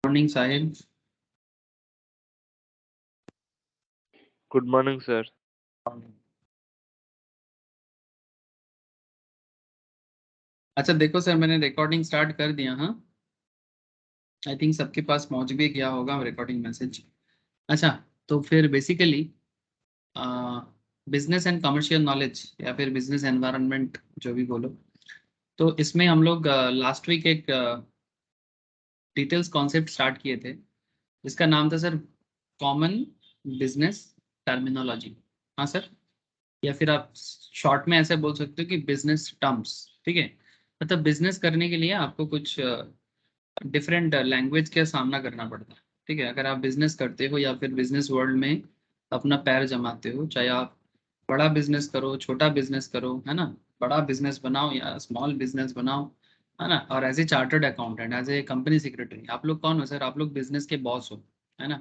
Morning, Sahil. Good morning, sir. अच्छा देखो sir, मैंने रिकॉर्डिंग स्टार्ट कर दिया। हाँ, आई थिंक सबके पास पहुंच भी गया होगा रिकॉर्डिंग मैसेज। अच्छा, तो फिर basically business and commercial knowledge या फिर बिजनेस एनवायरनमेंट जो भी बोलो, तो इसमें हम लोग लास्ट वीक एक डिटेल्स कॉन्सेप्ट स्टार्ट किए थे। इसका नाम था सर कॉमन बिजनेस टर्मिनोलॉजी। हाँ सर, या फिर आप शॉर्ट में ऐसे बोल सकते हो कि बिजनेस टर्म्स। ठीक है, मतलब बिजनेस करने के लिए आपको कुछ डिफरेंट लैंग्वेज का सामना करना पड़ता है। ठीक है, अगर आप बिजनेस करते हो या फिर बिजनेस वर्ल्ड में अपना पैर जमाते हो, चाहे आप बड़ा बिजनेस करो छोटा बिजनेस करो, है ना, बड़ा बिजनेस बनाओ या स्मॉल बिजनेस बनाओ, है ना, और as a chartered accountant, as a company secretary, आप लोग कौन हो सर? आप लोग बिजनेस के बॉस हो, है ना।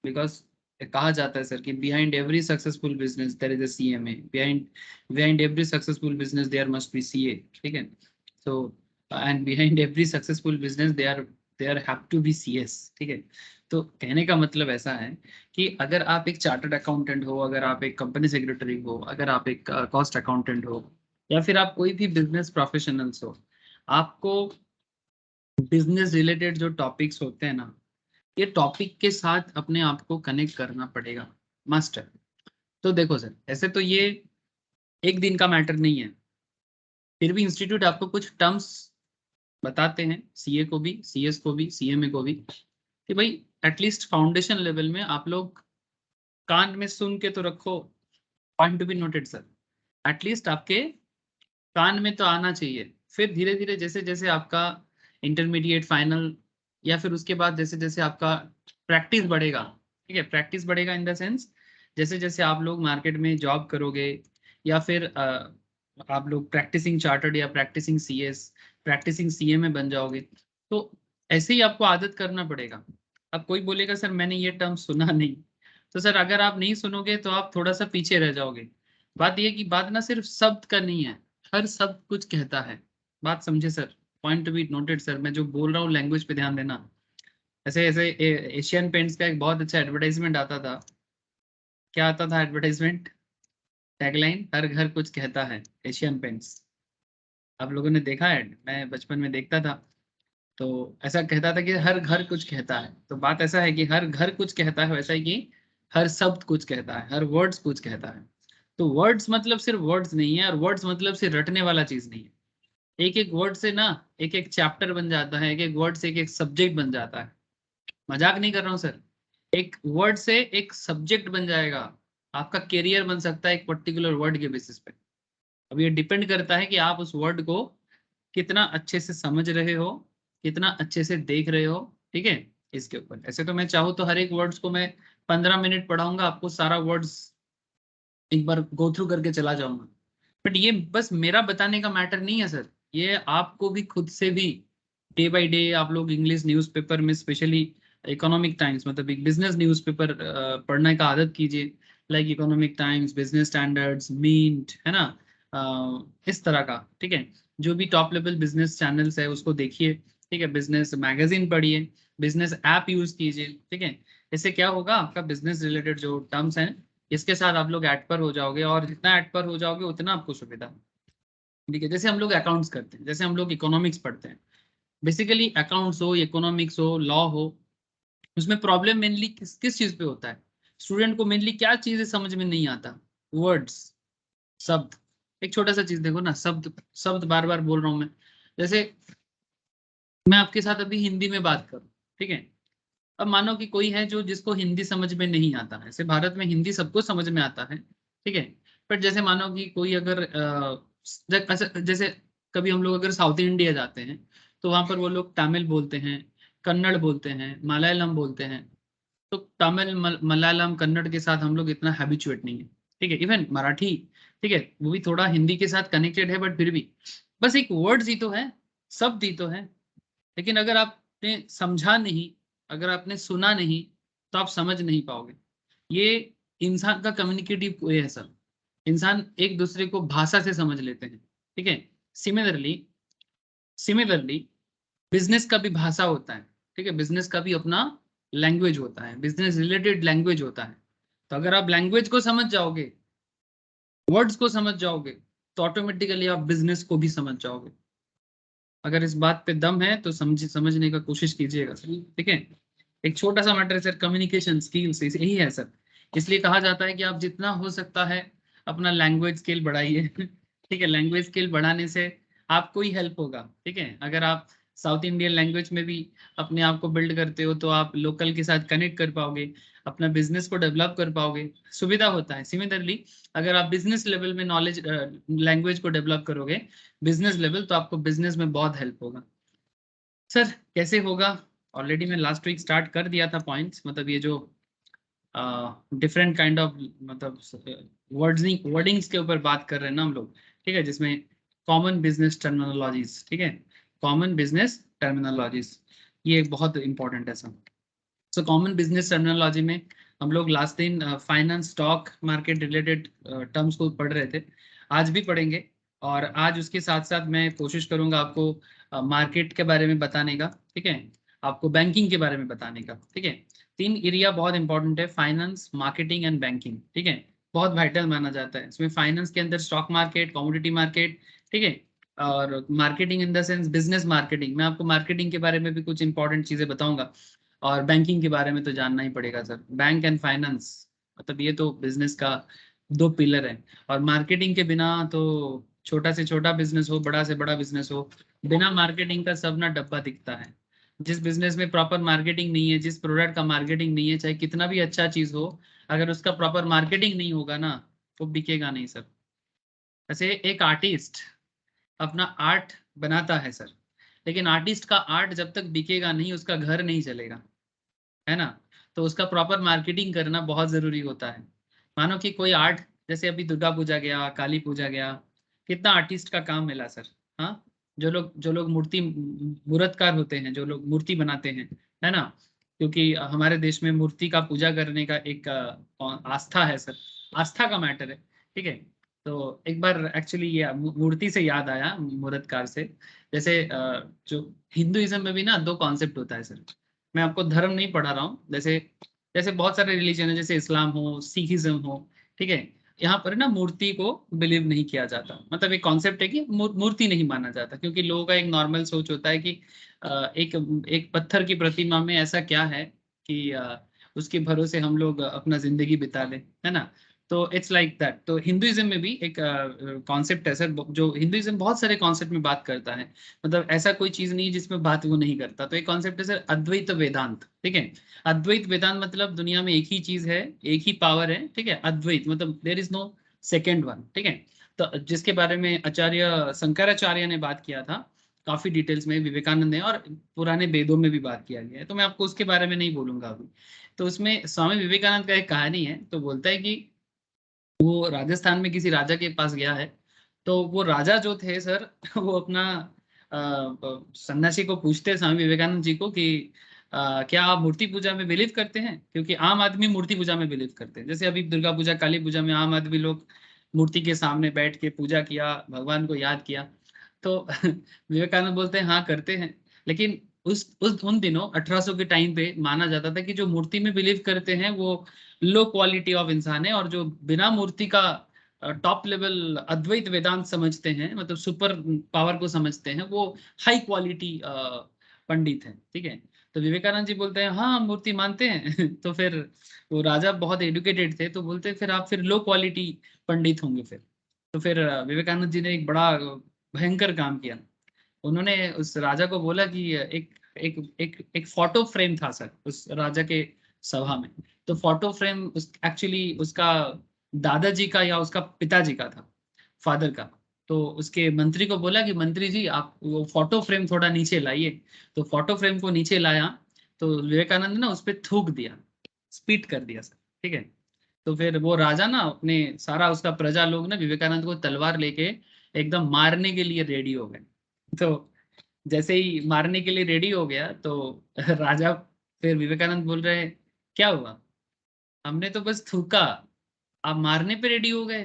बिकॉज कहा जाता है सर कि behind every successful business there is a CMA, behind behind every successful business there must be CA. ठीक है, so and behind every successful business there have to be CS. ठीक है, तो कहने का मतलब ऐसा है कि अगर आप एक चार्टर्ड अकाउंटेंट हो, अगर आप एक कंपनी सेक्रेटरी हो, अगर आप एक कॉस्ट अकाउंटेंट हो, या फिर आप कोई भी बिजनेस प्रोफेशनल्स हो, आपको बिजनेस रिलेटेड जो टॉपिक्स होते हैं ना, ये टॉपिक के साथ अपने आप को कनेक्ट करना पड़ेगा, मस्ट है। तो देखो सर, ऐसे तो ये एक दिन का मैटर नहीं है, फिर भी इंस्टीट्यूट आपको कुछ टर्म्स बताते हैं, सीए को भी, सीएस को भी, सीएमए को भी, कि भाई एटलीस्ट फाउंडेशन लेवल में आप लोग कान में सुन के तो रखो। Point to be noted sir, at least आपके कान में तो आना चाहिए। फिर धीरे धीरे जैसे जैसे आपका इंटरमीडिएट फाइनल या फिर उसके बाद जैसे जैसे आपका प्रैक्टिस बढ़ेगा, ठीक है, प्रैक्टिस बढ़ेगा इन द सेंस जैसे जैसे आप लोग मार्केट में जॉब करोगे, या फिर आप लोग प्रैक्टिसिंग चार्टर्ड या प्रैक्टिसिंग सीएस, प्रैक्टिसिंग सीए में बन जाओगे, तो ऐसे ही आपको आदत करना पड़ेगा। अब कोई बोलेगा सर मैंने ये टर्म सुना नहीं, तो सर अगर आप नहीं सुनोगे तो आप थोड़ा सा पीछे रह जाओगे। बात ये कि बात ना सिर्फ शब्द का नहीं है, हर शब्द कुछ कहता है। बात समझे sir? Point to be noted sir, मैं जो बोल रहा हूँ लैंग्वेज पे ध्यान देना। ऐसे ऐसे एशियन पेंट्स का एक बहुत अच्छा एडवर्टाइजमेंट आता था। क्या आता था एडवर्टाइजमेंट? टैगलाइन, हर घर कुछ कहता है, एशियन पेंट्स। आप लोगों ने देखा है? मैं बचपन में देखता था, तो ऐसा कहता था कि हर घर कुछ कहता है। तो बात ऐसा है कि हर घर कुछ कहता है, वैसा ही कि हर शब्द कुछ कहता है, हर वर्ड्स कुछ कहता है। तो वर्ड्स मतलब सिर्फ वर्ड्स नहीं है, और वर्ड्स मतलब सिर्फ रटने वाला चीज नहीं है। एक एक वर्ड से ना एक एक चैप्टर बन जाता है, एक एक वर्ड से एक एक सब्जेक्ट बन जाता है। मजाक नहीं कर रहा हूँ सर, एक वर्ड से एक सब्जेक्ट बन जाएगा। आपका करियर बन सकता है एक पर्टिकुलर वर्ड के बेसिस पे। अब ये डिपेंड करता है कि आप उस वर्ड को कितना अच्छे से समझ रहे हो, कितना अच्छे से देख रहे हो। ठीक है, इसके ऊपर ऐसे तो मैं चाहूँ तो हर एक वर्ड्स को मैं 15 मिनट पढ़ाऊंगा, आपको सारा वर्ड्स एक बार गो थ्रू करके चला जाऊंगा। बट ये बस मेरा बताने का मैटर नहीं है सर, ये आपको भी खुद से भी डे बाय डे आप लोग इंग्लिश न्यूज़पेपर में स्पेशली इकोनॉमिक टाइम्स, मतलब एक बिजनेस न्यूज़पेपर पढ़ने का आदत कीजिए। Like Economic Times, Business Standards, Mint, है ना, इस तरह का। ठीक है, जो भी टॉप लेवल बिजनेस चैनल्स है उसको देखिए। ठीक है, बिजनेस मैगजीन पढ़िए, बिजनेस ऐप यूज कीजिए। ठीक है, इससे क्या होगा, आपका बिजनेस रिलेटेड जो टर्म्स हैं इसके साथ आप लोग एड पर हो जाओगे, और जितना एड पर हो जाओगे उतना आपको सुविधा। ठीक है, जैसे हम लोग अकाउंट्स करते हैं, जैसे हम लोग इकोनॉमिक्स पढ़ते हैं, बेसिकली अकाउंट्स हो, इकोनॉमिक्स हो, लॉ हो, उसमें प्रॉब्लम मेनली किस किस चीज पे होता है? स्टूडेंट को मेनली क्या चीजें समझ में नहीं आता? वर्ड्स, शब्द। एक छोटा सा चीज देखो ना, शब्द शब्द बार बार बोल रहा हूं मैं। जैसे मैं आपके साथ अभी हिंदी में बात करूं, ठीक है, अब मानो कि कोई है जो जिसको हिंदी समझ में नहीं आता है। ऐसे भारत में हिंदी सबको समझ में आता है, ठीक है, बट जैसे मानो कि कोई अगर जैसे कभी हम लोग अगर साउथ इंडिया जाते हैं, तो वहां पर वो लोग तमिल बोलते हैं, कन्नड़ बोलते हैं, मलयालम बोलते हैं। तो तमिल मलयालम कन्नड़ के साथ हम लोग इतना हैबिचुएट नहीं है। ठीक है, इवन मराठी, ठीक है, वो भी थोड़ा हिंदी के साथ कनेक्टेड है, बट फिर भी बस एक वर्ड्स ही तो है, शब्द ही तो है। लेकिन अगर आपने समझा नहीं, अगर आपने सुना नहीं, तो आप समझ नहीं पाओगे। ये इंसान का कम्युनिकेटिव वे है सर, इंसान एक दूसरे को भाषा से समझ लेते हैं। ठीक है, सिमिलरली सिमिलरली बिजनेस का भी भाषा होता है। ठीक है, बिजनेस का भी अपना लैंग्वेज होता है, बिजनेस रिलेटेड लैंग्वेज होता है। तो अगर आप लैंग्वेज को समझ जाओगे, वर्ड्स को समझ जाओगे, तो ऑटोमेटिकली आप बिजनेस को भी समझ जाओगे। अगर इस बात पे दम है तो समझने का कोशिश कीजिएगा सर, ठीक है। एक छोटा सा मैटर है सर, कम्युनिकेशन स्किल्स यही है सर। इसलिए कहा जाता है कि आप जितना हो सकता है अपना लैंग्वेज स्किल बढ़ाइए ठीक है, लैंग्वेज स्किल बढ़ाने से आपको ही हेल्प होगा, ठीक है। अगर आप साउथ इंडियन लैंग्वेज में भी अपने आप को बिल्ड करते हो तो आप लोकल के साथ कनेक्ट कर पाओगे, अपना बिजनेस को डेवलप कर पाओगे, सुविधा होता है। सिमिलरली अगर आप बिजनेस लेवल में नॉलेज लैंग्वेज को डेवलप करोगे बिजनेस लेवल, तो आपको बिजनेस में बहुत हेल्प होगा। सर कैसे होगा, ऑलरेडी मैं लास्ट वीक स्टार्ट कर दिया था पॉइंट्स, मतलब ये जो डिफरेंट काइंड ऑफ मतलब वर्डिंग्स के ऊपर बात कर रहे हैं ना हम लोग, ठीक है, जिसमें कॉमन बिजनेस टर्मिनोलॉजीज, ठीक है, कॉमन बिजनेस टर्मिनोलॉजीज, ये बहुत इंपॉर्टेंट है sir. So common business terminology में हम लोग लास्ट दिन finance stock market related terms को पढ़ रहे थे, आज भी पढ़ेंगे। और आज उसके साथ साथ मैं कोशिश करूंगा आपको मार्केट के बारे में बताने का, ठीक है, आपको बैंकिंग के बारे में बताने का, ठीक है। तीन एरिया बहुत इंपॉर्टेंट है, फाइनेंस, मार्केटिंग एंड बैंकिंग, ठीक है, बहुत वाइटल माना जाता है। इसमें फाइनेंस के अंदर स्टॉक मार्केट, कमोडिटी मार्केट, ठीक है, और marketing in the sense business marketing, मैं आपको मार्केटिंग के बारे में भी कुछ इंपॉर्टेंट चीजें बताऊंगा। और बैंकिंग के बारे में तो जानना ही पड़ेगा सर, बैंक एंड फाइनेंस मतलब ये तो बिजनेस का दो पिलर है। और मार्केटिंग के बिना तो छोटा से छोटा बिजनेस हो, बड़ा से बड़ा बिजनेस हो, बिना मार्केटिंग का सब ना डब्बा दिखता है। जिस बिजनेस में प्रॉपर मार्केटिंग नहीं है, जिस प्रोडक्ट का मार्केटिंग नहीं है, चाहे कितना भी अच्छा चीज हो, अगर उसका प्रॉपर मार्केटिंग नहीं होगा ना तो बिकेगा नहीं सर। ऐसे एक आर्टिस्ट अपना आर्ट बनाता है सर, लेकिन आर्टिस्ट का आर्ट जब तक बिकेगा नहीं उसका घर नहीं चलेगा, है ना। तो उसका प्रॉपर मार्केटिंग करना बहुत जरूरी होता है। मानो कि कोई आर्ट, जैसे अभी दुर्गा पूजा गया, काली पूजा गया, कितना आर्टिस्ट का काम मिला सर। हाँ, जो लोग मूर्ति मूर्तकार होते हैं, जो लोग मूर्ति बनाते हैं, है ना, क्योंकि हमारे देश में मूर्ति का पूजा करने का एक आस्था है सर, आस्था का मैटर है, ठीक है। तो एक बार एक्चुअली ये मूर्ति से याद आया, मूर्तकार से, जैसे जो हिंदुइज्म में भी ना दो कॉन्सेप्ट होता है सर। मैं आपको धर्म नहीं पढ़ा रहा हूँ, जैसे जैसे बहुत सारे रिलीजन है, जैसे इस्लाम हो, सिखिज्म हो, ठीक है, यहाँ पर ना मूर्ति को बिलीव नहीं किया जाता। मतलब एक कॉन्सेप्ट है कि मूर्ति नहीं माना जाता, क्योंकि लोगों का एक नॉर्मल सोच होता है कि एक एक पत्थर की प्रतिमा में ऐसा क्या है कि उसके भरोसे हम लोग अपना जिंदगी बिता लें, है ना। तो इट्स लाइक दैट। तो हिंदुइज्म में भी एक कॉन्सेप्ट है सर, जो हिंदुइज्म बहुत सारे कॉन्सेप्ट में बात करता है, मतलब ऐसा कोई चीज नहीं है जिसमें बात वो नहीं करता। तो एक कॉन्सेप्ट है सर अद्वैत वेदांत, ठीक है। अद्वैत वेदांत मतलब दुनिया में एक ही चीज है, एक ही पावर है, ठीक है, अद्वैत मतलब there is no second one, ठीक है। तो जिसके बारे में आचार्य शंकराचार्य ने बात किया था काफी डिटेल्स में, विवेकानंद ने, और पुराने वेदों में भी बात किया गया है, तो मैं आपको उसके बारे में नहीं बोलूंगा अभी। तो उसमें स्वामी विवेकानंद का एक कहानी है, तो बोलता है कि वो राजस्थान में किसी राजा के पास गया है। तो वो राजा जो थे सर वो अपना सन्यासी को पूछते हैं, स्वामी विवेकानंद जी को, कि क्या आप मूर्ति पूजा में बिलीव करते हैं, क्योंकि आम आदमी मूर्ति पूजा में बिलीव करते हैं। जैसे अभी दुर्गा पूजा, काली पूजा में आम आदमी लोग मूर्ति के सामने बैठ के पूजा किया, भगवान को याद किया। तो विवेकानंद बोलते हैं हाँ करते हैं, लेकिन उस उन दिनों 1800 के टाइम पे माना जाता था कि जो मूर्ति में बिलीव करते हैं वो लो क्वालिटी ऑफ इंसान है, और जो बिना मूर्ति का टॉप लेवल अद्वैत वेदांत समझते हैं, मतलब सुपर पावर को समझते हैं, वो हाई क्वालिटी पंडित है, ठीक है। तो विवेकानंद जी बोलते हैं हाँ हम मूर्ति मानते हैं तो फिर वो राजा बहुत एडुकेटेड थे, तो बोलते फिर आप फिर लो क्वालिटी पंडित होंगे फिर। तो फिर विवेकानंद जी ने एक बड़ा भयंकर काम किया। उन्होंने उस राजा को बोला कि एक एक एक एक फोटो फ्रेम था सर उस राजा के सभा में। तो फोटो फ्रेम उस एक्चुअली उसका दादाजी का या उसका पिताजी का था, फादर का। तो उसके मंत्री को बोला कि मंत्री जी आप वो फोटो फ्रेम थोड़ा नीचे लाइए। तो फोटो फ्रेम को नीचे लाया, तो विवेकानंद ने ना उस पर थूक दिया, स्पीट कर दिया सर, ठीक है। तो फिर वो राजा ना अपने सारा उसका प्रजा लोग ना विवेकानंद को तलवार लेके एकदम मारने के लिए रेडी हो गए। तो जैसे ही मारने के लिए रेडी हो गया तो राजा, फिर विवेकानंद बोल रहे हैं क्या हुआ, हमने तो बस थूका, आप मारने पे रेडी हो गए।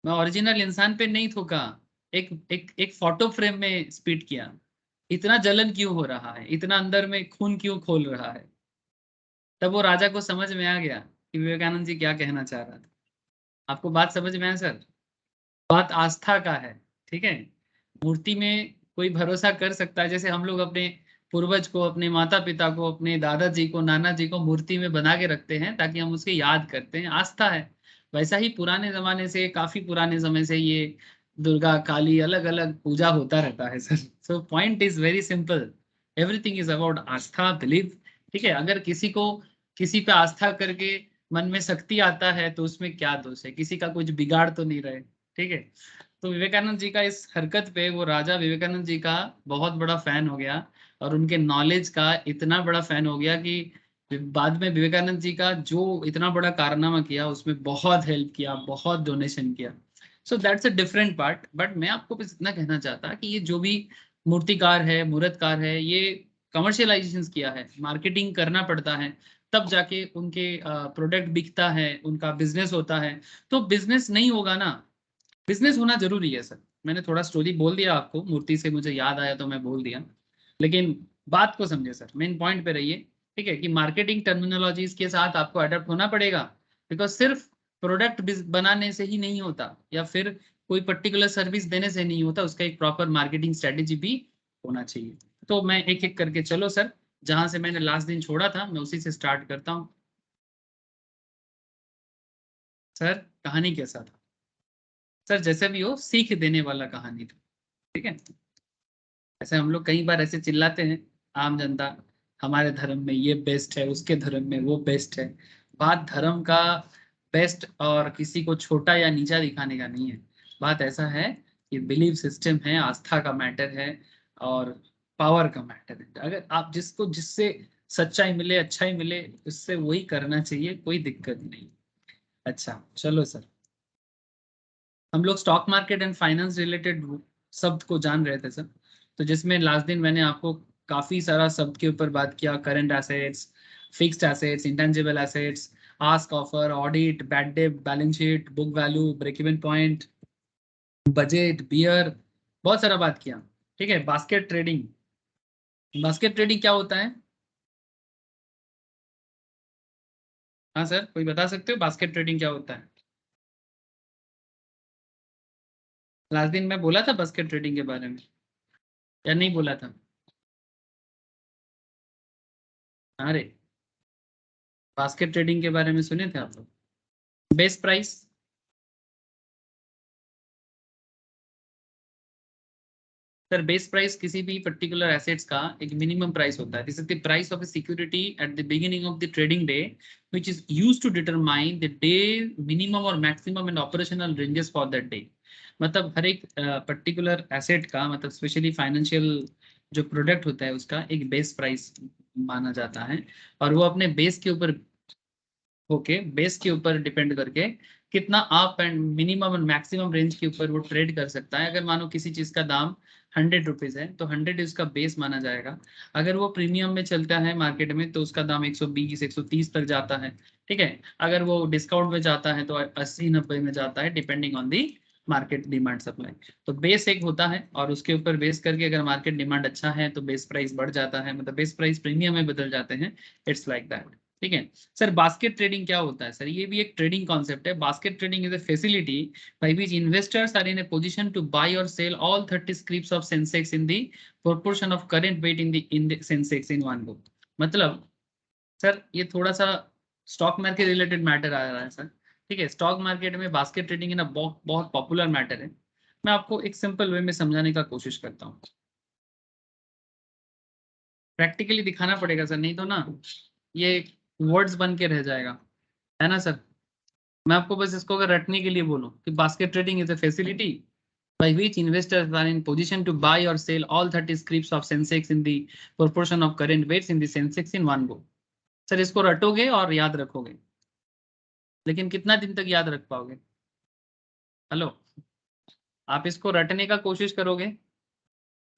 मैं ओरिजिनल इंसान पे नहीं थूका, एक एक एक फोटो फ्रेम में स्पीड किया। इतना जलन क्यों हो रहा है, इतना अंदर में खून क्यों खोल रहा है। तब वो राजा को समझ में आ गया कि विवेकानंद जी क्या कहना चाह रहा था। आपको बात समझ में आया सर? बात आस्था का है, ठीक है। मूर्ति में कोई भरोसा कर सकता है, जैसे हम लोग अपने पूर्वज को, अपने माता पिता को, अपने दादाजी को, नाना जी को मूर्ति में बना के रखते हैं ताकि हम उसके याद करते हैं, आस्था है। वैसा ही पुराने जमाने से, काफी पुराने समय से ये दुर्गा काली अलग अलग पूजा होता रहता है sir. So point is very simple, everything is about Aastha, believe. ठीक है, अगर किसी को किसी पे आस्था करके मन में शक्ति आता है तो उसमें क्या दोष है, किसी का कुछ बिगाड़ तो नहीं रहे। ठीक है, तो विवेकानंद जी का इस हरकत पे वो राजा विवेकानंद जी का बहुत बड़ा फैन हो गया, और उनके नॉलेज का इतना बड़ा फैन हो गया कि बाद में विवेकानंद जी का जो इतना बड़ा कारनामा किया उसमें बहुत हेल्प किया, बहुत डोनेशन किया। So that's a different part. But मैं आपको बस इतना कहना चाहता कि ये जो भी मूर्तिकार है, मूर्तकार है, ये कमर्शियलाइजेशन किया है, मार्केटिंग करना पड़ता है, तब जाके उनके प्रोडक्ट बिकता है, उनका बिजनेस होता है। तो बिजनेस नहीं होगा ना, बिजनेस होना जरूरी है सर। मैंने थोड़ा स्टोरी बोल दिया आपको, मूर्ति से मुझे याद आया तो मैं बोल दिया, लेकिन बात को समझे सर, मेन पॉइंट पे रहिए। ठीक है, कि मार्केटिंग टर्मिनोलॉजीज के साथ आपको अडेप्ट होना पड़ेगा, बिकॉज सिर्फ प्रोडक्ट बनाने से ही नहीं होता, या फिर कोई पर्टिकुलर सर्विस देने से नहीं होता, उसका एक प्रॉपर मार्केटिंग स्ट्रेटेजी भी होना चाहिए। तो मैं एक एक करके, चलो सर, जहां से मैंने लास्ट दिन छोड़ा था मैं उसी से स्टार्ट करता हूँ। सर कहानी कैसा था सर? जैसे भी हो, सीख देने वाला कहानी था। ठीक है, ऐसे हम लोग कई बार ऐसे चिल्लाते हैं, आम जनता, हमारे धर्म में ये बेस्ट है, उसके धर्म में वो बेस्ट है। बात धर्म का बेस्ट और किसी को छोटा या नीचा दिखाने का नहीं है। बात ऐसा है कि बिलीफ सिस्टम है, आस्था का मैटर है, और पावर का मैटर है। अगर आप जिसको जिससे सच्चाई मिले, अच्छाई मिले, उससे वही करना चाहिए, कोई दिक्कत नहीं। अच्छा चलो सर, हम लोग stock market and finance related शब्द को जान रहे थे सर। तो जिसमें लास्ट दिन मैंने आपको काफी सारा शब्द के ऊपर बात किया, current assets, fixed assets, intangible assets, ask, offer, audit, bad debt, balance sheet, book value, break even point, budget, bear, बहुत सारा बात किया। ठीक है, बास्केट ट्रेडिंग, बास्केट ट्रेडिंग क्या होता है? हाँ सर, कोई बता सकते हो बास्केट ट्रेडिंग क्या होता है? लास्ट दिन मैं बोला था बास्केट ट्रेडिंग के बारे में, या नहीं बोला था? अरे, बास्केट ट्रेडिंग के बारे में सुने थे आप लोग? Best price, sir base price किसी भी पर्टिकुलर एसेट्स का एक मिनिमम प्राइस होता है। This is the price of a security at the beginning of the trading day, which is used to determine the day minimum और maximum and operational ranges for that day. मतलब हर एक particular asset का, मतलब specially financial जो product होता है, उसका एक बेस प्राइस माना जाता है, और वो अपने बेस के ऊपर ओके, बेस के ऊपर डिपेंड करके कितना up and minimum and maximum range के ऊपर वो ट्रेड कर सकता है। अगर मानो किसी चीज का दाम 100 रुपीज है तो 100 उसका बेस माना जाएगा। अगर वो प्रीमियम में चलता है मार्केट में तो उसका दाम 120 130 तक जाता है। ठीक है, अगर वो डिस्काउंट में जाता है तो 80 90 में जाता है, depending on the market demand supply. तो बेस एक होता है, और उसके ऊपर बेस करके अगर मार्केट डिमांड अच्छा है तो बेस प्राइस बढ़ जाता है, मतलब बेस प्राइस प्रीमियम में बदल जाते हैं। It's like that. ठीक है सर, बास्केट ट्रेडिंग क्या होता है सर? ये भी एक ट्रेडिंग कॉन्सेप्ट है। Basket trading is a facility by which investors are in a position to buy or sell all 30 scrips of Sensex in the proportion of current weight in the Sensex in one go। मतलब sir ये थोड़ा सा stock market related matter आ रहा है sir. ठीक है, stock market में basket trading ना बहुत बहुत पॉपुलर मैटर है। मैं आपको एक सिंपल वे में समझाने का कोशिश करता हूँ। प्रैक्टिकली दिखाना पड़ेगा सर, नहीं तो ना ये वर्ड्स बन के रह जाएगा, है ना सर? मैं आपको बस इसको अगर रटने के लिए बोलूं कि basket trading is a facility by which investors are in position to buy or sell all 30 scrips of Sensex in the proportion of current weights in the Sensex in one go। Sir इसको रटोगे और याद रखोगे, लेकिन कितना दिन तक याद रख पाओगे? हेलो, आप इसको रटने का कोशिश करोगे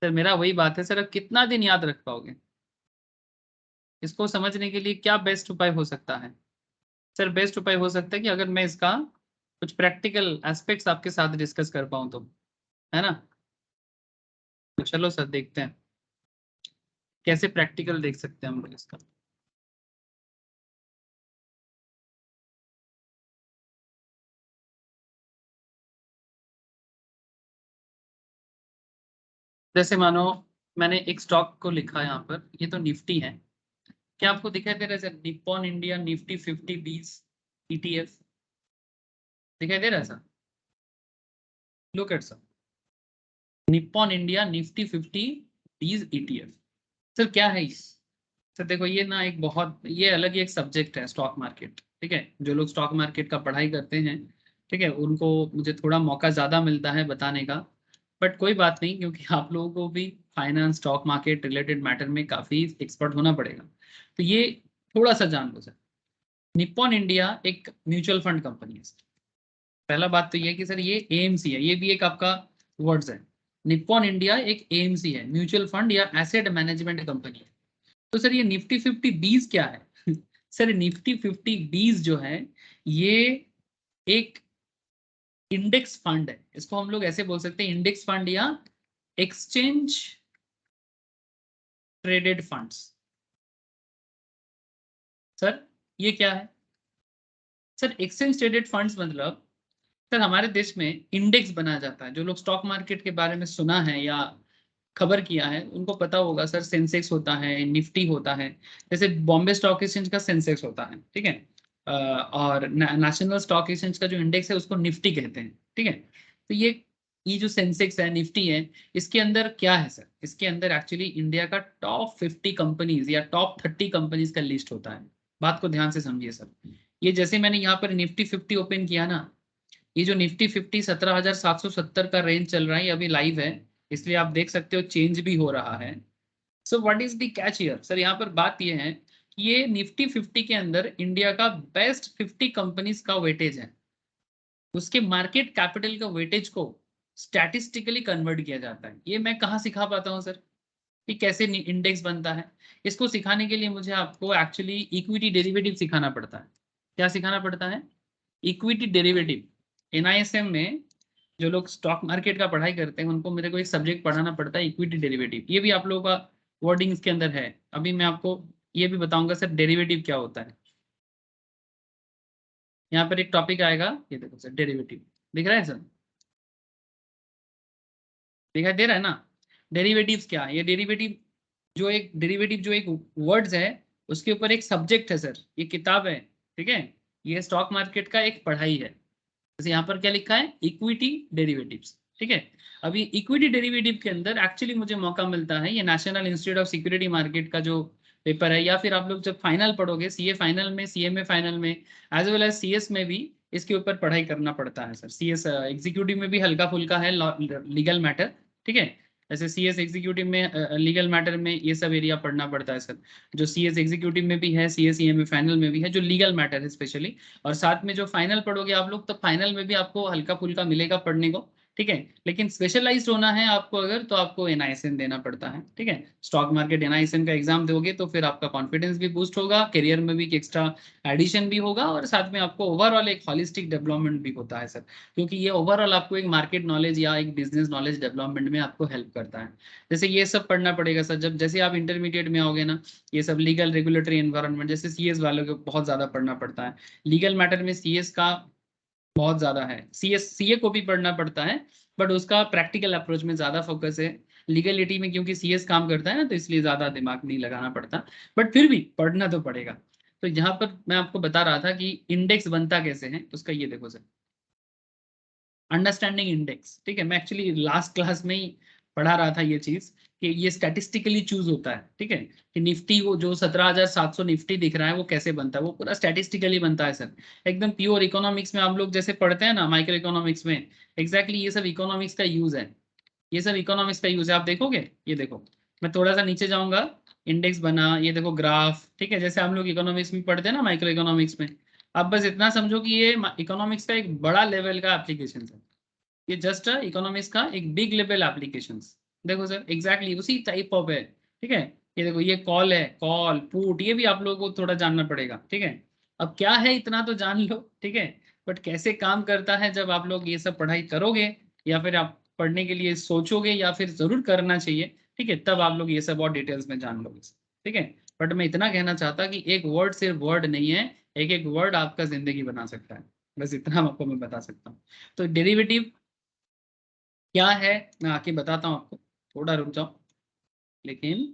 सर, मेरा वही बात है सर, अब कितना दिन याद रख पाओगे? इसको समझने के लिए क्या बेस्ट उपाय हो सकता है? सर बेस्ट उपाय हो सकता है कि अगर मैं इसका कुछ प्रैक्टिकल एस्पेक्ट्स आपके साथ डिस्कस कर पाऊं तो, है ना? तो चलो सर देखते हैं। कैसे प्रैक्टिकल देख सकते हैं हम लोग इसका। जैसे मानो मैंने एक स्टॉक को लिखा यहाँ पर, ये तो निफ्टी है, क्या आपको दिखाई दे रहा है सर? निप्पॉन इंडिया निफ्टी 50 बीस ETF दिखाई दे रहा है sir? Look at sir, Nippon India Nifty 50 बीस ETF। सर क्या है इस, सर देखो ये ना एक बहुत, ये अलग ही एक सब्जेक्ट है स्टॉक मार्केट, ठीक है। जो लोग स्टॉक मार्केट का पढ़ाई करते हैं, ठीक है, उनको मुझे थोड़ा मौका ज्यादा मिलता है बताने का, बट कोई बात नहीं, क्योंकि आप लोगों को भी finance stock market related matter में काफी एक्सपर्ट होना पड़ेगा। तो ये थोड़ा सा जान लो सर, निप्पॉन इंडिया एक म्यूचुअल फंड कंपनी है। पहला बात तो ये है कि सर ये AMC है, ये भी एक आपका वर्ड्स है। निप्पॉन इंडिया एक AMC है, म्यूचुअल फंड या एसेट मैनेजमेंट कंपनी है। तो सर ये निफ्टी 50 बीस क्या है? सर निफ्टी 50 बीस जो है, ये एक इंडेक्स फंड है। इसको हम लोग ऐसे बोल सकते हैं, इंडेक्स फंड या एक्सचेंज ट्रेडेड फंड्स। सर ये क्या है? सर एक्सचेंज ट्रेडेड फंड्स मतलब, सर हमारे देश में इंडेक्स बनाया जाता है। जो लोग स्टॉक मार्केट के बारे में सुना है या खबर किया है उनको पता होगा सर, सेंसेक्स होता है, निफ्टी होता है। जैसे बॉम्बे स्टॉक एक्सचेंज का सेंसेक्स होता है, ठीक है, और नेशनल स्टॉक एक्सचेंज का जो इंडेक्स है उसको निफ्टी कहते हैं, ठीक है। तो ये जो सेंसेक्स है, निफ्टी है, इसके अंदर क्या है सर? इसके अंदर एक्चुअली इंडिया का टॉप 50 कंपनीज या टॉप 30 कंपनीज का लिस्ट होता है। बात को ध्यान से समझिए सर। ये जैसे मैंने यहाँ पर निफ्टी 50 ओपन किया ना, ये जो निफ्टी 50 17,770 का रेंज चल रहा है, ये अभी लाइव है, इसलिए आप देख सकते हो चेंज भी हो रहा है। So what is the catch here sir? यहाँ पर बात ये है कि ये निफ्टी 50 के अंदर इंडिया का बेस्ट 50 कंपनीज का वेटेज है, उसके मार्केट कैपिटल का वेटेज को स्टैटिस्टिकली कन्वर्ट किया जाता है। ये मैं कहाँ सिखा पाता हूँ सर कि कैसे इंडेक्स बनता है? इसको सिखाने के लिए मुझे आपको एक्चुअली इक्विटी डेरिवेटिव सिखाना पड़ता है। क्या सिखाना पड़ता है? Equity derivative. NISM में जो लोग स्टॉक मार्केट का पढ़ाई करते हैं उनको मेरे को एक सब्जेक्ट पढ़ाना पड़ता है, इक्विटी डेरिवेटिव। ये भी आप लोगों का वर्डिंग इसके अंदर है। अभी मैं आपको ये भी बताऊंगा सर डेरिवेटिव क्या होता है। यहाँ पर एक टॉपिक आएगा, ये देखो सर, डेरिवेटिव दिख रहा है सर? दिखाई दे रहा है ना? डेरिवेटिव्स क्या है? ये डेरिवेटिव जो एक वर्ड्स है, उसके ऊपर एक सब्जेक्ट है सर, ये किताब है, ठीक है। ये स्टॉक मार्केट का एक पढ़ाई है। जैसे यहाँ पर क्या लिखा है? इक्विटी डेरिवेटिव्स, ठीक है। अभी इक्विटी डेरिवेटिव के अंदर एक्चुअली मुझे मौका मिलता है, ये national institute of security market का जो पेपर है, या फिर आप लोग जब फाइनल पढ़ोगे, CA फाइनल में, CMA फाइनल में, एज वेल एज CS में भी इसके ऊपर पढ़ाई करना पड़ता है सर। CS एग्जीक्यूटिव में भी हल्का फुल्का है लीगल मैटर, ठीक है। जैसे CS एग्जीक्यूटिव में लीगल मैटर में ये सब एरिया पढ़ना पड़ता है सर। जो CS एग्जीक्यूटिव में भी है, CMA फाइनल में भी है, जो लीगल मैटर है स्पेशली। और साथ में जो फाइनल पढ़ोगे आप लोग, तो फाइनल में भी आपको हल्का फुल्का मिलेगा पढ़ने को, ठीक है। लेकिन स्पेशलाइज्ड होना है आपको अगर, तो आपको NISM देना पड़ता है, ठीक है। स्टॉक मार्केट NISM का एग्जाम दोगे तो फिर आपका कॉन्फिडेंस भी बूस्ट होगा, करियर में भी एक एक्स्ट्रा एडिशन भी होगा, और साथ में आपको ओवरऑल एक हॉलिस्टिक डेवलपमेंट भी होता है सर। क्योंकि ये ओवरऑल आपको एक मार्केट नॉलेज या एक बिजनेस नॉलेज डेवलपमेंट में आपको हेल्प करता है। जैसे ये सब पढ़ना पड़ेगा सर, जब जैसे आप इंटरमीडिएट में आओगे ना, ये सब लीगल रेगुलेटरी एनवायरनमेंट, जैसे CS वालों को बहुत ज्यादा पढ़ना पड़ता है। लीगल मैटर में CS का बहुत ज्यादा है, CA को भी पढ़ना पड़ता है, बट उसका प्रैक्टिकल अप्रोच में ज्यादा फोकस है। लीगलिटी में क्योंकि CS काम करता है ना, तो इसलिए ज्यादा दिमाग नहीं लगाना पड़ता, बट फिर भी पढ़ना तो पड़ेगा। तो यहाँ पर मैं आपको बता रहा था कि इंडेक्स बनता कैसे है, उसका ये देखो सर, अंडरस्टैंडिंग इंडेक्स, ठीक है। मैं एक्चुअली लास्ट क्लास में ही पढ़ा रहा था ये चीज, कि ये स्टैटिस्टिकली चूज होता है, ठीक है। कि निफ्टी वो जो 17,700 निफ्टी दिख रहा है वो कैसे बनता है, वो पूरा स्टैटिस्टिकली बनता है सर। एकदम प्योर इकोनॉमिक्स में आप लोग जैसे पढ़ते हैं ना, माइक्रो इकोनॉमिक्स में, एग्जैक्टली ये सब इकोनॉमिक्स का यूज है। ये सब इकोनॉमिक्स का यूज है, आप देखोगे, ये देखो, मैं थोड़ा सा नीचे जाऊंगा, इंडेक्स बना, ये देखो ग्राफ, ठीक है, जैसे हम लोग इकोनॉमिक्स में पढ़ते हैं ना, माइक्रो इकोनॉमिक्स में। अब बस इतना समझो कि ये इकोनॉमिक्स का एक बड़ा लेवल का एप्लीकेशन है। ये जस्ट इकोनॉमिक्स का एक बिग लेवल एप्लीकेशन। देखो सर एग्जैक्टली उसी टाइप ऑफ है, ठीक है। ये देखो, ये कॉल है, कॉल पुट, ये भी आप लोगों को थोड़ा जानना पड़ेगा, ठीक है। अब क्या है इतना तो जान लो, ठीक है, बट कैसे काम करता है जब आप लोग ये सब पढ़ाई करोगे, या फिर आप पढ़ने के लिए सोचोगे, या फिर जरूर करना चाहिए, ठीक है, तब आप लोग ये सब और डिटेल्स में जान लोगे, ठीक है। बट मैं इतना कहना चाहता कि एक वर्ड सिर्फ वर्ड नहीं है, एक एक वर्ड आपका जिंदगी बना सकता है, बस इतना आपको मैं बता सकता हूँ। तो डेरिवेटिव क्या है मैं आके बताता हूँ आपको, थोड़ा रुक जाओ, लेकिन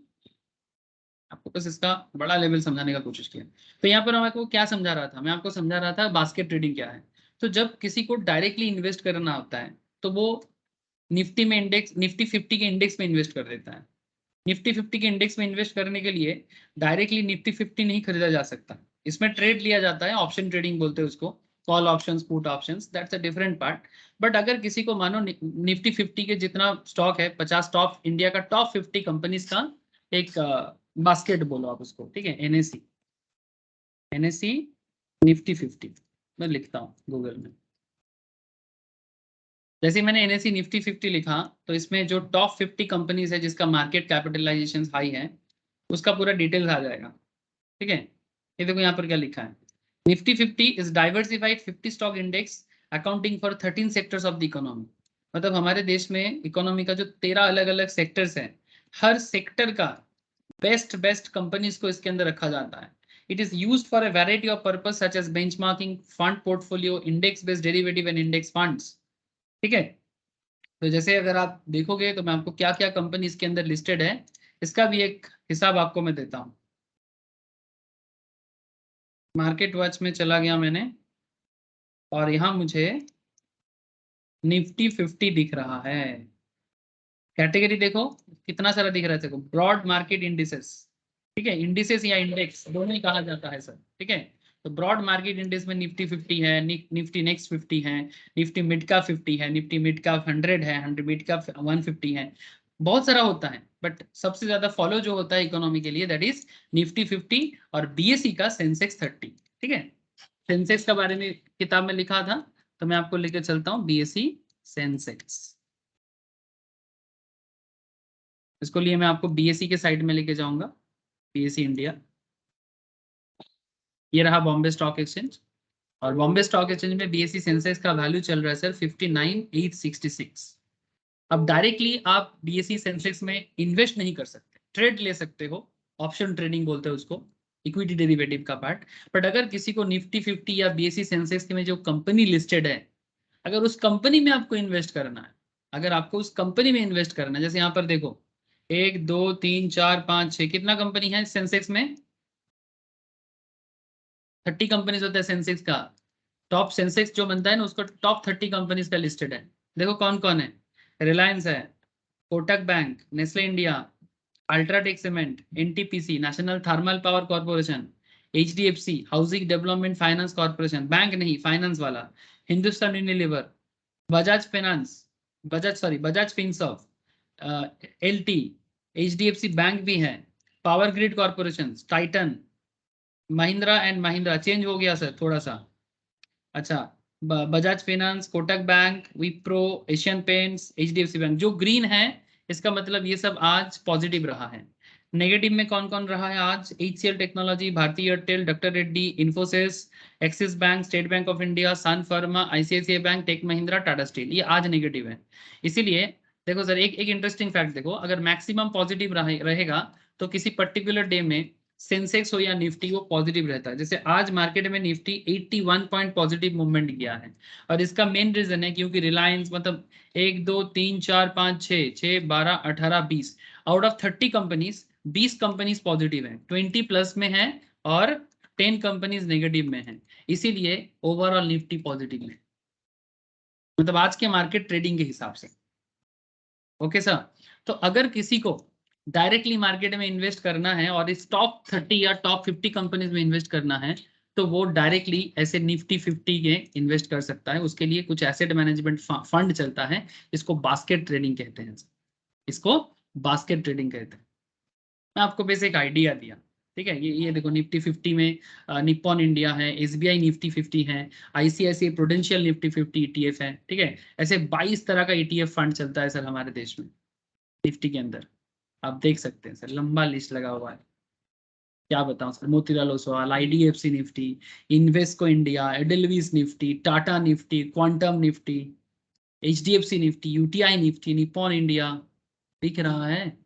आपको बस इसका बड़ा लेवल समझाने का कोशिश किया। तो यहाँ पर मैं आपको क्या समझा रहा था, मैं आपको समझा रहा था बास्केट ट्रेडिंग क्या है। तो जब किसी को डायरेक्टली इन्वेस्ट करना होता है तो वो निफ्टी में इंडेक्स, निफ्टी 50 के इंडेक्स में इन्वेस्ट कर देता है। निफ्टी 50 के इंडेक्स में इन्वेस्ट करने के लिए डायरेक्टली निफ्टी 50 नहीं खरीदा जा सकता, इसमें ट्रेड लिया जाता है, ऑप्शन ट्रेडिंग बोलते हैं उसको, call options, put options, that's a different part. But अगर किसी को मानो निफ्टी 50 के जितना स्टॉक है, 50 टॉप इंडिया का टॉप 50 कंपनीज का एक बास्केट बोलो आप उसको, ठीक है, एनएससी, एनएससी निफ्टी 50, मैं लिखता हूँ गूगल में। जैसे मैंने एनएससी निफ्टी 50 लिखा तो इसमें जो टॉप 50 कंपनीज है जिसका मार्केट कैपिटलाइजेशन हाई है उसका पूरा डिटेल्स आ जाएगा, ठीक है। ये देखो यहाँ पर क्या लिखा है, Nifty 50 is diversified 50 stock index accounting for 13 sectors of the economy. मतलब हमारे देश में इकोनॉमी का जो 13 अलग अलग सेक्टर्स हैं, हर सेक्टर का बेस्ट बेस्ट कंपनीज को इसके अंदर रखा जाता है। It is used for a variety of purpose such as benchmarking, fund portfolio, index based derivative and index funds, ठीक है। तो जैसे अगर आप देखोगे तो मैं आपको क्या क्या कंपनी इसके अंदर लिस्टेड है इसका भी एक हिसाब आपको मैं देता हूँ। मार्केट वॉच में चला गया मैंने और यहाँ मुझे निफ्टी 50 दिख रहा है। कैटेगरी देखो कितना सारा दिख रहा है, देखो ब्रॉड मार्केट इंडिसेस, ठीक है, इंडिसेस या इंडेक्स दोनों ही कहा जाता है सर, ठीक है। तो ब्रॉड मार्केट इंडेक्स में निफ्टी 50 है, निफ्टी नेक्स्ट 50 है, निफ्टी मिड का 50 है, निफ्टी मिड का 100 है, 100 मिड का 150 है, बहुत सारा होता है। बट सबसे ज्यादा फॉलो जो होता है इकोनॉमी के लिए दैट इज निफ्टी 50 और बीएसई का सेंसेक्स 30, ठीक है। सेंसेक्स के बारे में किताब में लिखा था तो मैं आपको लेकर चलता हूँ बीएसई सेंसेक्स। इसको लिए मैं आपको बीएसई के साइड में लेके जाऊंगा, बीएसई इंडिया। ये रहा बॉम्बे स्टॉक एक्सचेंज और बॉम्बे स्टॉक एक्सचेंज में बीएसई सेंसेक्स का वैल्यू चल रहा है सर 59,866। अब डायरेक्टली आप बीएसई सेंसेक्स में इन्वेस्ट नहीं कर सकते, ट्रेड ले सकते हो, ऑप्शन ट्रेडिंग बोलते हैं उसको, इक्विटी डेरिवेटिव का पार्ट। बट अगर किसी को निफ्टी 50 या बीएसई सेंसेक्स में जो कंपनी लिस्टेड है, अगर उस कंपनी में आपको इन्वेस्ट करना है, अगर आपको उस कंपनी में इन्वेस्ट करना है, जैसे यहाँ पर देखो 1 2 3 4 5 6 कितना कंपनी है सेंसेक्स में, 30 कंपनीज होता है सेंसेक्स का। टॉप सेंसेक्स जो बनता है ना उसको टॉप 30 कंपनीज का लिस्टेड है। देखो कौन कौन है, रिलायंस है, Kotak bank, Nestle India, UltraTech cement, NTPC national thermal power corporation, HDFC housing development finance corporation, bank नहीं फाइनेंस वाला, Hindustan Unilever, Bajaj finance, Bajaj Finserv, LT, HDFC bank भी है, power grid corporation, Titan, Mahindra and Mahindra change हो गया सर थोड़ा सा, अच्छा, Bajaj finance, Kotak bank, Wipro, Asian paints, HDFC bank. जो ग्रीन है इसका मतलब ये सब आज पॉजिटिव रहा है। नेगेटिव में कौन कौन रहा है आज, HCL technology, Bharti Airtel, doctor Reddy, Infosys, Axis Bank, State Bank of India, Sun Pharma, ICICI Bank, Tech Mahindra, Tata Steel, ये आज नेगेटिव है। इसीलिए देखो सर एक एक इंटरेस्टिंग फैक्ट देखो, अगर मैक्सिमम पॉजिटिव रहेगा तो किसी पर्टिकुलर डे में सेंसेक्स हो या निफ्टी वो पॉजिटिव रहता है। जैसे आज मार्केट में निफ्टी 81 पॉइंट पॉजिटिव मूवमेंट किया है और इसका मेन रीजन है क्योंकि रिलायंस मतलब 1 2 3 4 5 6 6 12 18 20 out of 30 companies 20 companies positive है, 20 प्लस में है और 10 कंपनीज नेगेटिव में है, इसीलिए ओवरऑल निफ्टी पॉजिटिव है, मतलब आज के मार्केट ट्रेडिंग के हिसाब से। ओके सर, तो अगर किसी को डायरेक्टली मार्केट में इन्वेस्ट करना है और इस टॉप 30 या टॉप 50 कंपनीज में इन्वेस्ट करना है तो वो डायरेक्टली ऐसे निफ्टी 50 के इन्वेस्ट कर सकता है। उसके लिए कुछ एसेट मैनेजमेंट फंड चलता है, इसको बास्केट ट्रेडिंग कहते हैं, इसको बास्केट ट्रेडिंग कहते हैं। मैं आपको बेसिक आइडिया दिया, ठीक है। ये देखो निफ्टी 50 में निप्पॉन इंडिया है, एसबीआई निफ्टी 50 है, आईसीआईसीआई प्रूडेंशियल निफ्टी 50 ईटीएफ है, ठीक है। ऐसे 22 तरह का ईटीएफ फंड चलता है सर हमारे देश में निफ्टी के अंदर, आप देख सकते हैं सर लंबा लिस्ट लगा हुआ है। क्या बताऊं sir, Motilal Oswal, IDFC Nifty, Invesco India, Edelweiss Nifty, Tata Nifty, Quantum Nifty, HDFC Nifty, UTI Nifty, Nippon India, दिख रहा है।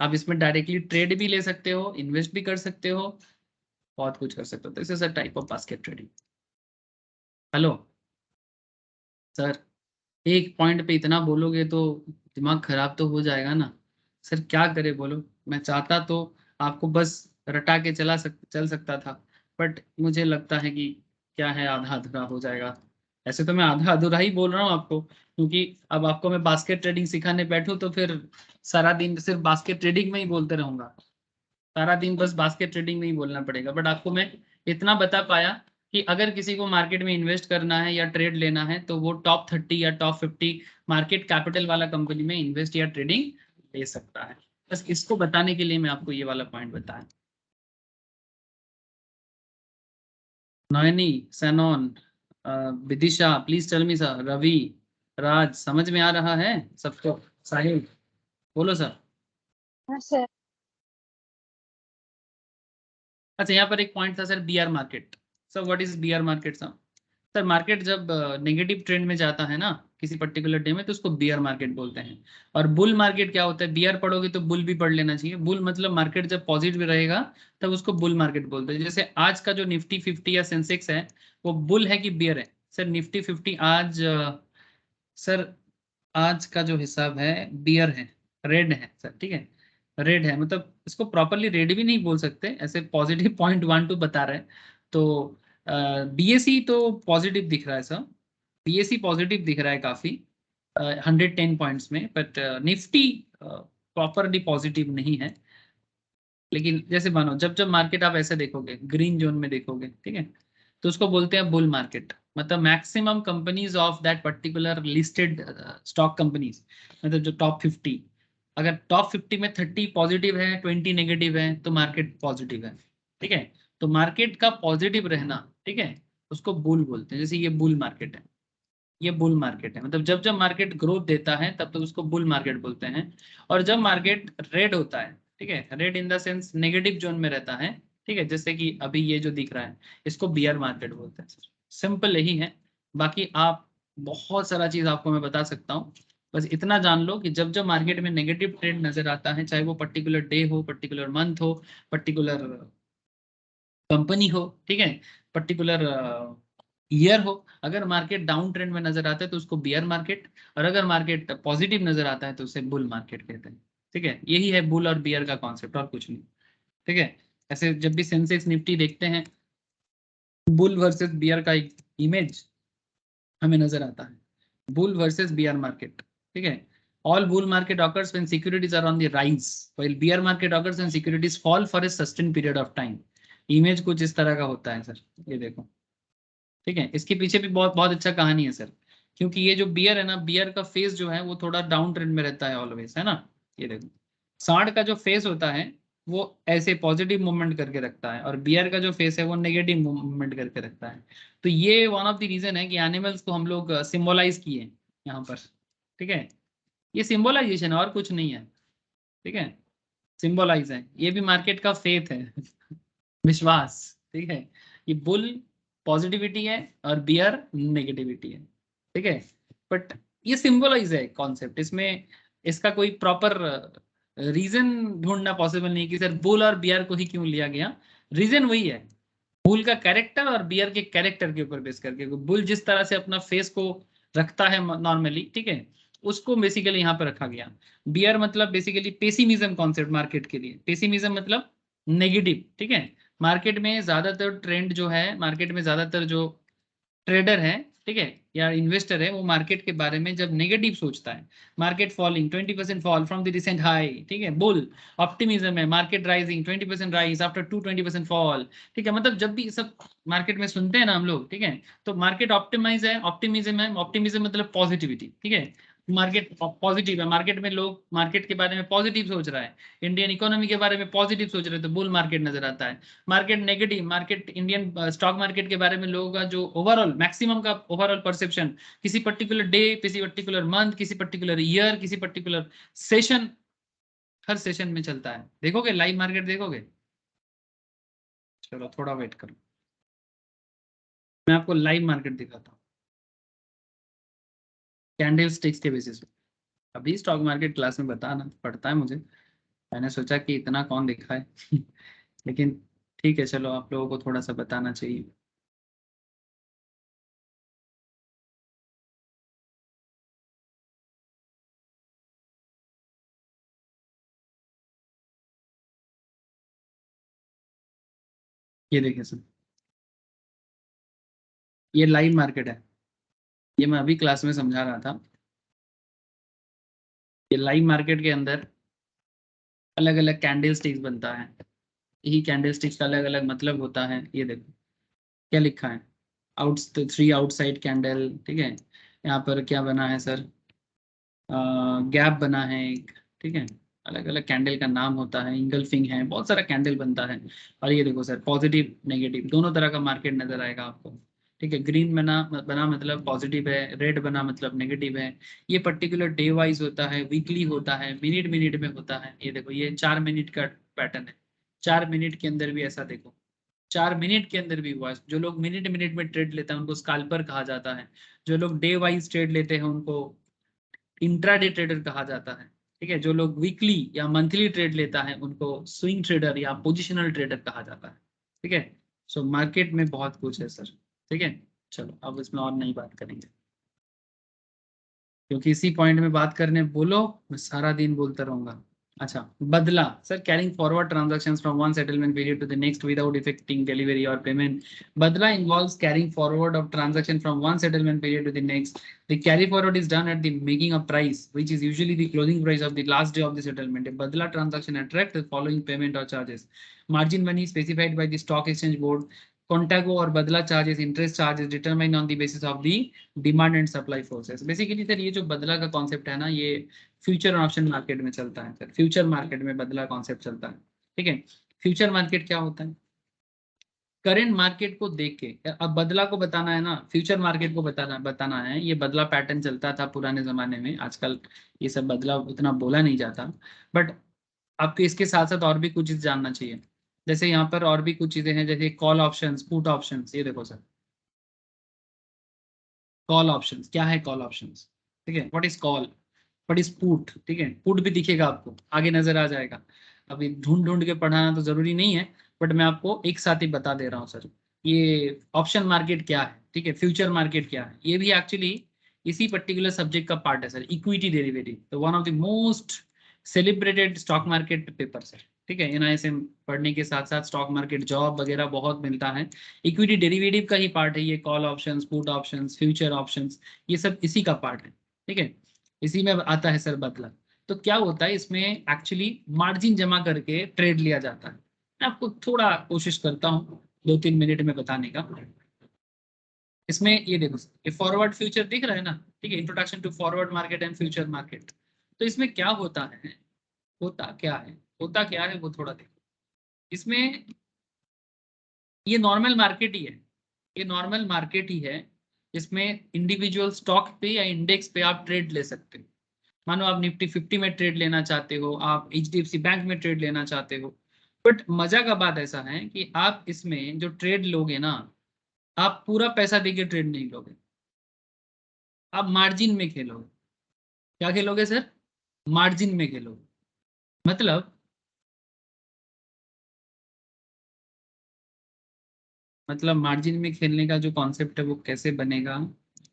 आप इसमें डायरेक्टली ट्रेड भी ले सकते हो, इन्वेस्ट भी कर सकते हो, बहुत कुछ कर सकते हो। This is a type of basket trading. Hello sir, एक पॉइंट पे इतना बोलोगे तो दिमाग खराब तो हो जाएगा ना। सर क्या करे बोलो, मैं चाहता तो आपको बस रटा के चल सकता था, बट मुझे लगता है कि क्या है, आधा अधूरा हो जाएगा। ऐसे तो मैं आधा अधूरा ही बोल रहा हूँ आपको, क्योंकि अब आपको मैं बास्केट ट्रेडिंग सिखाने बैठूं तो फिर सारा दिन सिर्फ बास्केट ट्रेडिंग में ही बोलते रहूंगा, सारा दिन बस बास्केट ट्रेडिंग में ही बोलना पड़ेगा। बट आपको मैं इतना बता पाया कि अगर किसी को मार्केट में इन्वेस्ट करना है या ट्रेड लेना है तो वो टॉप 30 या टॉप 50 मार्केट कैपिटल वाला कंपनी में इन्वेस्ट या ट्रेडिंग ले सकता है। बस इसको बताने के लिए मैं आपको ये वाला पॉइंट बताया। Nayani, Sanon, Vidisha, please tell me sir, Ravi, Raj, समझ में आ रहा है सबको? साहिल, बोलो सर। हाँ सर। अच्छा, यहाँ पर एक पॉइंट था sir, bear market. Sir what is bear market sir? Sir market जब नेगेटिव ट्रेंड में जाता है ना किसी पर्टिकुलर डे में, तो उसको बियर मार्केट बोलते हैं। और बुल मार्केट क्या होता है? बियर पढ़ोगे तो बुल भी पढ़ लेना चाहिए। बुल मतलब मार्केट जब पॉजिटिव रहेगा तब उसको बुल मार्केट बोलते हैं। जैसे आज का जो निफ्टी 50 या सेंसेक्स है, वो बुल है कि बियर है? सर निफ्टी 50 आज सर आज का जो हिसाब है बियर है, रेड है सर, ठीक है, रेड है। मतलब इसको प्रॉपरली रेड भी नहीं बोल सकते, ऐसे पॉजिटिव पॉइंट 1 2 बता रहे हैं। तो बीएसई तो पॉजिटिव दिख रहा है सर, बीएसई पॉजिटिव दिख रहा है काफी, 110 पॉइंट्स में, बट निफ्टी प्रॉपरली पॉजिटिव नहीं है। लेकिन जैसे मानो जब जब मार्केट आप ऐसे देखोगे, ग्रीन जोन में देखोगे, ठीक है, तो उसको बोलते हैं बुल मार्केट। मतलब maximum companies of that particular listed stock companies, मतलब जो टॉप 50, अगर टॉप 50 में 30 पॉजिटिव है, 20 नेगेटिव है, तो मार्केट पॉजिटिव है, ठीक है। तो मार्केट का पॉजिटिव रहना, ठीक है, उसको बुल बोलते हैं। जैसे ये बुल मार्केट है, ये बुल मार्केट है, मतलब जब जब मार्केट ग्रोथ देता है तब तो उसको बुल मार्केट बोलते हैं। और जब मार्केट रेड होता है, ठीक है, red in the sense negative zone में रहता है, ठीक है, जैसे कि अभी ये जो दिख रहा है, इसको बियर मार्केट बोलते हैं। सिंपल यही है। बाकी आप बहुत सारा चीज आपको मैं बता सकता हूँ, बस इतना जान लो कि जब जब मार्केट में नेगेटिव ट्रेंड नजर आता है, चाहे वो पर्टिकुलर डे हो, पर्टिकुलर मंथ हो, पर्टिकुलर कंपनी हो, ठीक है, पर्टिकुलर ईयर हो, अगर मार्केट डाउन ट्रेंड में नजर आता है तो उसको बियर मार्केट, और अगर मार्केट पॉजिटिव नजर आता है तो उसे बुल मार्केट कहते हैं। ठीक है, यही है बुल और बियर का कॉन्सेप्ट, और कुछ नहीं। ठीक है, ऐसे जब भी सेंसेक्स निफ्टी देखते हैं, बुल वर्सेस बियर का एक इमेज हमें नजर आता है, बुल वर्सेस बियर मार्केट। ठीक है, all bull market occurs when securities are on the rise, while bear market occurs when securities fall for a sustained period of time। Image कुछ इस तरह का होता है सर, ये देखो। ठीक है, इसके पीछे भी बहुत बहुत अच्छा कहानी है सर, क्योंकि ये जो बियर है ना, बियर का फेस जो है वो थोड़ा डाउन ट्रेंड में रहता है ऑलवेज, है ना। ये देखो, सांड का जो फेस होता है वो ऐसे पॉजिटिव मूवमेंट करके रखता है, और बियर का जो फेस है वो नेगेटिव मूवमेंट करके रखता है। तो ये वन ऑफ द रीजन है कि एनिमल्स को हम लोग सिंबलाइज किए यहाँ पर। ठीक है, ये सिंबलाइजेशन है और कुछ नहीं है। ठीक है, सिंबलाइज है, ये भी मार्केट का फेथ है, विश्वास। ठीक है, ये बुल पॉजिटिविटी है और बियर नेगेटिविटी है। ठीक है, बट ये सिंबलाइज है कॉन्सेप्ट, इसमें इसका कोई प्रॉपर रीजन ढूंढना पॉसिबल नहीं कि सर बुल और बियर को ही क्यों लिया गया। रीजन वही है, बुल का कैरेक्टर और बियर के कैरेक्टर के ऊपर बेस करके। बुल जिस तरह से अपना फेस को रखता है नॉर्मली, ठीक है, उसको बेसिकली यहाँ पर रखा गया। बियर मतलब बेसिकली पेसिमिज्म कॉन्सेप्ट मार्केट के लिए, पेसिमिज्म मतलब नेगेटिव। ठीक है, मार्केट में ज्यादातर ट्रेंड जो है, मार्केट में ज्यादातर जो ट्रेडर है, ठीक है, या इन्वेस्टर है, वो मार्केट के बारे में जब नेगेटिव सोचता है, market falling 20% fall from the recent high, ठीक है, बुल ऑप्टिमिज्म है, market rising 20% rise after 220% fall. ठीक है, मतलब जब भी सब मार्केट में सुनते हैं ना हम लोग, ठीक है, तो मार्केट ऑप्टिमाइज है, ऑप्टिमिज्म है, ऑप्टिमिज्म मतलब पॉजिटिविटी। ठीक है, मार्केट पॉजिटिव है, मार्केट में लोग मार्केट के बारे में पॉजिटिव सोच रहा है, इंडियन इकोनॉमी के बारे में पॉजिटिव सोच रहे हैं, तो बुल मार्केट नजर आता है। Market negative, market Indian stock market के बारे में लोगों का जो ओवरऑल मैक्सिमम का ओवरऑल परसेप्शन किसी पर्टिकुलर डे, किसी पर्टिकुलर मंथ, किसी पर्टिकुलर ईयर, किसी पर्टिकुलर सेशन, हर सेशन में चलता है। देखोगे लाइव मार्केट देखोगे? चलो थोड़ा वेट करो, मैं आपको लाइव मार्केट दिखाता हूँ कैंडल स्टिक्स के बेसिस पे। अभी स्टॉक मार्केट क्लास में बताना पड़ता है मुझे, मैंने सोचा कि इतना कौन देखा है लेकिन ठीक है, चलो आप लोगों को थोड़ा सा बताना चाहिए। ये देखिए सर, ये लाइव मार्केट है। ये मैं अभी क्लास में समझा रहा था। ये लाइव मार्केट के अंदर अलग अलग कैंडल स्टिक्स बनता है। यही कैंडल स्टिक्स का अलग अलग मतलब होता है। ये देखो क्या लिखा है, आउट 3 आउटसाइड कैंडल, ठीक है। यहाँ पर क्या बना है सर, गैप बना है एक, ठीक है। अलग अलग कैंडल का नाम होता है, इंगल्फिंग है, बहुत सारा कैंडल बनता है। और ये देखो सर, पॉजिटिव नेगेटिव दोनों तरह का मार्केट नजर आएगा आपको, ठीक है। ग्रीन बना बना मतलब पॉजिटिव है, रेड बना मतलब नेगेटिव है। ये पर्टिकुलर डे वाइज होता है, वीकली होता है, मिनट मिनट में होता है। ये देखो ये 4 मिनट का पैटर्न है। 4 मिनट के अंदर भी ऐसा देखो, 4 मिनट के अंदर भी हुआ है। जो लोग मिनट मिनट में ट्रेड लेते हैं उनको स्काल्पर कहा जाता है। जो लोग डे वाइज ट्रेड लेते हैं उनको इंट्राडे ट्रेडर कहा जाता है, ठीक है। जो लोग वीकली या मंथली ट्रेड लेता है उनको स्विंग ट्रेडर या पोजिशनल ट्रेडर कहा जाता है, ठीक है। सो मार्केट में बहुत कुछ है सर, ठीक है। चलो अब इसमें और नहीं बात करेंगे, क्योंकि इसी पॉइंट में बात करने बोलो मैं सारा दिन बोलता रहूंगा। अच्छा, badla sir, carrying forward transactions from one settlement period to the next without effecting delivery और payment. Badla involves carrying forward of transaction from one settlement period to the next. The carry forward is done at the making of price, which is usually the closing price of the last day of the settlement. A Badla transaction attracts the following payment or charges: margin money specified by the stock exchange board, Contago और बदला charges, interest charges determine on the basis of the demand and supply forces. Basically sir ये जो बदला का concept है ना, ये future और ऑप्शन मार्केट में चलता है सर। फ्यूचर मार्केट में बदला कॉन्सेप्ट चलता है, ठीक है। फ्यूचर मार्केट क्या होता है, करंट मार्केट को देख के अब बदला को बताना है ना, फ्यूचर मार्केट को बताना बताना है। ये बदला पैटर्न चलता था पुराने जमाने में, आजकल ये सब बदला उतना बोला नहीं जाता। बट आपको इसके साथ साथ और भी कुछ चीज जानना चाहिए। जैसे यहाँ पर और भी कुछ चीजें हैं, जैसे कॉल ऑप्शंस, पुट ऑप्शंस। ये देखो सर, कॉल ऑप्शंस क्या है, कॉल ऑप्शंस, ठीक है। What is call, what is put, ठीक है। पुट भी दिखेगा आपको, आगे नजर आ जाएगा। अभी ढूंढ ढूंढ के पढ़ाना तो जरूरी नहीं है, बट मैं आपको एक साथ ही बता दे रहा हूँ सर। ये ऑप्शन मार्केट क्या है, ठीक है, फ्यूचर मार्केट क्या है, ये भी एक्चुअली इसी पर्टिकुलर सब्जेक्ट का पार्ट है सर। इक्विटी डेरिवेटिव तो one of the most celebrated stock market paper sir, ठीक है। एनआईएसएम पढ़ने के साथ साथ स्टॉक मार्केट जॉब वगैरह बहुत मिलता है। इक्विटी डेरिवेटिव का ही पार्ट है ये, call options, put options, future options, ये सब इसी का पार्ट है, ठीक है। इसी में आता है सर बदला। तो क्या होता है इसमें, एक्चुअली मार्जिन जमा करके ट्रेड लिया जाता है। मैं आपको थोड़ा कोशिश करता हूँ 2-3 मिनट में बताने का। इसमें ये देखो, ये फॉरवर्ड फ्यूचर दिख रहा है ना, ठीक है। Introduction to forward market and future market. तो इसमें क्या होता है, होता क्या है, होता क्या है वो थोड़ा देखो। इसमें ये नॉर्मल मार्केट ही है, ये नॉर्मल मार्केट ही है। इसमें इंडिविजुअल स्टॉक पे या इंडेक्स पे आप ट्रेड ले सकते हो। मानो आप निफ्टी 50 में ट्रेड लेना चाहते हो, आप एचडीएफसी बैंक में ट्रेड लेना चाहते हो। बट मजा का बात ऐसा है कि आप इसमें जो ट्रेड लोगे ना, आप पूरा पैसा देके ट्रेड नहीं लोगे, आप मार्जिन में खेलोगे। क्या खेलोगे सर, मार्जिन में खेलोगे। मतलब मार्जिन में खेलने का जो कॉन्सेप्ट है वो कैसे बनेगा,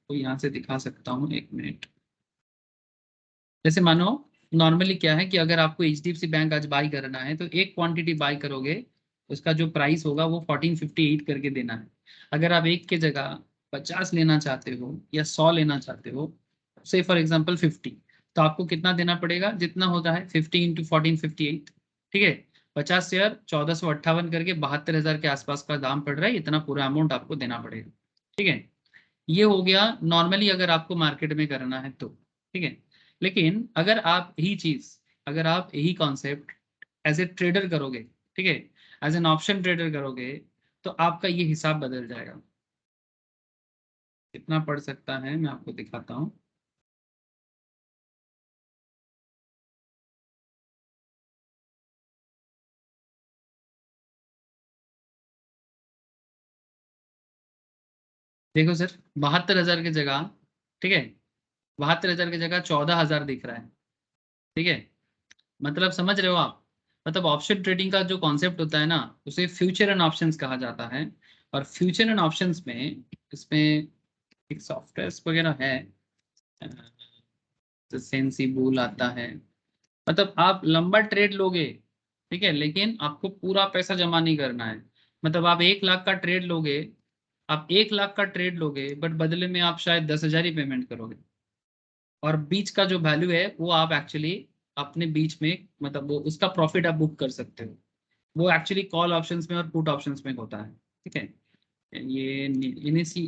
तो यहाँ से दिखा सकता हूँ, 1 मिनट। जैसे मानो नॉर्मली क्या है कि अगर आपको एचडीएफसी बैंक आज बाई करना है तो एक क्वांटिटी बाई करोगे, उसका जो प्राइस होगा वो 1458 करके देना है। अगर आप एक के जगह 50 लेना चाहते हो या 100 लेना चाहते हो, से फॉर एग्जांपल 50, तो आपको कितना देना पड़ेगा, जितना होता है 50 इंटू 1458, ठीक है। 50 शेयर 1458 करके 72,000 के आसपास का दाम पड़ रहा है, इतना पूरा अमाउंट आपको देना पड़ेगा, ठीक है। ये हो गया नॉर्मली अगर आपको मार्केट में करना है तो, ठीक है। लेकिन अगर आप यही चीज, अगर आप यही कॉन्सेप्ट एज ए ट्रेडर करोगे, ठीक है, एज एन ऑप्शन ट्रेडर करोगे, तो आपका ये हिसाब बदल जाएगा। कितना पड़ सकता है मैं आपको दिखाता हूँ। देखो सर, 72,000 की जगह, ठीक है, 72,000 की जगह 14,000 दिख रहा है, ठीक है। मतलब समझ रहे हो आप, मतलब ऑप्शन ट्रेडिंग का जो कॉन्सेप्ट होता है ना, उसे फ्यूचर एंड ऑप्शंस कहा जाता है। और फ्यूचर एंड ऑप्शंस में इसमें एक सॉफ्टवेयर वगैरह है, सेंसिबल आता है। मतलब आप लंबा ट्रेड लोगे, ठीक है, लेकिन आपको पूरा पैसा जमा नहीं करना है। मतलब आप 1 लाख का ट्रेड लोगे, आप 1 लाख का ट्रेड लोगे, बट बदले में आप शायद 10,000 ही पेमेंट करोगे। और बीच का जो वैल्यू है वो आप एक्चुअली अपने बीच में, मतलब वो उसका प्रॉफिट आप बुक कर सकते हो। वो एक्चुअली कॉल ऑप्शंस में और पुट ऑप्शंस में होता है, ठीक है। ये इनिसी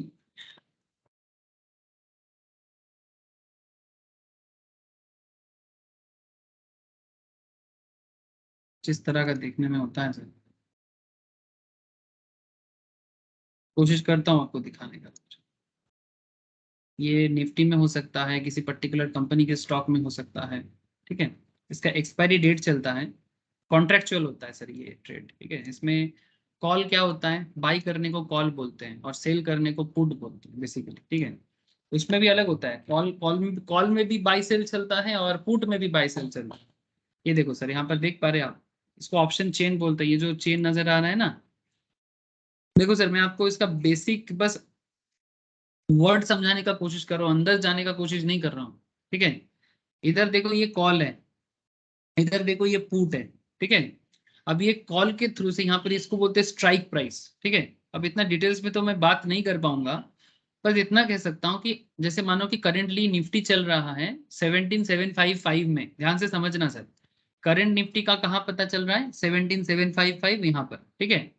जिस तरह का देखने में होता है सर, कोशिश करता हूँ आपको दिखाने का। ये निफ्टी में हो सकता है, किसी पर्टिकुलर कंपनी के स्टॉक में हो सकता है, ठीक है। इसका एक्सपायरी डेट चलता है, कॉन्ट्रेक्चुअल होता है सर ये ट्रेड, ठीक है। इसमें कॉल क्या होता है, बाई करने को कॉल बोलते हैं और सेल करने को पुट बोलते हैं बेसिकली, ठीक है। उसमें भी अलग होता है, कॉल में भी बाई सेल चलता है और पुट में भी बाई सेल चलता है। ये देखो सर, यहाँ पर देख पा रहे हैं आप, इसको ऑप्शन चेन बोलते हैं। ये जो चेन नजर आ रहा है ना, देखो सर मैं आपको इसका बेसिक बस वर्ड समझाने का कोशिश कर रहा हूँ, अंदर जाने का कोशिश नहीं कर रहा हूँ, ठीक है। इधर देखो ये कॉल है, इधर देखो ये पुट है, ठीक है। अब ये कॉल के थ्रू से यहाँ पर इसको बोलते हैं स्ट्राइक प्राइस, ठीक है। अब इतना डिटेल्स में तो मैं बात नहीं कर पाऊंगा, पर इतना कह सकता हूँ कि जैसे मानो कि करेंटली निफ्टी चल रहा है 17,755 में, ध्यान से समझना सर। करंट निफ्टी का कहाँ पता चल रहा है, 17,755 यहाँ पर, ठीक है।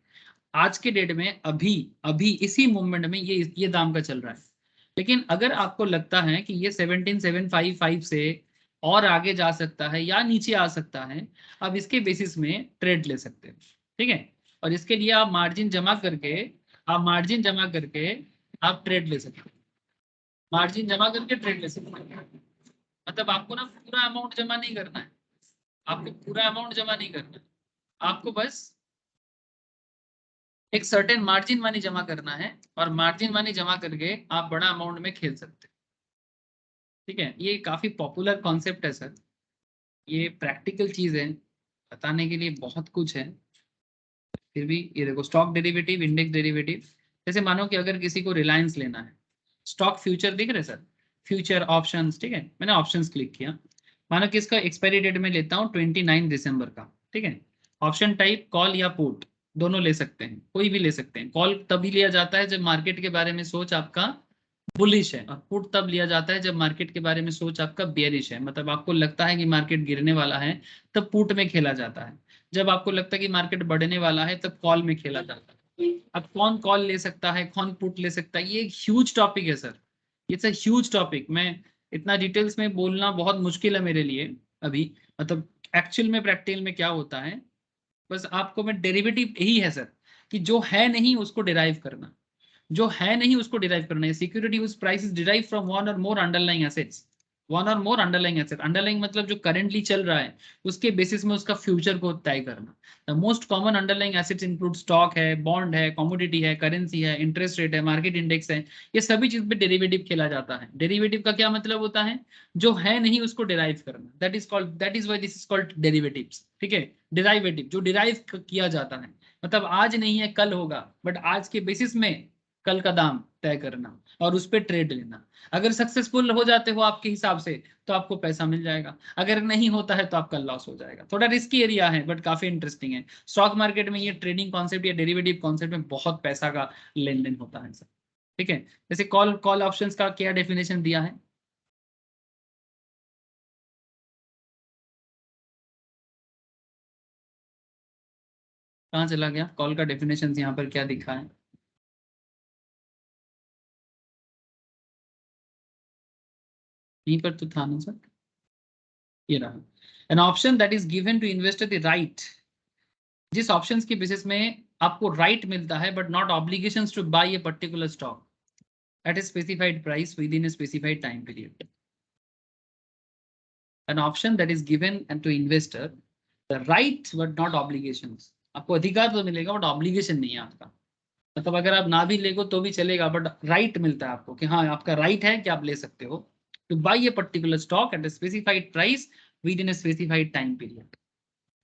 आज के डेट में अभी अभी इसी मूवमेंट में ये दाम का चल रहा है। लेकिन अगर आपको लगता है कि ये 17,755 से और आगे जा सकता है या नीचे आ सकता है, अब इसके बेसिस में ट्रेड ले सकते हैं, ठीक है। और इसके लिए आप मार्जिन जमा करके आप ट्रेड ले सकते हैं, मार्जिन जमा करके ट्रेड ले सकते हैं। मतलब आपको ना पूरा अमाउंट जमा नहीं करना है, आपको पूरा अमाउंट जमा नहीं करना है, आपको बस एक सर्टेन मार्जिन मनी जमा करना है, और मार्जिन मनी जमा करके आप बड़ा अमाउंट में खेल सकते हैं, ठीक है। ये काफी पॉपुलर कॉन्सेप्ट है सर, ये प्रैक्टिकल चीज है, बताने के लिए बहुत कुछ है। फिर भी ये देखो, स्टॉक डेरिवेटिव, इंडेक्स डेरिवेटिव। जैसे मानो कि अगर किसी को रिलायंस लेना है, स्टॉक फ्यूचर दिख रहे सर, फ्यूचर ऑप्शंस, ठीक है। मैंने ऑप्शंस क्लिक किया, मानो कि इसका एक्सपायरी डेट में लेता हूँ 29 दिसंबर का, ठीक है। ऑप्शन टाइप कॉल या पुट दोनों ले सकते हैं, कोई भी ले सकते हैं। कॉल तभी लिया जाता है जब मार्केट के बारे में सोच आपका बुलिश है, और पुट तब लिया जाता है जब मार्केट के बारे में सोच आपका बेयरिश है, मतलब आपको लगता है कि मार्केट गिरने वाला है, तब पुट में खेला जाता है। जब आपको लगता है कि मार्केट बढ़ने वाला है, तब कॉल में खेला जाता है। अब कौन कॉल ले सकता है, कौन पुट ले सकता है, ये एक ह्यूज टॉपिक है sir, it's a huge topic. मैं इतना डिटेल्स में बोलना बहुत मुश्किल है मेरे लिए अभी। मतलब एक्चुअल में प्रैक्टिकल में क्या होता है, बस आपको मैं डेरिवेटिव यही है सर, कि जो है नहीं उसको डिराइव करना, जो है नहीं उसको डिराइव करना है। सिक्योरिटी उस price is derive from one और मोर अंडरलाइंग एसेट्स, वन और मोर अंडरलाइंग एसेट। अंडरलाइंग मतलब जो करेंटली चल रहा है उसके बेसिस में उसका फ्यूचर को तय करना। The most common underlying assets include stock है, बॉन्ड है, कमोडिटी है, करेंसी है, इंटरेस्ट रेट है, मार्केट इंडेक्स है। ये सभी चीज पे डेरिवेटिव खेला जाता है। डेरिवेटिव का क्या मतलब होता है, जो है नहीं उसको डिराइव करना, that is why this is called derivatives, ठीक है। डिराइवेटिव जो डिराइव किया जाता है, मतलब आज नहीं है कल होगा, बट आज के बेसिस में कल का दाम तय करना और उस पर ट्रेड लेना। अगर सक्सेसफुल हो जाते हो आपके हिसाब से तो आपको पैसा मिल जाएगा, अगर नहीं होता है तो आपका लॉस हो जाएगा। थोड़ा रिस्की एरिया है बट काफी इंटरेस्टिंग है। स्टॉक मार्केट में ये ट्रेडिंग कॉन्सेप्ट या डेरिवेटिव कॉन्सेप्ट में बहुत पैसा का लेन देन होता है सर, ठीक है। जैसे कॉल कॉल ऑप्शंस का क्या डेफिनेशन दिया है, कहाँ चला गया कॉल का डेफिनेशन, यहाँ पर क्या दिखा है, यहीं पर तो था ना सर, ये रहा। An option that is given to investor the right, जिस ऑप्शंस के बेसिस में आपको राइट मिलता है but not obligations to buy a particular stock at a specified price within a specified time period. An option that is given and to investor the right but not obligations, आपको अधिकार तो मिलेगा but obligation नहीं है आपका। मतलब अगर आप ना भी लेगो तो भी चलेगा, बट राइट मिलता है आपको कि हाँ आपका राइट है कि आप ले सकते हो to buy a particular stock at a specified price within a specified time period,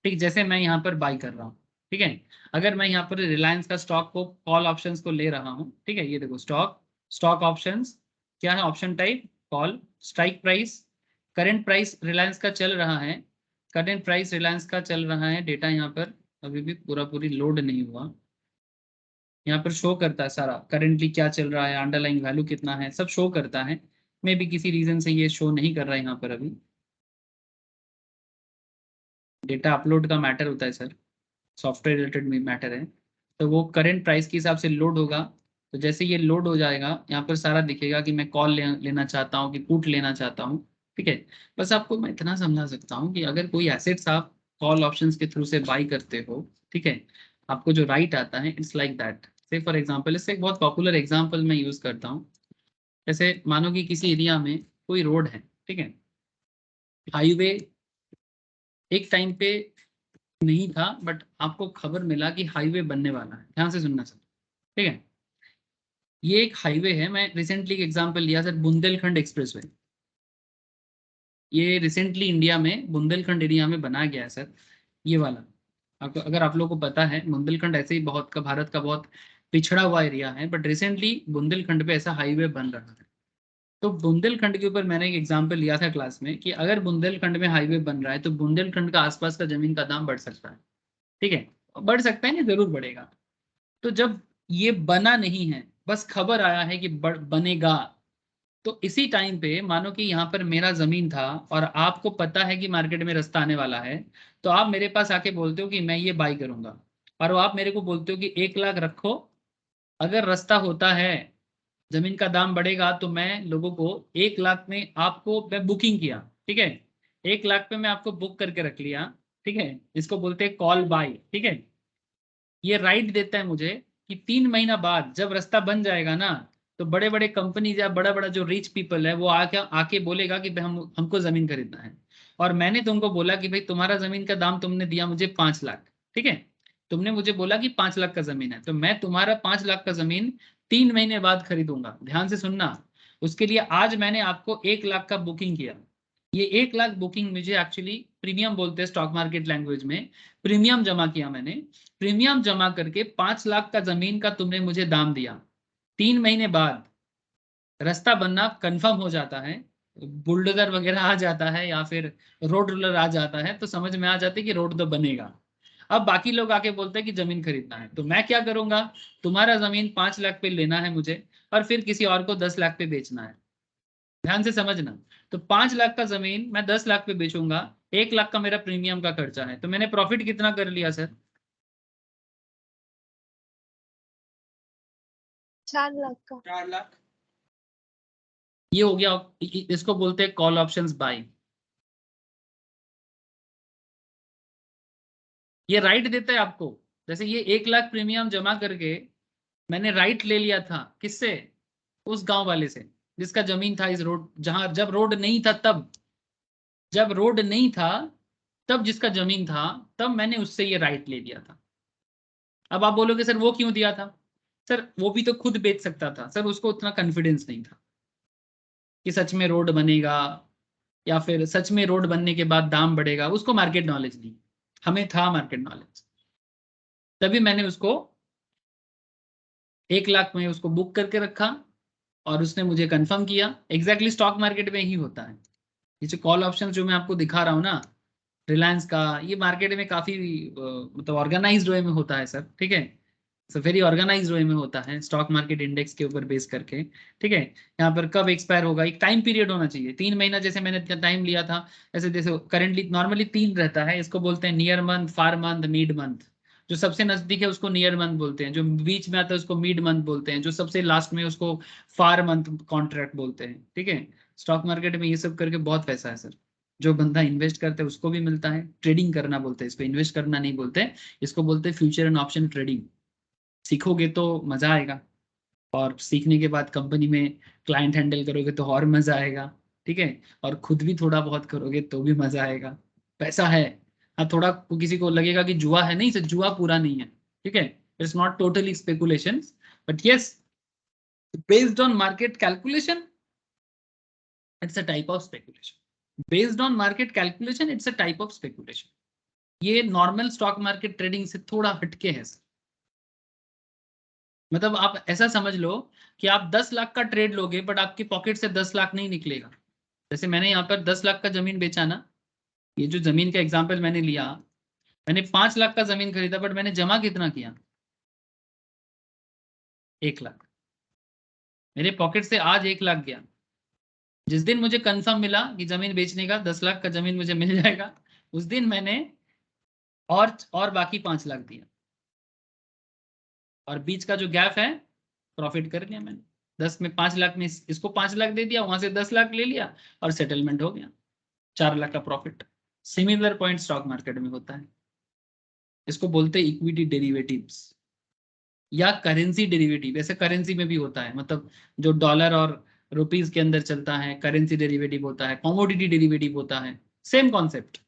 ठीक, जैसे मैं यहाँ पर बाई कर रहा हूँ, ठीक है। अगर मैं यहाँ पर रिलायंस का स्टॉक को कॉल ऑप्शंस को ले रहा हूँ, ठीक है, ये देखो स्टॉक ऑप्शंस क्या है, option type call, strike price, current price Reliance का चल रहा है, करंट प्राइस रिलायंस का चल रहा है, डेटा यहाँ पर अभी भी पूरी लोड नहीं हुआ, यहाँ पर शो करता है सारा करेंटली क्या चल रहा है, अंडरलाइन वैल्यू कितना है, सब शो करता है। मे भी किसी रीजन से ये शो नहीं कर रहा है यहाँ पर अभी, डेटा अपलोड का मैटर होता है सर, सॉफ्टवेयर रिलेटेड में मैटर है। तो वो करंट प्राइस के हिसाब से लोड होगा, तो जैसे ये लोड हो जाएगा यहाँ पर सारा दिखेगा कि मैं कॉल लेना चाहता हूँ कि पुट लेना चाहता हूँ, ठीक है। बस आपको मैं इतना समझा सकता हूँ कि अगर कोई एसेट्स आप कॉल ऑप्शंस के थ्रू से बाई करते हो, ठीक है, आपको जो राइट आता है इट्स लाइक दैट। से फॉर एग्जाम्पल, इससे एक बहुत पॉपुलर एग्जाम्पल मैं यूज करता हूँ। जैसे मानो कि किसी एरिया में कोई रोड है, ठीक है, हाईवे एक टाइम पे नहीं था, बट आपको खबर मिला कि हाईवे बनने वाला है, ध्यान से सुनना सर, ठीक है। ये एक हाईवे है, मैं रिसेंटली एक एग्जांपल लिया सर, बुंदेलखंड एक्सप्रेसवे। ये रिसेंटली इंडिया में बुंदेलखंड एरिया में बनाया गया है सर, ये वाला। आपको, अगर आप लोगों को पता है, बुंदेलखंड ऐसे ही बहुत का भारत का बहुत पिछड़ा हुआ एरिया है, बट रिसेंटली बुंदेलखंड पे ऐसा हाईवे बन रहा है। तो बुंदेलखंड के ऊपर मैंने एक एग्जांपल लिया था क्लास में कि अगर बुंदेलखंड में हाईवे बन रहा है तो बुंदेलखंड का आसपास का जमीन का दाम बढ़ सकता है, ठीक है, बढ़ सकता है नहीं, जरूर बढ़ेगा। तो जब ये बना नहीं है, बस खबर आया है कि बनेगा, तो इसी टाइम पे मानो कि यहाँ पर मेरा जमीन था और आपको पता है कि मार्केट में रास्ता आने वाला है, तो आप मेरे पास आके बोलते हो कि मैं ये बाई करूंगा, और वो आप मेरे को बोलते हो कि 1 लाख रखो, अगर रास्ता होता है जमीन का दाम बढ़ेगा तो मैं लोगों को 1 लाख में आपको मैं बुकिंग किया, ठीक है, 1 लाख पे मैं आपको बुक करके रख लिया, ठीक है, इसको बोलते हैं कॉल बाय, ठीक है। ये राइट देता है मुझे कि 3 महीना बाद जब रास्ता बन जाएगा ना, तो बड़े बड़े कंपनीज या बड़ा बड़ा जो रिच पीपल है वो आके आके बोलेगा कि भाई हमको जमीन खरीदना है, और मैंने तुमको बोला कि भाई तुम्हारा जमीन का दाम तुमने दिया मुझे 5 लाख, ठीक है, तुमने मुझे बोला कि 5 लाख का जमीन है, तो मैं तुम्हारा 5 लाख का जमीन 3 महीने बाद खरीदूंगा, ध्यान से सुनना। उसके लिए आज मैंने आपको 1 लाख का बुकिंग किया, ये 1 लाख बुकिंग मुझे एक्चुअली प्रीमियम बोलते हैं स्टॉक मार्केट लैंग्वेज में, प्रीमियम जमा किया मैंने, प्रीमियम जमा करके 5 लाख का जमीन का तुमने मुझे दाम दिया, 3 महीने बाद रास्ता बनना कंफर्म हो जाता है, बुलडोजर वगैरह आ जाता है या फिर रोड रोलर आ जाता है, तो समझ में आ जाता है कि रोड तो बनेगा। अब बाकी लोग आके बोलते हैं कि जमीन खरीदना है, तो मैं क्या करूंगा, तुम्हारा जमीन 5 लाख पे लेना है मुझे, और फिर किसी और को 10 लाख पे बेचना है, ध्यान से समझना। तो 5 लाख का जमीन मैं 10 लाख पे बेचूंगा, 1 लाख का मेरा प्रीमियम का खर्चा है, तो मैंने प्रॉफिट कितना कर लिया सर? 4 लाख का। 4 लाख। ये हो गया, इसको बोलते हैं कॉल ऑप्शंस बाय। ये राइट देता है आपको, जैसे ये 1 लाख प्रीमियम जमा करके मैंने राइट ले लिया था, किससे? उस गांव वाले से जिसका जमीन था इस रोड, जहां जब रोड नहीं था तब, जब रोड नहीं था तब जिसका जमीन था, तब मैंने उससे ये राइट ले लिया था। अब आप बोलोगे सर वो क्यों दिया था? सर वो भी तो खुद बेच सकता था सर, उसको उतना कॉन्फिडेंस नहीं था कि सच में रोड बनेगा, या फिर सच में रोड बनने के बाद दाम बढ़ेगा, उसको मार्केट नॉलेज नहीं, हमें था मार्केट नॉलेज, तभी मैंने उसको 1 लाख में उसको बुक करके रखा, और उसने मुझे कंफर्म किया। एग्जैक्टली स्टॉक मार्केट में ही होता है ये जो कॉल ऑप्शन जो मैं आपको दिखा रहा हूँ ना, रिलायंस का, ये मार्केट में काफी मतलब ऑर्गेनाइज्ड वे में होता है सर, ठीक है, सो वेरी ऑर्गेनाइज्ड वे में होता है स्टॉक मार्केट इंडेक्स के ऊपर बेस करके, ठीक है। यहाँ पर कब एक्सपायर होगा, एक टाइम पीरियड होना चाहिए, 3 महीना जैसे मैंने टाइम लिया था, ऐसे जैसे करेंटली नॉर्मली 3 रहता है, इसको बोलते हैं नियर मंथ, फार मंथ, मिड मंथ। जो सबसे नजदीक है उसको नियर मंथ बोलते हैं, जो बीच में आता है उसको मिड मंथ बोलते हैं, जो सबसे लास्ट में उसको फार मंथ कॉन्ट्रैक्ट बोलते हैं, ठीक है। स्टॉक मार्केट में ये सब करके बहुत पैसा है सर, जो बंदा इन्वेस्ट करता है उसको भी मिलता है, ट्रेडिंग करना बोलते हैं इसको, इन्वेस्ट करना नहीं बोलते, इसको बोलते हैं फ्यूचर एंड ऑप्शन ट्रेडिंग। सीखोगे तो मजा आएगा, और सीखने के बाद कंपनी में क्लाइंट हैंडल करोगे तो और मजा आएगा, ठीक है, और खुद भी थोड़ा बहुत करोगे तो भी मजा आएगा, पैसा है। हाँ, थोड़ा किसी को लगेगा कि जुआ है, नहीं सर, जुआ पूरा नहीं है, ठीक है, it's not totally speculation, but yes, based on market calculation it's a type of speculation, based on market calculation it's a type of speculation, ये नॉर्मल स्टॉक मार्केट ट्रेडिंग से थोड़ा हटके है सर। मतलब आप ऐसा समझ लो कि आप 10 लाख का ट्रेड लोगे बट आपके पॉकेट से 10 लाख नहीं निकलेगा। जैसे मैंने यहाँ पर 10 लाख का जमीन बेचा ना, ये जो जमीन का एग्जाम्पल मैंने लिया, मैंने 5 लाख का जमीन खरीदा बट मैंने जमा कितना किया? 1 लाख। मेरे पॉकेट से आज 1 लाख गया। जिस दिन मुझे कंफर्म मिला कि जमीन बेचने का 10 लाख का जमीन मुझे मिल जाएगा, उस दिन मैंने और बाकी 5 लाख दिया, और बीच का जो गैप है प्रॉफिट कर लिया मैंने। 10 में 5 लाख में इसको 5 लाख दे दिया, वहां से 10 लाख ले लिया और सेटलमेंट हो गया, 4 लाख का profit. Similar point stock market में होता है। इसको बोलते हैं इक्विटी डेरिवेटिव्स या करेंसी डेरिवेटिव। ऐसे करेंसी में भी होता है, मतलब जो डॉलर और रुपीज के अंदर चलता है करेंसी डेरिवेटिव होता है, कमोडिटी डेरिवेटिव होता है। Same concept,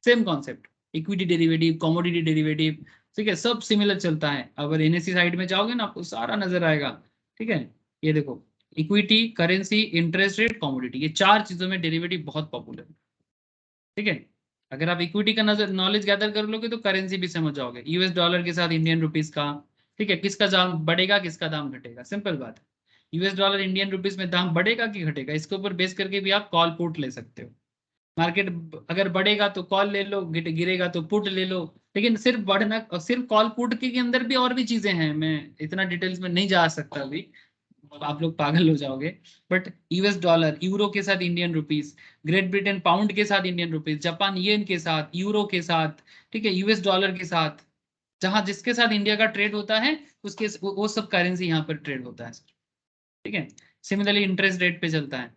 same concept, equity derivative, commodity derivative, ठीक है, सब सिमिलर चलता है। अगर एनएससी साइड में जाओगे ना आपको सारा नजर आएगा। ठीक है, ये देखो, equity, currency, interest rate, commodity, ये 4 चीजों में डेरिवेटिव बहुत पॉपुलर है। ठीक है, अगर आप इक्विटी का नजर नॉलेज गैदर कर लोगे तो करेंसी भी समझ जाओगे, यूएस डॉलर के साथ इंडियन रुपीज का। ठीक है, किसका दाम बढ़ेगा किसका दाम घटेगा, सिंपल बात है। यूएस डॉलर इंडियन रुपीज में दाम बढ़ेगा कि घटेगा, इसके ऊपर बेस करके भी आप कॉल पुट ले सकते हो। मार्केट अगर बढ़ेगा तो कॉल ले लो, गिरेगा तो पुट ले लो। लेकिन सिर्फ बढ़ना और सिर्फ कॉल पुट के अंदर भी और भी चीजें हैं, मैं इतना डिटेल्स में नहीं जा सकता अभी, आप लोग पागल हो जाओगे। बट यूएस डॉलर यूरो के साथ Indian rupees, great Britain pound के साथ इंडियन रुपीस, जापान येन के साथ, यूरो के साथ, ठीक है, यूएस डॉलर के साथ, जहां जिसके साथ इंडिया का ट्रेड होता है उसके वो सब करेंसी यहाँ पर ट्रेड होता है सर। ठीक है, सिमिलरली इंटरेस्ट रेट पे चलता है,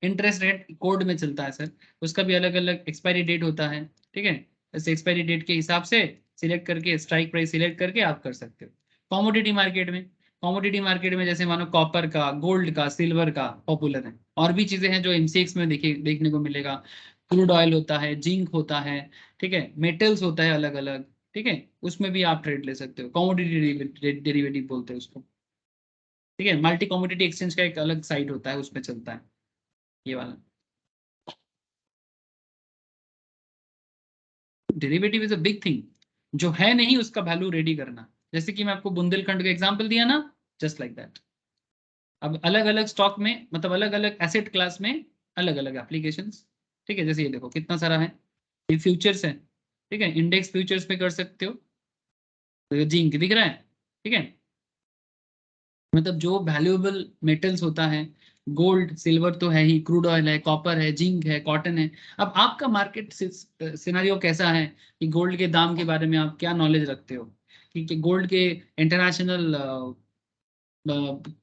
इंटरेस्ट रेट कोड में चलता है सर, उसका भी अलग अलग एक्सपायरी डेट होता है। ठीक है, ऐसे एक्सपायरी डेट के हिसाब से सिलेक्ट करके स्ट्राइक प्राइस सिलेक्ट करके आप कर सकते हो। कमोडिटी मार्केट में, कमोडिटी मार्केट में जैसे मानो कॉपर का, गोल्ड का, सिल्वर का पॉपुलर है, और भी चीजें हैं जो एमसीएक्स में देखने को मिलेगा। क्रूड ऑयल होता है, जिंक होता है, ठीक है, मेटल्स होता है अलग अलग। ठीक है, उसमें भी आप ट्रेड ले सकते हो, कमोडिटी डेरिवेटिव बोलते हैं उसको। ठीक है, मल्टी कमोडिटी एक्सचेंज का एक अलग साइट होता है, उसमें चलता है ये वाला। Derivative is a big thing, जो है नहीं उसका वैल्यू रेडी करना। जैसे कि मैं आपको बुंदेलखंड का एग्जांपल दिया ना, जस्ट लाइक दैट। अब अलग अलग स्टॉक में, मतलब अलग अलग एसेट क्लास में अलग अलग एप्लीकेशंस। ठीक है, जैसे ये देखो कितना सारा है, ये फ्यूचर्स है। ठीक है, इंडेक्स फ्यूचर्स पे कर सकते हो, तो ये जिंक दिख रहा है। ठीक है, मतलब जो वैल्यूएबल मेटल्स होता है, गोल्ड सिल्वर तो है ही, क्रूड ऑयल है, कॉपर है, जिंक है, कॉटन है। अब आपका मार्केट सिनेरियो कैसा है कि गोल्ड के दाम के बारे में आप क्या नॉलेज रखते हो, कि गोल्ड के इंटरनेशनल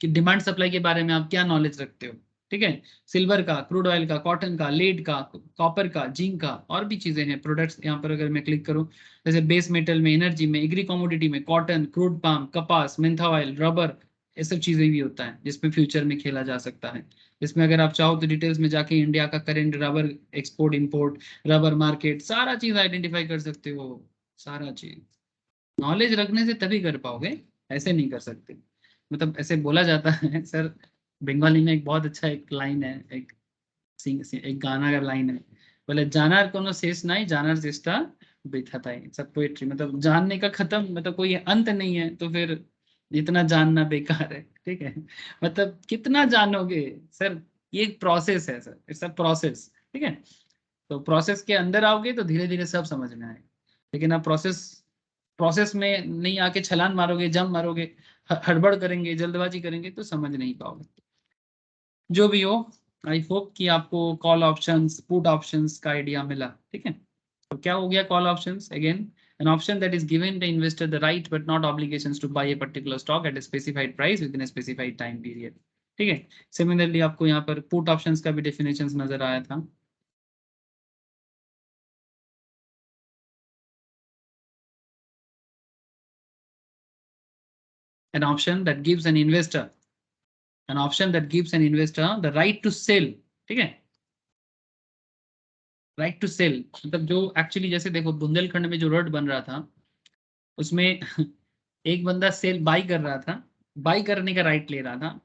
डिमांड सप्लाई के बारे में आप क्या नॉलेज रखते हो। ठीक है, सिल्वर का, क्रूड ऑयल का, कॉटन का, लेड का, कॉपर का, जिंक का, और भी चीजें हैं प्रोडक्ट्स। यहाँ पर अगर मैं क्लिक करूँ, जैसे बेस मेटल में, एनर्जी में, एग्री कमोडिटी में, कॉटन, क्रूड पाम, कपास, मेंथा ऑयल, रबर, ये सब चीजें भी होता है जिसमें फ्यूचर में खेला जा सकता है। इसमें अगर आप चाहो तो डिटेल्स में जाके इंडिया का current rubber export import, rubber market, सारा चीज आइडेंटिफाई कर सकते हो। सारा चीज नॉलेज रखने से तभी कर पाओगे, ऐसे नहीं कर सकते। मतलब ऐसे बोला जाता है सर, बंगाली में एक बहुत अच्छा एक लाइन है, एक गाना का लाइन है, बोले जानार कोनो शेष नहीं, जानार चेष्टा वृथा था। सब पोएट्री, मतलब जानने का खत्म, मतलब कोई अंत नहीं है, तो फिर इतना जानना बेकार है। ठीक है, मतलब कितना जानोगे सर, ये एक प्रोसेस है सर, इट्स अ प्रोसेस। ठीक है, तो प्रोसेस के अंदर आओगे तो धीरे धीरे सब समझ में आएगा। लेकिन आप प्रोसेस प्रोसेस में नहीं आके छलांग मारोगे, जंप मारोगे, हड़बड़ करेंगे, जल्दबाजी करेंगे, तो समझ नहीं पाओगे। जो भी हो, आई होप कि आपको कॉल ऑप्शंस, पुट ऑप्शंस का आइडिया मिला। ठीक है, तो क्या हो गया call options? Again, an option that is given the investor the right but not obligations to buy a particular stock at a specified price within a specified time period. ठीक है, सिमिलरली आपको यहाँ पर पुट ऑप्शंस का भी definitions नजर आया था। an option that gives an investor the right to sell। ठीक है, राइट टू सेल, मतलब जो एक्चुअली, जैसे देखो बुंदेलखंड में जो रोड बन रहा था उसमें एक बंदा सेल बाई कर रहा था, बाई करने का राइट ले रहा था।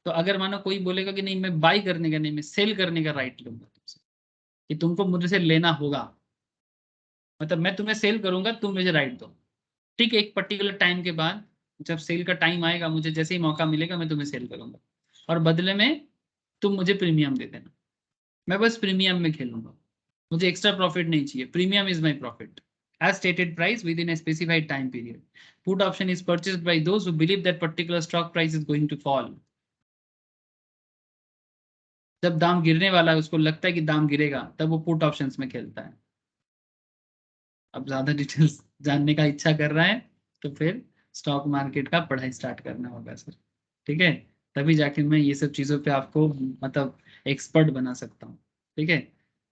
तो अगर मानो कोई बोलेगा कि नहीं मैं बाई करने का नहीं, मैं सेल करने का राइट लूंगा तुमसे, कि तुमको मुझसे लेना होगा, मतलब मैं तुम्हें सेल करूंगा, तुम मुझे राइट दो, ठीक है, एक पर्टिकुलर टाइम के बाद जब सेल का टाइम आएगा, मुझे जैसे ही मौका मिलेगा मैं तुम्हें सेल करूंगा, और बदले में तुम मुझे प्रीमियम दे देना। मैं बस प्रीमियम में खेलूंगा, मुझे एक्स्ट्रा प्रॉफिट नहीं चाहिए, premium is my profit as stated price within a specified time period. Put option is purchased by those who believe that particular stock price is going to fall. जब दाम गिरने वाला है, उसको लगता है कि दाम गिरेगा, तब वो पुट ऑप्शंस में खेलता है। अब ज्यादा डिटेल्स जानने का इच्छा कर रहा है तो फिर स्टॉक मार्केट का पढ़ाई स्टार्ट करना होगा सर, ठीक है, तभी जाके मैं ये सब चीजों पे आपको मतलब एक्सपर्ट बना सकता हूँ, ठीक है।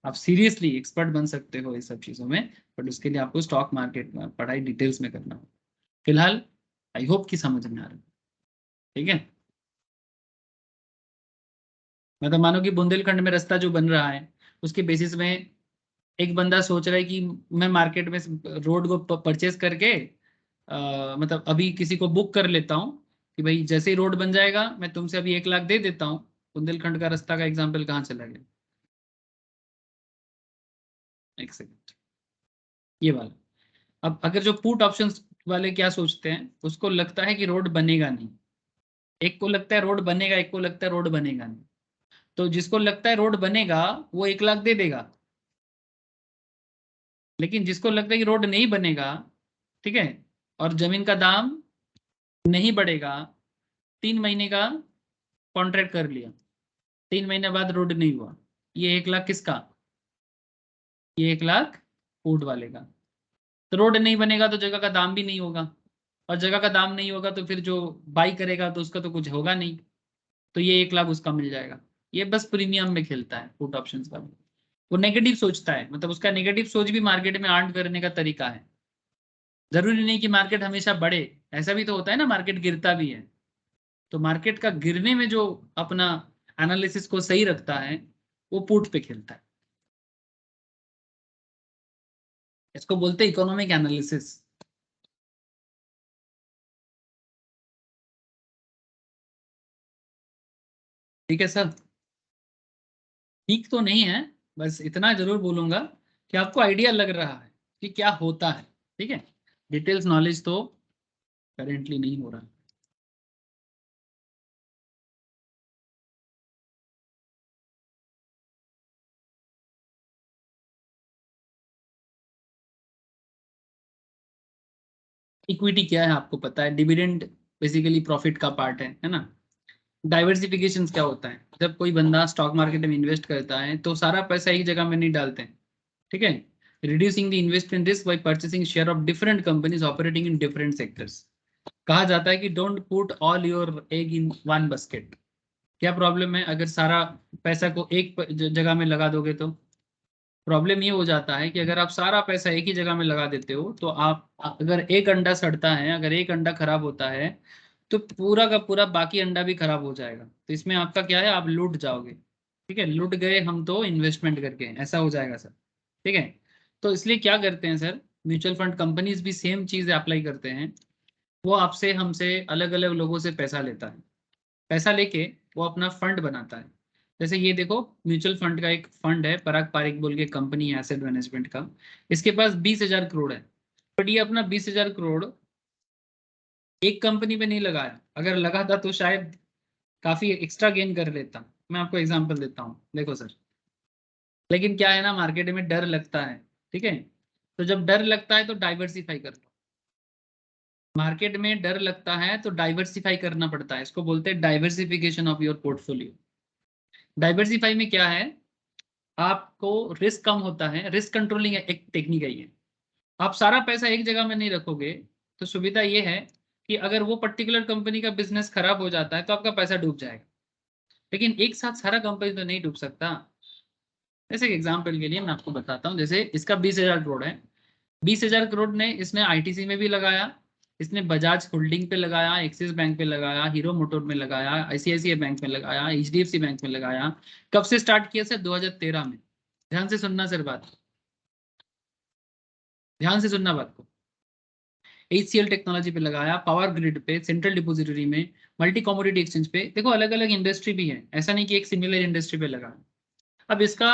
आप सीरियसली एक्सपर्ट बन सकते हो इस सब चीजों में, बट उसके लिए आपको स्टॉक मार्केट में पढ़ाई डिटेल्स में करना होगा। फिलहाल आई होप कि समझ में आ रहा है, ठीक है। मतलब मानो कि बुंदेलखंड में रास्ता जो बन रहा है, उसके बेसिस में एक बंदा सोच रहा है कि मैं मार्केट में रोड को परचेस करके मतलब अभी किसी को बुक कर लेता हूँ कि भाई जैसे ही रोड बन जाएगा मैं तुमसे अभी 1 लाख दे देता हूँ। बुंदेलखंड का रास्ता का एग्जाम्पल कहाँ चला गया? एक सेकंड, ये वाला। अब अगर जो पुट ऑप्शन वाले क्या सोचते हैं, उसको लगता है कि रोड बनेगा नहीं, एक को लगता है रोड बनेगा, एक को लगता है रोड बनेगा नहीं। तो जिसको लगता है रोड बनेगा वो 1 लाख दे देगा, लेकिन जिसको लगता है कि रोड नहीं बनेगा, ठीक है, और जमीन का दाम नहीं बढ़ेगा, 3 महीने का कॉन्ट्रैक्ट कर लिया, 3 महीने बाद रोड नहीं हुआ, ये 1 लाख किसका? ये 1 लाख फूड वाले का। तो रोड नहीं बनेगा तो जगह का दाम भी नहीं होगा, और जगह का दाम नहीं होगा तो फिर जो बाई करेगा तो उसका तो कुछ होगा नहीं, तो ये 1 लाख उसका मिल जाएगा। ये बस प्रीमियम में खेलता है पुट ऑप्शन का। वो नेगेटिव सोचता है, मतलब उसका नेगेटिव सोच भी मार्केट में अर्न करने का तरीका है। जरूरी नहीं कि मार्केट हमेशा बढ़े, ऐसा भी तो होता है ना, मार्केट गिरता भी है। तो मार्केट का गिरने में जो अपना एनालिसिस को सही रखता है, वो पुट पे खेलता है। इसको बोलते हैं इकोनॉमिक एनालिसिस, ठीक है सर। ठीक तो नहीं है, बस इतना जरूर बोलूंगा कि आपको आइडिया लग रहा है कि क्या होता है, ठीक है। डिटेल्स नॉलेज तो करेंटली नहीं हो रहा। इक्विटी क्या है आपको पता है, डिविडेंड बेसिकली प्रॉफिट का पार्ट है ना। डाइवर्सिफिकेशन क्या होता है, जब कोई बंदा स्टॉक मार्केट में इन्वेस्ट करता है तो सारा पैसा एक जगह में नहीं डालते हैं, ठीक है। Reducing the investment risk by purchasing share of different companies operating in different sectors. कहा जाता है कि don't put all your egg in one basket. क्या प्रॉब्लम है अगर सारा पैसा को एक जगह में लगा दोगे? तो प्रॉब्लम ये हो जाता है कि अगर आप सारा पैसा एक ही जगह में लगा देते हो तो आप, अगर एक अंडा सड़ता है, अगर एक अंडा खराब होता है, तो पूरा का पूरा बाकी अंडा भी खराब हो जाएगा। तो इसमें आपका क्या है, आप लूट जाओगे, ठीक है। लूट गए हम तो इन्वेस्टमेंट करके, ऐसा हो जाएगा सर, ठीक है। तो इसलिए क्या करते हैं सर, म्यूचुअल फंड कंपनीज भी सेम चीज अप्लाई करते हैं। वो आपसे, हमसे, अलग अलग लोगों से पैसा लेता है। पैसा लेके वो अपना फंड बनाता है। जैसे ये देखो, म्यूचुअल फंड का एक फंड है, पराग पारिक बोल के कंपनी है एसेट मैनेजमेंट का। इसके पास 20,000 करोड़ है, बट ये अपना 20,000 करोड़ एक कंपनी पे नहीं लगाया। अगर लगाता तो शायद काफी एक्स्ट्रा गेन कर लेता। मैं आपको एग्जांपल देता हूँ, देखो सर। लेकिन क्या है ना, मार्केट में डर लगता है, ठीक है। तो जब डर लगता है तो डाइवर्सिफाई कर लो। मार्केट में डर लगता है तो डाइवर्सिफाई करना पड़ता है, इसको बोलते हैं diversification of your portfolio. Diversify में क्या है, आपको रिस्क कम होता है, रिस्क कंट्रोलिंग एक टेक्निक है ये। आप सारा पैसा एक जगह में नहीं रखोगे, तो सुविधा ये है कि अगर वो पर्टिकुलर कंपनी का बिजनेस खराब हो जाता है तो आपका पैसा डूब जाएगा। लेकिन एक साथ सारा कंपनी तो नहीं डूब सकता। जैसे एग्जाम्पल के लिए मैं आपको बताता हूँ, जैसे इसका 20,000 करोड़ है। 20,000 करोड़ ने इसने आईटीसी में भी लगाया, इसने बजाज होल्डिंग पे लगाया, एक्सिस बैंक पे लगाया, हीरो मोटर में लगाया, आईसीआईसीआई बैंक में लगाया, एचडीएफसी बैंक में लगाया। कब से स्टार्ट किया सर? 2013 में। ध्यान से सुनना सर बात, ध्यान से सुनना बात को। एचसीएल टेक्नोलॉजी पे लगाया, पावर ग्रिड पे, सेंट्रल डिपोजिटरी में, मल्टी कमोडिटी एक्सचेंज पे। देखो अलग अलग इंडस्ट्री भी है, ऐसा नहीं कि एक सिमिलर इंडस्ट्री पे लगा। अब इसका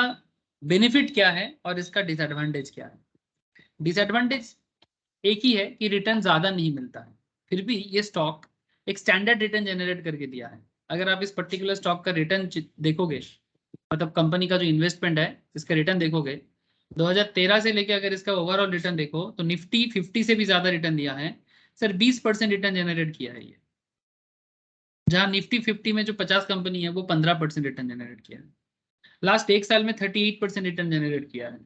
बेनिफिट क्या है और इसका डिसएडवांटेज क्या है? डिसएडवांटेज एक ही है कि रिटर्न ज्यादा नहीं मिलता है, फिर भी ये स्टॉक एक स्टैंडर्ड रिटर्न जनरेट करके दिया है। अगर आप इस पर्टिकुलर स्टॉक का रिटर्न देखोगे, मतलब कंपनी का जो इन्वेस्टमेंट है इसका रिटर्न देखोगे, 2013 से लेके अगर इसका ओवरऑल रिटर्न देखो तो निफ्टी 50 से भी ज्यादा रिटर्न दिया है सर। 20% रिटर्न जनरेट किया है ये, जहां निफ्टी 50 में जो 50 कंपनी है वो 15% रिटर्न जनरेट किया है। लास्ट एक साल में 38% रिटर्न जनरेट किया है,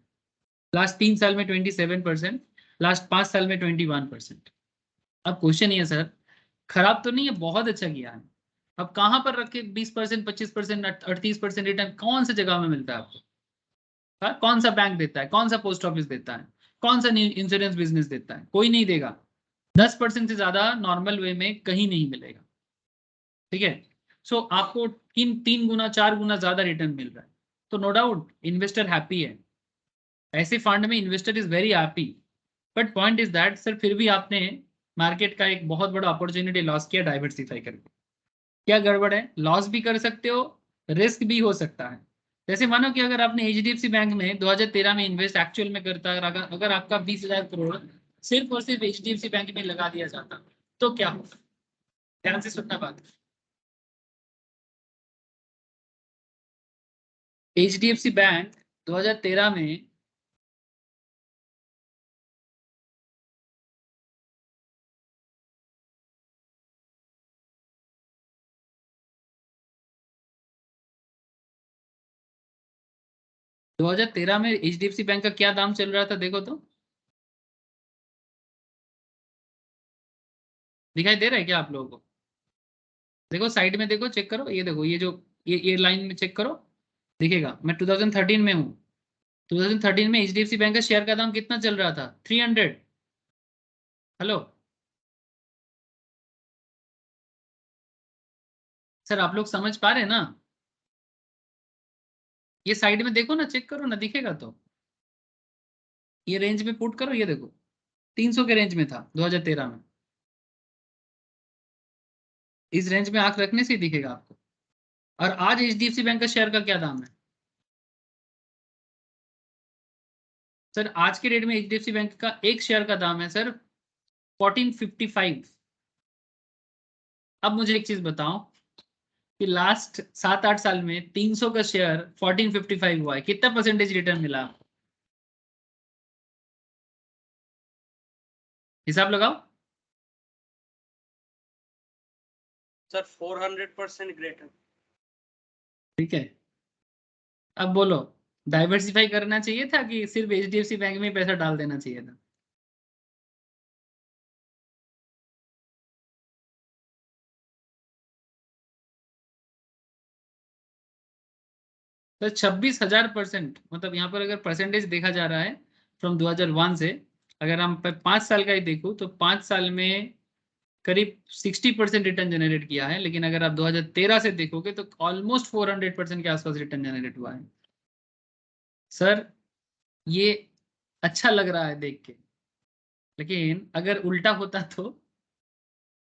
लास्ट 3 साल में 27%, लास्ट 5 साल में 21%। अब क्वेश्चन ये है सर, खराब तो नहीं है, बहुत अच्छा किया है। अब कहां पर रखे 20%, 25%, 38% रिटर्न कौन सी जगह में मिलता है आपको? हाँ, कौन सा बैंक देता है, कौन सा पोस्ट ऑफिस देता है, कौन सा इंश्योरेंस बिजनेस देता है? कोई नहीं देगा। 10% से ज्यादा नॉर्मल वे में कहीं नहीं मिलेगा। ठीक है, सो आपको 3 गुना 4 गुना ज्यादा रिटर्न मिल रहा है, तो नो डाउट इन्वेस्टर हैप्पी है। ऐसे फंड में investor is very happy. But point is that sir, फिर भी आपने मार्केट का एक बहुत बड़ा अपॉर्चुनिटी लॉस किया डाइवर्सिफाई करके। क्या गड़बड़ है? लॉस भी कर सकते हो, रिस्क भी हो सकता है। जैसे मानो कि अगर आपने एचडीएफसी बैंक में 2013 में इन्वेस्ट एक्चुअल में करता, अगर आपका 20,000 करोड़ सिर्फ और सिर्फ एचडीएफसी बैंक में लगा दिया जाता, तो क्या होगा? ध्यान से सुनना बात। एचडीएफसी बैंक 2013 में 2013 में एचडीएफसी बैंक का क्या दाम चल रहा था देखो तो। दिखाई दे रहा है क्या आप लोगों को? देखो साइड में, देखो चेक करो, ये देखो, ये जो ये लाइन में चेक करो, दिखेगा। मैं 2013 में हूँ। 2013 में एचडीएफसी बैंक का शेयर का दाम कितना चल रहा था? 300। हेलो सर, आप लोग समझ पा रहे हैं ना? ये साइड में देखो ना, चेक करो ना, दिखेगा तो। ये रेंज में पुट करो, ये देखो 300 के रेंज में था 2013 में। इस रेंज में आंख रखने से ही दिखेगा आपको। और आज एचडीएफसी बैंक का शेयर का क्या दाम है सर? आज के रेट में एचडीएफसी बैंक का एक शेयर का दाम है सर 1455। अब मुझे एक चीज बताओ कि लास्ट 7-8 साल में 300 का शेयर 1455 हुआ है, कितना परसेंटेज रिटर्न मिला? हिसाब लगाओ सर। 400% ग्रेटर। ठीक है, अब बोलो, डाइवर्सिफाई करना चाहिए था कि सिर्फ एचडीएफसी बैंक में ही पैसा डाल देना चाहिए था? तो 26,000%, मतलब यहाँ पर अगर परसेंटेज देखा जा रहा है फ्रॉम 2001 से, अगर हम 5 साल का ही देखूं तो 5 साल में करीब 60% रिटर्न जनरेट किया है। लेकिन अगर आप 2013 से देखोगे तो ऑलमोस्ट 400% के आसपास रिटर्न जनरेट हुआ है। सर ये अच्छा लग रहा है देख के, लेकिन अगर उल्टा होता तो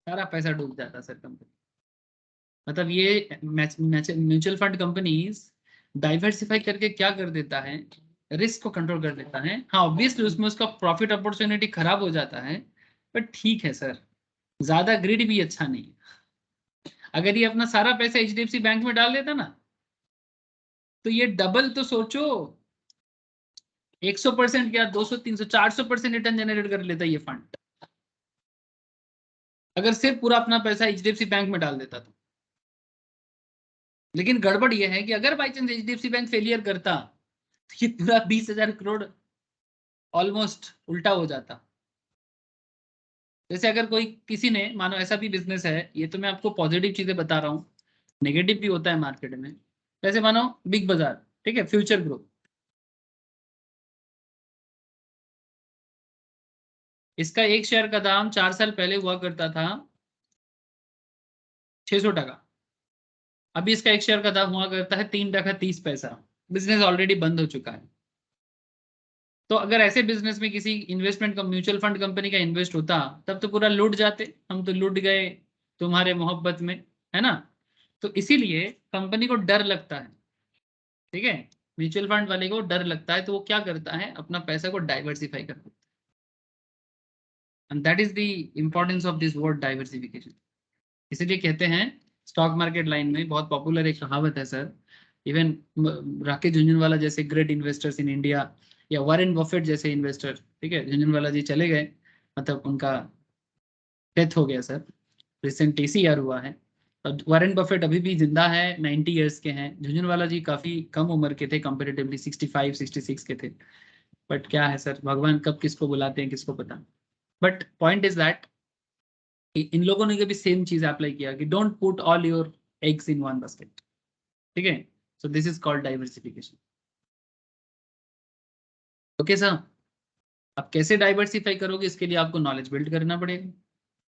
सारा पैसा डूब जाता सर कंपनी। मतलब ये म्यूचुअल फंड कंपनीज डाइवर्सिफाई करके क्या कर देता है, रिस्क को कंट्रोल कर देता है। हाँ ऑब्वियसली उसमें उसका प्रॉफिट अपॉर्चुनिटी खराब हो जाता है, बट ठीक है सर, ज्यादा ग्रिड भी अच्छा नहीं है। अगर ये अपना सारा पैसा एचडीएफसी बैंक में डाल देता ना, तो ये डबल तो सोचो, 100% क्या, 200, 300, 400% रिटर्न जनरेट कर लेता ये फंड, अगर सिर्फ पूरा अपना पैसा एचडीएफसी बैंक में डाल देता तो। लेकिन गड़बड़ यह है कि अगर by chance HDFC bank failure करता तो ये पूरा 20,000 करोड़ ऑलमोस्ट उल्टा हो जाता। जैसे अगर कोई किसी ने, मानो ऐसा भी बिजनेस है, ये तो मैं आपको पॉजिटिव चीजें बता रहा हूँ, नेगेटिव भी होता है मार्केट में। जैसे मानो बिग बाजार, ठीक है, फ्यूचर ग्रुप, इसका एक शेयर का दाम 4 साल पहले हुआ करता था 600 टका। अभी इसका एक शेयर का दाम हुआ करता है 3 टका 30 पैसा। बिजनेस ऑलरेडी बंद हो चुका है। तो अगर ऐसे बिजनेस में किसी इन्वेस्टमेंट का, म्यूचुअल फंड कंपनी का इन्वेस्ट होता, तब तो पूरा लूट जाते, हम तो लूट गए तुम्हारे मोहब्बत में, है ना? तो इसीलिए कंपनी को डर लगता है, ठीक है, म्यूचुअल फंड वाले को डर लगता है, तो वो क्या करता है, अपना पैसा को डाइवर्सिफाई कर देता है। And that is the importance of this word diversification. इसीलिए कहते हैं स्टॉक मार्केट लाइन में बहुत पॉपुलर एक कहावत है सर, इवन राकेश झुंझुनवाला जैसे ग्रेट इन्वेस्टर्स इन इंडिया या वॉरेन बफेट जैसे इन्वेस्टर, ठीक है, झुंझुनवाला जी चले गए, मतलब उनका डेथ हो गया सर, रिसेंट ईयर हुआ है। वॉरेन बफेट अभी भी जिंदा है, 90 ईयर्स के हैं। झुंझुनवाला जी काफी कम उम्र के थे, कंपेरेटिवली 65 66 के थे। बट क्या है सर, भगवान कब किसको बुलाते हैं किसको पता। But point is that in लोगों ने भी सेम चीज अप्लाई किया कि don't put all your eggs in one basket, ठीक है। So this is called diversification. Okay sir, अब कैसे डाइवर्सिफाई करोगे, इसके लिए आपको नॉलेज बिल्ड करना पड़ेगा,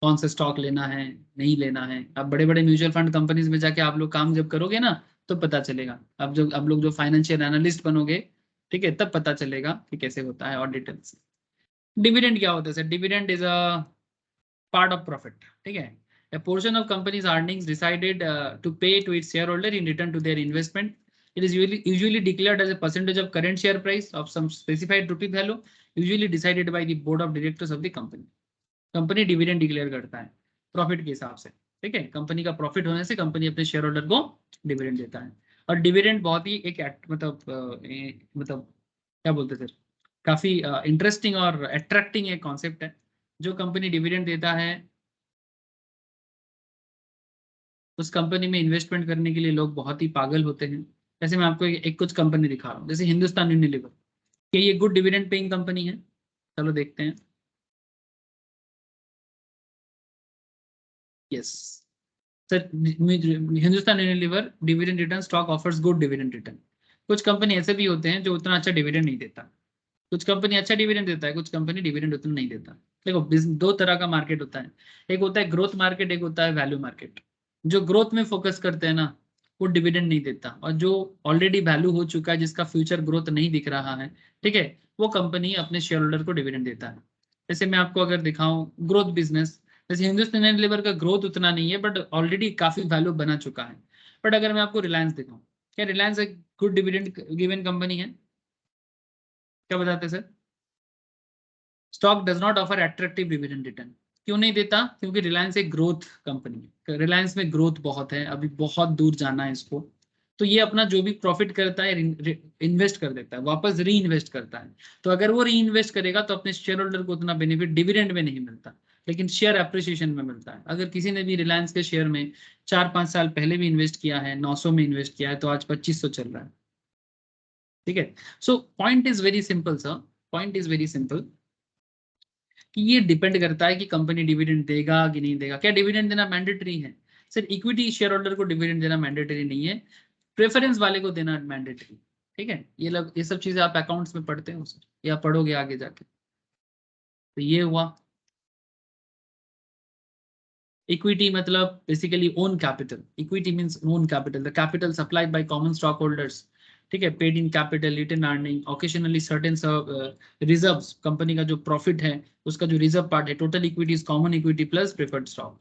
कौन सा स्टॉक लेना है नहीं लेना है। अब बड़े बड़े म्यूचुअल फंड कंपनीज में जाके आप लोग काम जब करोगे ना तो पता चलेगा। अब लोग जो फाइनेंशियल एनालिस्ट बनोगे, ठीक है, तब पता चलेगा कि कैसे होता है और डिटेल्स। डिविडेंड क्या होता है sir? Dividend is a part of profit, ठीक है, a portion of company's earnings decided to pay to its shareholder in return to their investment. It is usually declared as a percentage of current share price of some specified rupee value, usually decided by the board of directors of the company. Company dividend declare करता है profit के हिसाब से, ठीक है, company का profit होने से कंपनी अपने शेयर होल्डर को डिविडेंड देता है। और डिविडेंड बहुत ही एक मतलब क्या बोलते सर, काफी इंटरेस्टिंग और अट्रैक्टिंग एक कॉन्सेप्ट है। जो कंपनी डिविडेंड देता है उस कंपनी में इन्वेस्टमेंट करने के लिए लोग बहुत ही पागल होते हैं। जैसे मैं आपको एक कुछ कंपनी दिखा रहा हूँ, जैसे हिंदुस्तान यूनिलीवर, क्या ये गुड डिविडेंड पेइंग कंपनी है? चलो देखते हैं। Yes sir, Hindustan Unilever dividend return stock offers good dividend return. कुछ कंपनी ऐसे भी होते हैं जो उतना अच्छा डिविडेंड नहीं देता, कुछ कंपनी अच्छा डिविडेंड देता है, कुछ कंपनी डिविडेंड उतना नहीं देता। देखो दो तरह का मार्केट होता है, एक होता है ग्रोथ मार्केट, एक होता है वैल्यू मार्केट। जो ग्रोथ में फोकस करते हैं ना वो डिविडेंड नहीं देता, और जो ऑलरेडी वैल्यू हो चुका है जिसका फ्यूचर ग्रोथ नहीं दिख रहा है, ठीक है, वो कंपनी अपने शेयर होल्डर को डिविडेंड देता है। जैसे मैं आपको अगर दिखाऊं ग्रोथ बिजनेस, जैसे हिंदुस्तान यूनिलीवर का ग्रोथ उतना नहीं है बट ऑलरेडी काफी वैल्यू बना चुका है। बट अगर मैं आपको रिलायंस दिखाऊं, क्या रिलायंस एक गुड डिविडेंड गिवन कंपनी है? क्या बताते हैं sir? Stock does not offer attractive dividend return. क्यों नहीं देता? क्योंकि रिलायंस एक ग्रोथ कंपनी है, रिलायंस में ग्रोथ बहुत है, अभी बहुत दूर जाना है इसको। तो ये अपना जो भी प्रॉफिट करता है इन्वेस्ट कर देता है, वापस री इन्वेस्ट करता है। तो अगर वो री इन्वेस्ट करेगा तो अपने शेयर होल्डर को उतना बेनिफिट डिविडेंड में नहीं मिलता, लेकिन शेयर अप्रिसिएशन में मिलता है। अगर किसी ने भी रिलायंस के शेयर में 4-5 साल पहले भी इन्वेस्ट किया है, 900 में इन्वेस्ट किया है, तो आज 2500 चल रहा है, ठीक है। So point is very simple sir, point is very simple कि ये डिपेंड करता है कि कंपनी डिविडेंड देगा कि नहीं देगा। क्या डिविडेंड देना मैंडेटरी है? सर इक्विटी शेयर होल्डर को डिविडेंड देना मैंडेटरी नहीं है, प्रेफरेंस वाले को देना मैंडेटरी, ठीक है। ये सब चीजें आप अकाउंट्स में पढ़ते हो सर, या पढ़ोगे आगे जाके। तो ये हुआ इक्विटी, मतलब basically own capital. Equity means own capital, the capital supplied by common stock holders, ठीक है, paid in capital, retained earning, occasionally certain reserves, company का जो प्रॉफिट है उसका जो रिजर्व पार्ट है। Total equity is common equity plus preferred stock.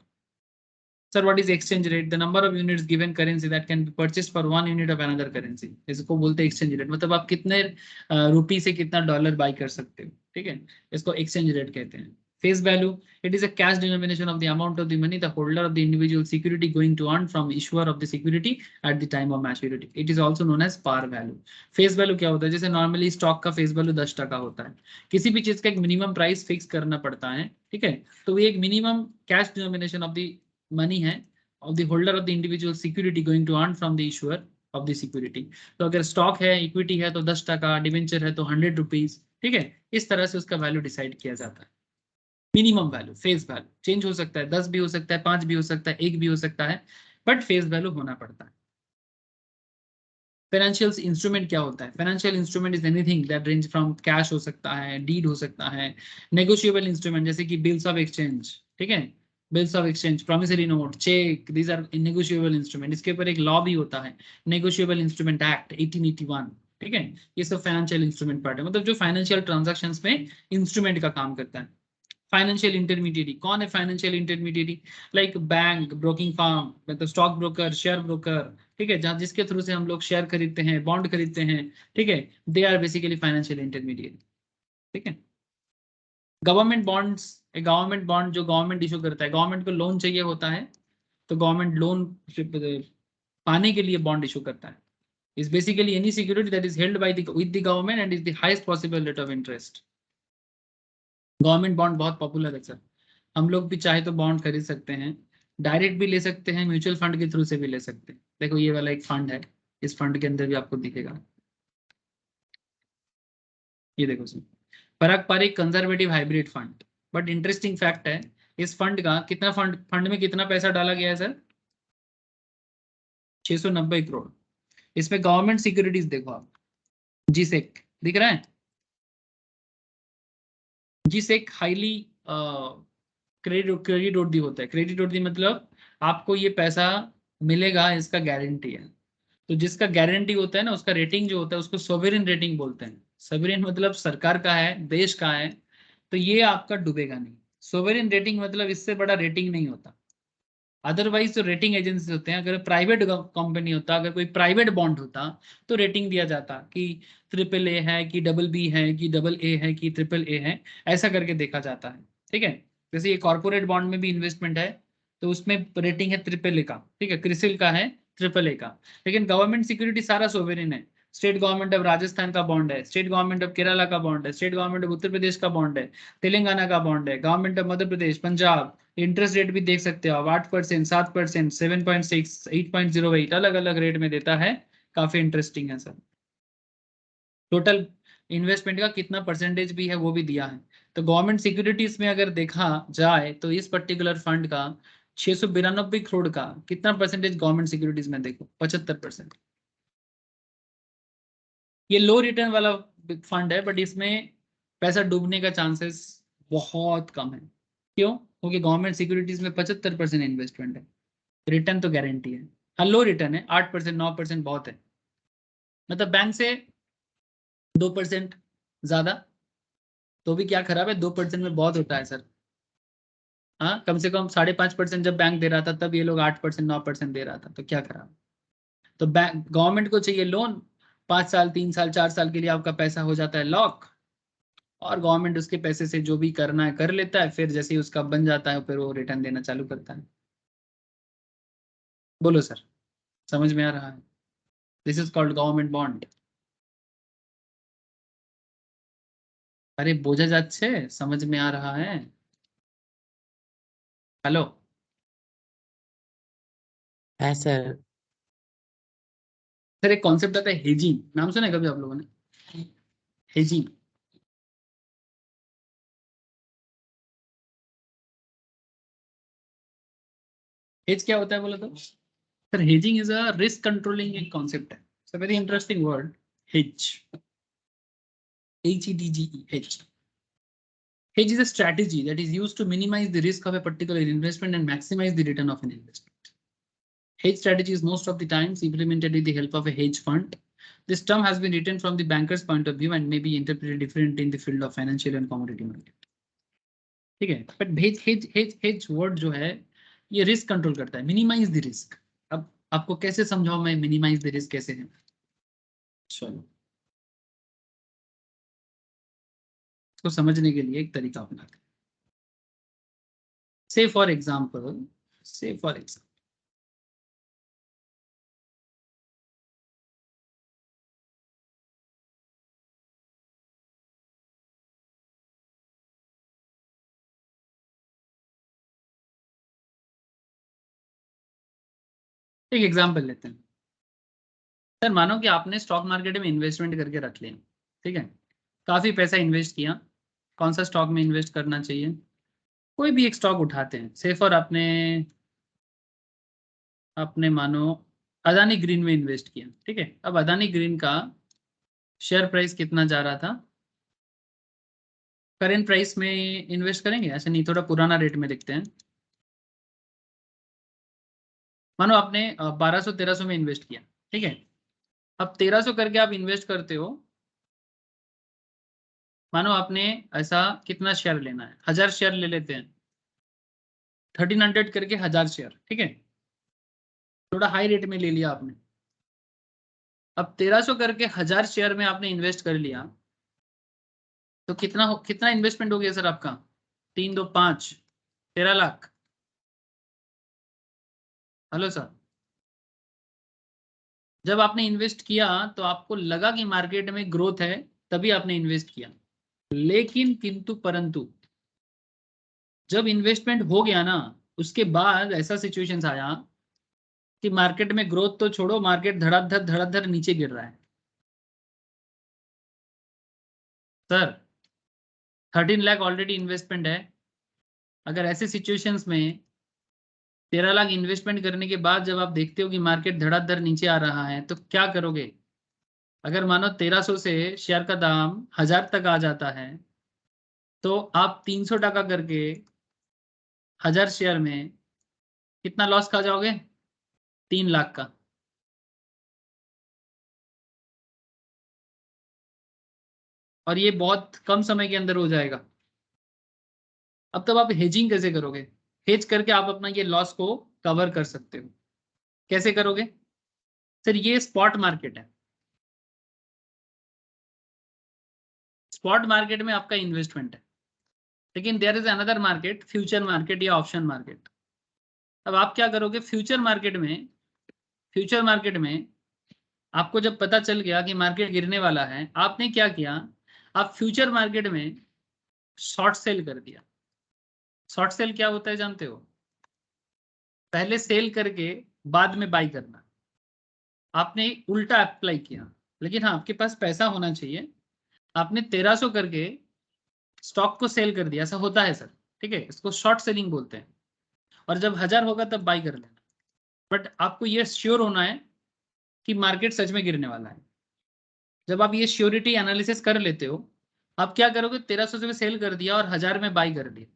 Sir, what is exchange rate? The number of units given currency that can be purchased for 1 unit of another currency. इसको बोलते हैं exchange rate, मतलब आप कितने रुपी से कितना dollar by कर सकते हो, ठीक है, इसको एक्सचेंज रेट कहते हैं। Face value, it is a cash denomination of the amount of the money the holder of the individual security going to earn from issuer of the security at the time of maturity. It is also known as par value. Face value क्या होता है? जैसे normally stock का face value 10 टका होता है, किसी भी चीज का एक मिनिमम प्राइस फिक्स करना पड़ता है, ठीक है, तो ये एक minimum cash denomination of the money है of the holder of the individual security going to earn from the issuer of the security. तो अगर स्टॉक है, इक्विटी है तो 10 टका, डिवेंचर है तो 100 रुपीज, ठीक है, इस तरह से उसका वैल्यू डिसाइड किया जाता है। Minimum value, face value change हो सकता है, 10 भी हो सकता है, 5 भी हो सकता है, 1 भी हो सकता है, बट फेस वैल्यू होना पड़ता है। फाइनेंशियल इंस्ट्रूमेंट क्या होता है? Financial instrument is anything that range from cash हो सकता है, डीड हो सकता है, नेगोशिएबल इंस्ट्रूमेंट जैसे कि बिल्स ऑफ एक्सचेंज, ठीक है, bills of exchange, promissory note, cheque, these are negotiable instrument. इसके ऊपर एक लॉ भी होता है, नेगोशिएबल इंस्ट्रूमेंट एक्ट 1881, ठीक है। ये सब फाइनेंशियल इंस्ट्रूमेंट पार्ट है, मतलब जो फाइनेंशियल ट्रांजैक्शंस में इंस्ट्रूमेंट का काम करता है। फाइनेंशियल इंटरमीडिएरी, कौन है financial intermediary? Like bank, broking firm, मतलब स्टॉक ब्रोकर, शेयर ब्रोकर, ठीक है, जहाँ जिसके थ्रू से हम लोग शेयर खरीदते हैं, बॉन्ड खरीदते हैं, ठीक है, they are basically financial intermediary, ठीक है। गवर्नमेंट बॉन्ड्स एक गवर्नमेंट बॉन्ड जो गवर्नमेंट इशू करता है, गवर्नमेंट को लोन चाहिए होता है तो गवर्नमेंट लोन पाने के लिए बॉन्ड इशू करता है। Is basically any security that is held by the with the government and is the highest possible rate of interest. Government bond बहुत पॉपुलर है सर, हम लोग भी चाहे तो बॉन्ड खरीद सकते हैं, डायरेक्ट भी ले सकते हैं, म्यूचुअल फंड के थ्रू से भी ले सकते हैं। देखो ये वाला एक फंड है, इस फंड के अंदर भी आपको दिखेगा, ये देखो सर, पारंपरिक conservative hybrid fund. But interesting fact है, इस फंड का कितना फंड में कितना पैसा डाला गया है सर? 690 करोड़। इसमें गवर्नमेंट सिक्योरिटीज देखो आप, जीसेक दिख रहा है, जीसेक हाईली क्रेडिट वर्दी होता है। क्रेडिट वर्दी मतलब आपको ये पैसा मिलेगा, इसका गारंटी है। तो जिसका गारंटी होता है ना, उसका रेटिंग जो होता है उसको सोवरेन रेटिंग बोलते हैं। सोवरेन मतलब सरकार का है, देश का है, तो ये आपका डूबेगा नहीं। सोवरेन रेटिंग मतलब इससे बड़ा रेटिंग नहीं होता। अदरवाइज जो रेटिंग एजेंसी होते हैं, अगर प्राइवेट कंपनी होता, अगर कोई प्राइवेट बॉन्ड होता तो रेटिंग दिया जाता कि AAA है कि BB है कि AA है कि AAA है, ऐसा करके देखा जाता है। ठीक है, जैसे ये कॉर्पोरेट बॉन्ड में भी इन्वेस्टमेंट है तो उसमें रेटिंग है AAA का, ठीक है, क्रिसिल का है AAA का। लेकिन गवर्नमेंट सिक्योरिटी सारा सोवरेन है। स्टेट गवर्नमेंट ऑफ राजस्थान का बॉन्ड है, स्टेट गवर्नमेंट ऑफ केरला का बॉन्ड है, state government of Uttar Pradesh का बॉन्ड है, तेलंगाना का बॉन्ड है, government of Madhya Pradesh, Punjab. Interest rate भी देख सकते हो आप, 8%, 7%, 7.6, 8.08, अलग अलग रेट में देता है। काफी इंटरेस्टिंग है सर। टोटल इन्वेस्टमेंट का कितना परसेंटेज भी है वो भी दिया है। तो गवर्नमेंट सिक्योरिटीज में अगर देखा जाए तो इस पर्टिकुलर फंड का 692 करोड़ का कितना परसेंटेज गवर्नमेंट सिक्योरिटीज में, देखो 75%। ये लो रिटर्न वाला फंड है, बट इसमें पैसा डूबने का चांसेस बहुत कम है। क्यों? क्योंकि गवर्नमेंट सिक्योरिटीज में 75% इन्वेस्टमेंट है, रिटर्न तो गारंटी है। हाँ लो रिटर्न है, 8%, 9% बहुत है, मतलब बैंक से 2% ज्यादा तो भी क्या खराब है, 2% में बहुत होता है सर। हाँ कम से कम 5.5% जब बैंक दे रहा था तब ये लोग 8%, 9% दे रहा था, तो क्या खराब। तो बैंक गवर्नमेंट को चाहिए लोन, 5 साल, 3 साल, 4 साल के लिए आपका पैसा हो जाता है लॉक, और गवर्नमेंट उसके पैसे से जो भी करना है कर लेता है, फिर जैसे ही उसका बन जाता है फिर वो रिटर्न देना चालू करता है। बोलो सर, समझ में आ रहा है? This is called government bond. अरे बोझा যাচ্ছে, समझ में आ रहा है? हेलो। है सर। सर एक कॉन्सेप्ट आता है हेजिंग, नाम सुना है कभी आप लोगों ने? हेजिंग, हेज क्या होता है बोला तो sir? Hedging is a risk controlling एक कॉन्सेप्ट है, it's a very interesting word, hedge, HEDGE, hedge. Hedge is a strategy that is used to minimize the risk of a particular investment and maximize the return of an investment. Hedge strategy is most of the times implemented with the help of a hedge fund. This term has been written from the banker's point of view and may be interpreted differently in the field of financial and commodity market. ठीक है, but hedge word जो है ये risk control करता है, minimise the risk. अब आपको कैसे समझाऊं मैं मिनिमाइज द रिस्क कैसे है? चलो इसको समझने के लिए एक तरीका अपनाते हैं। से फॉर एग्जाम्पल, एक एग्जाम्पल लेते हैं। सर मानो कि आपने स्टॉक मार्केट में इन्वेस्टमेंट करके रख लिया, ठीक है, काफी पैसा इन्वेस्ट किया। कौन सा स्टॉक में इन्वेस्ट करना चाहिए? कोई भी एक स्टॉक उठाते हैं, से फॉर आपने आपने मानो अदानी ग्रीन में इन्वेस्ट किया, ठीक है। अब अदानी ग्रीन का शेयर प्राइस कितना जा रहा था? करेंट प्राइस में इन्वेस्ट करेंगे, ऐसे नहीं, थोड़ा पुराना रेट में देखते हैं। मानो आपने 1200-1300 में इन्वेस्ट किया, ठीक है। अब 1300 करके आप इन्वेस्ट करते हो, मानो आपने ऐसा कितना शेयर लेना है, 1000 शेयर ले लेते हैं, 1300 करके 1000 शेयर, ठीक है, थोड़ा हाई रेट में ले लिया आपने। अब 1300 करके 1000 शेयर में आपने इन्वेस्ट कर लिया, तो कितना कितना इन्वेस्टमेंट हो गया सर आपका? 3 2 5, 13 लाख। हेलो सर, जब आपने इन्वेस्ट किया तो आपको लगा कि मार्केट में ग्रोथ है, तभी आपने इन्वेस्ट किया। लेकिन किंतु परंतु जब इन्वेस्टमेंट हो गया ना, उसके बाद ऐसा सिचुएशंस आया कि मार्केट में ग्रोथ तो छोड़ो, मार्केट धड़ाधड़ नीचे गिर रहा है। सर 13 लाख ऑलरेडी इन्वेस्टमेंट है। अगर ऐसे सिचुएशंस में 13 लाख इन्वेस्टमेंट करने के बाद जब आप देखते हो कि मार्केट धड़ाधड़ नीचे आ रहा है, तो क्या करोगे? अगर मानो 1300 से शेयर का दाम 1000 तक आ जाता है, तो आप 300 टका करके 1000 शेयर में कितना लॉस खा जाओगे? 3 लाख का। और ये बहुत कम समय के अंदर हो जाएगा। अब तब आप हेजिंग कैसे करोगे? हेज करके आप अपना ये लॉस को कवर कर सकते हो। कैसे करोगे? सर ये स्पॉट मार्केट है। स्पॉट मार्केट में आपका इन्वेस्टमेंट है, लेकिन there is another market, future market या ऑप्शन मार्केट। अब आप क्या करोगे? फ्यूचर मार्केट में आपको जब पता चल गया कि मार्केट गिरने वाला है, आपने क्या किया? आप फ्यूचर मार्केट में शॉर्ट सेल कर दिया। शॉर्ट सेल क्या होता है जानते हो? पहले सेल करके बाद में बाई करना। आपने उल्टा अप्लाई किया। लेकिन हाँ, आपके पास पैसा होना चाहिए। आपने 1300 करके स्टॉक को सेल कर दिया। ऐसा होता है सर, ठीक है, इसको शॉर्ट सेलिंग बोलते हैं। और जब 1000 होगा तब बाई कर लेना। बट आपको ये श्योर होना है कि मार्केट सच में गिरने वाला है। जब आप ये श्योरिटी एनालिसिस कर लेते हो, आप क्या करोगे? 1300 से सेल कर दिया और 1000 में बाई कर दिया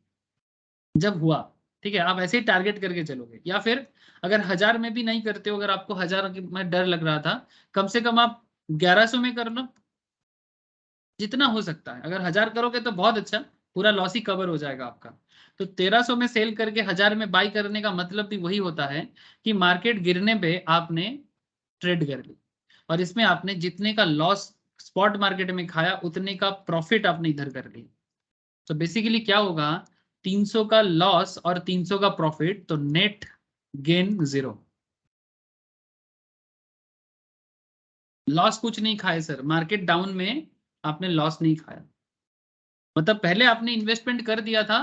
जब हुआ। ठीक है, आप ऐसे ही टारगेट करके चलोगे। या फिर अगर 1000 में भी नहीं करते हो, अगर आपको 1000 में डर लग रहा था, कम से कम आप 1100 में कर लो, जितना हो सकता है। अगर 1000 करोगे तो बहुत अच्छा, पूरा लॉस ही कवर हो जाएगा आपका। तो 1300 में सेल करके 1000 में बाई करने का मतलब भी वही होता है कि मार्केट गिरने पे आपने ट्रेड कर ली, और इसमें आपने जितने का लॉस स्पॉट मार्केट में खाया, उतने का प्रॉफिट आपने इधर कर लिया। तो बेसिकली क्या होगा? 300 का लॉस और 300 का प्रॉफिट, तो नेट गेन 0। लॉस कुछ नहीं खाए सर, मार्केट डाउन में आपने लॉस नहीं खाया। मतलब पहले आपने इन्वेस्टमेंट कर दिया था,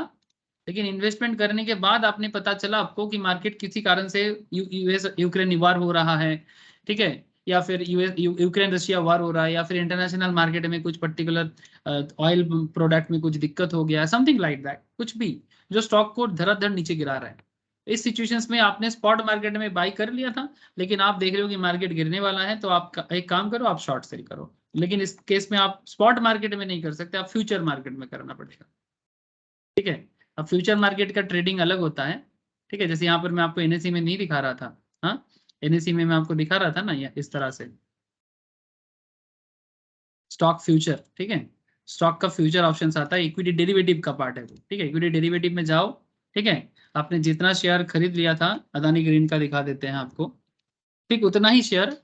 लेकिन इन्वेस्टमेंट करने के बाद आपने पता चला आपको कि मार्केट किसी कारण से यूएस यूक्रेन वार हो रहा है, ठीक है, या फिर यूएस यूक्रेन रशिया वार हो रहा है, या फिर इंटरनेशनल मार्केट में कुछ पर्टिकुलर ऑयल प्रोडक्ट में कुछ दिक्कत हो गया, समथिंग लाइक दैट, कुछ भी जो स्टॉक को धड़ाधड़ नीचे गिरा रहा है। इस सिचुएशंस में आपने स्पॉट मार्केट में बाई कर लिया था, लेकिन आप देख रहे हो कि मार्केट गिरने वाला है, तो आप एक काम करो, आप शॉर्ट सेल करो। लेकिन इस केस में आप स्पॉट मार्केट में नहीं कर सकते, आप फ्यूचर मार्केट में करना पड़ेगा। ठीक है, अब फ्यूचर मार्केट का ट्रेडिंग अलग होता है। ठीक है, जैसे यहाँ पर मैं आपको एनएससी में नहीं दिखा रहा था। हाँ, एनएससी में मैं आपको दिखा रहा था ना, ये इस तरह से स्टॉक फ्यूचर। ठीक है, स्टॉक का फ्यूचर ऑप्शन आता है, इक्विटी डेरिवेटिव का पार्ट है वो। ठीक है, इक्विटी डेरिवेटिव में जाओ। ठीक है, आपने जितना शेयर खरीद लिया था, अदानी ग्रीन का दिखा देते हैं आपको, ठीक उतना ही शेयर,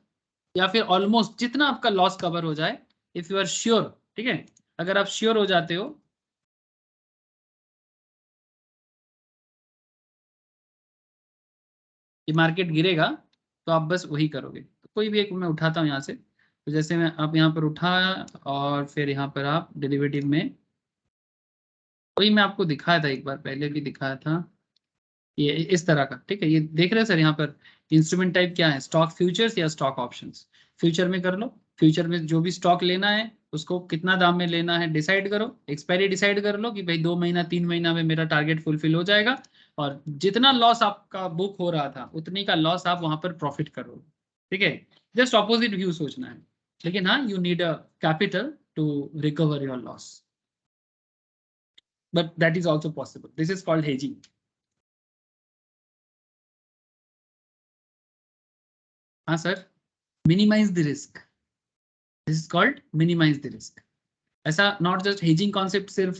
या फिर ऑलमोस्ट जितना आपका लॉस कवर हो जाए, इफ यू आर श्योर। ठीक है, अगर आप श्योर हो जाते हो कि मार्केट गिरेगा, तो आप बस वही करोगे। तो कोई भी एक मैं उठाता हूँ यहाँ से, तो जैसे मैं आप यहाँ पर उठाया, और फिर यहाँ पर आप डेरिवेटिव में, वही मैं आपको दिखाया था, एक बार पहले भी दिखाया था, ये इस तरह का। ठीक है, ये देख रहे हैं सर, यहाँ पर इंस्ट्रूमेंट टाइप क्या है? स्टॉक फ्यूचर्स या स्टॉक ऑप्शंस। फ्यूचर में कर लो, फ्यूचर में जो भी स्टॉक लेना है उसको कितना दाम में लेना है डिसाइड करो, एक्सपायरी डिसाइड कर लो कि भाई 2 महीना 3 महीना में मेरा टारगेट फुलफिल हो जाएगा, और जितना लॉस आपका बुक हो रहा था, उतनी का लॉस आप वहां पर प्रॉफिट करो। ठीक है, जस्ट ऑपोजिट व्यू सोचना है। लेकिन हाँ, you need a capital to recover your loss, but that is also possible. This is called hedging. हाँ sir, minimize the risk, this is called minimize the risk. ऐसा not just hedging concept सिर्फ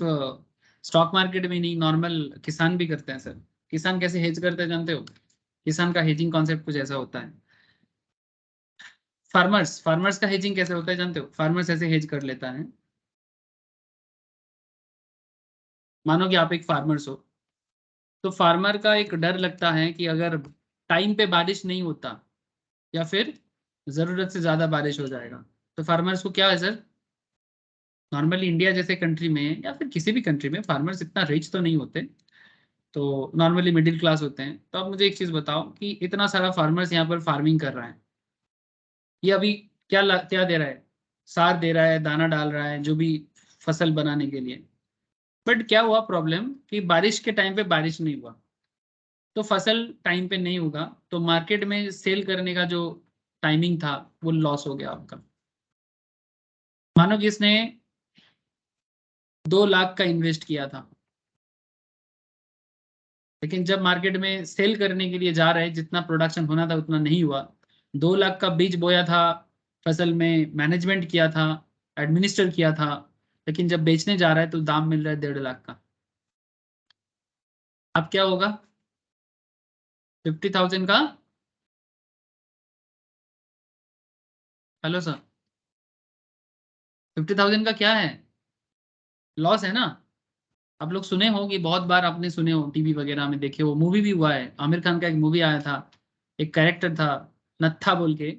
stock market में नहीं, normal किसान भी करते हैं sir. किसान कैसे हेज करते हैं जानते हो? किसान का हेजिंग कॉन्सेप्ट कुछ ऐसा होता है। फार्मर्स का हेजिंग कैसे होता है जानते हो? फार्मर्स ऐसे हेज कर लेता है, मानो कि आप एक फार्मर्स हो, तो फार्मर का एक डर लगता है कि अगर टाइम पे बारिश नहीं होता या फिर जरूरत से ज्यादा बारिश हो जाएगा, तो फार्मर्स को क्या है सर, नॉर्मली इंडिया जैसे कंट्री में या फिर किसी भी कंट्री में फार्मर्स इतना रिच तो नहीं होते, तो नॉर्मली मिडिल क्लास होते हैं। तो आप मुझे एक चीज बताओ कि इतना सारा फार्मर्स यहाँ पर फार्मिंग कर रहा है, ये अभी क्या दे रहा है, सार दे रहा है, दाना डाल रहा है, जो भी फसल बनाने के लिए, बट क्या हुआ प्रॉब्लम कि बारिश के टाइम पे बारिश नहीं हुआ, तो फसल टाइम पे नहीं होगा, तो मार्केट में सेल करने का जो टाइमिंग था वो लॉस हो गया आपका। मानो कि इसने 2 लाख का इन्वेस्ट किया था, लेकिन जब मार्केट में सेल करने के लिए जा रहे हैं, जितना प्रोडक्शन होना था उतना नहीं हुआ। 2 लाख का बीज बोया था, फसल में मैनेजमेंट किया था, एडमिनिस्टर किया था, लेकिन जब बेचने जा रहा है तो दाम मिल रहा है 1.5 लाख का। अब क्या होगा, 50,000 का, हेलो सर, 50,000 का क्या है, लॉस है ना। आप लोग सुने हो कि बहुत बार आपने सुने हो, टीवी वगैरह में देखे हो, मूवी भी हुआ है, आमिर खान का एक मूवी आया था, एक कैरेक्टर था नत्था बोल के,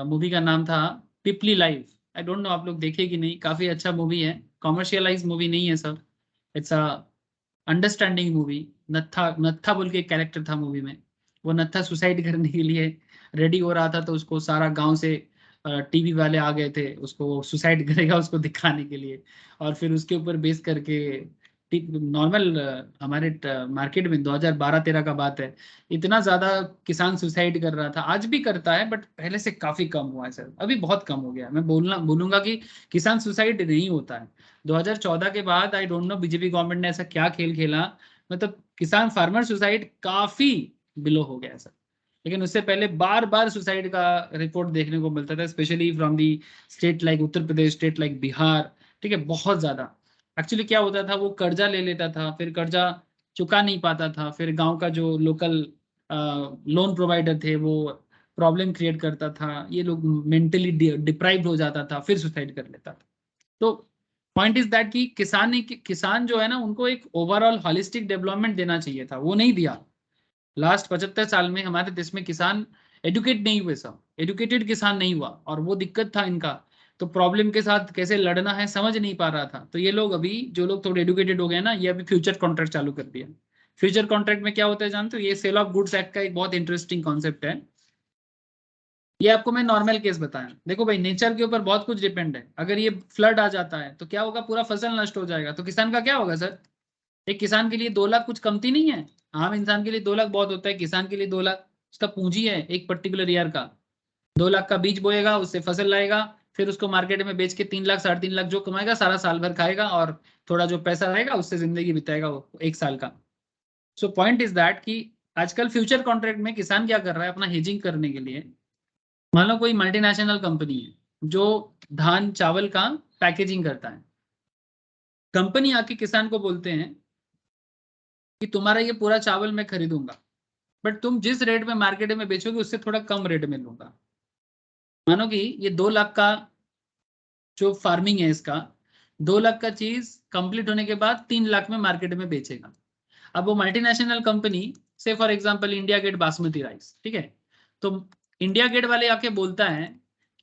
मूवी का नाम था पिपली लाइव। आई डोंट नो आप लोग देखे कि नहीं, काफी अच्छा मूवी है, कॉमर्शियलाइज मूवी नहीं है sir, it's a understanding movie. नत्था नत्था बोल के एक कैरेक्टर था मूवी में, वो नत्था सुसाइड करने के लिए रेडी हो रहा था, तो उसको सारा गांव से टीवी वाले आ गए थे, उसको सुसाइड करेगा उसको दिखाने के लिए, और फिर उसके ऊपर बेस करके नॉर्मल हमारे मार्केट में 2012-13 का बात है, इतना ज्यादा किसान सुसाइड कर रहा था, आज भी करता है बट पहले से काफी कम हुआ है सर, अभी बहुत कम हो गया है। मैं बोलूंगा कि किसान सुसाइड नहीं होता है। 2014 के बाद I don't know BJP government ने ऐसा क्या खेल खेला, मतलब किसान फार्मर सुसाइड काफी बिलो हो गया है सर, लेकिन उससे पहले बार बार सुसाइड का रिपोर्ट देखने को मिलता था, specially from the state like Uttar Pradesh, state like Bihar, ठीक है, बहुत ज्यादा। एक्चुअली क्या होता था, वो कर्जा ले लेता था, फिर कर्जा चुका नहीं पाता था, फिर गांव का जो लोकल लोन प्रोवाइडर थे वो प्रॉब्लम क्रिएट करता था, ये लोग मेंटली डिप्राइव्ड हो जाता था, फिर सुसाइड कर लेता था। तो पॉइंट इज दैट कि किसान जो है ना, उनको एक ओवरऑल हॉलिस्टिक डेवलपमेंट देना चाहिए था, वो नहीं दिया। लास्ट 75 साल में हमारे देश में किसान एडुकेट नहीं हुए, सब एडुकेटेड किसान नहीं हुआ, और वो दिक्कत था इनका। तो प्रॉब्लम के साथ कैसे लड़ना है समझ नहीं पा रहा था, तो ये लोग अभी जो लोग थोड़े एडुकेटेड हो गए ना, ये अभी फ्यूचर कॉन्ट्रैक्ट चालू कर दिया। फ्यूचर कॉन्ट्रैक्ट में क्या होता है जानते हो, ये सेल ऑफ गुड्स एक्ट का एक बहुत इंटरेस्टिंग कॉन्सेप्ट है। ये आपको मैं नॉर्मल केस बताया, देखो भाई नेचर के ऊपर बहुत कुछ डिपेंड है, अगर ये फ्लड आ जाता है तो क्या होगा, पूरा फसल नष्ट हो जाएगा, तो किसान का क्या होगा सर। एक किसान के लिए 2 लाख कुछ कमती नहीं है, आम इंसान के लिए 2 लाख बहुत होता है, किसान के लिए 2 लाख उसका पूंजी है एक पर्टिकुलर ईयर का। 2 लाख का बीज बोएगा, उससे फसल लाएगा, फिर उसको मार्केट में बेच के 3 लाख 3.5 लाख जो कमाएगा, सारा साल भर खाएगा, और थोड़ा जो पैसा रहेगा उससे जिंदगी बिताएगा वो एक साल का। सो पॉइंट इज दैट कि आजकल फ्यूचर कॉन्ट्रैक्ट में किसान क्या कर रहा है, अपना हेजिंग करने के लिए, मान लो कोई मल्टीनेशनल कंपनी है जो धान चावल का पैकेजिंग करता है, कंपनी आके किसान को बोलते हैं कि तुम्हारा ये पूरा चावल मैं खरीदूंगा, बट तुम जिस रेट में मार्केट में बेचोगे उससे थोड़ा कम रेट में लूंगा। मानो कि ये 2 लाख का जो फार्मिंग है इसका, 2 लाख का चीज कंप्लीट होने के बाद 3 लाख में मार्केट में बेचेगा। अब वो multinational company, say for example India get basmati rice, ठीक है, तो इंडिया गेट वाले आके बोलता है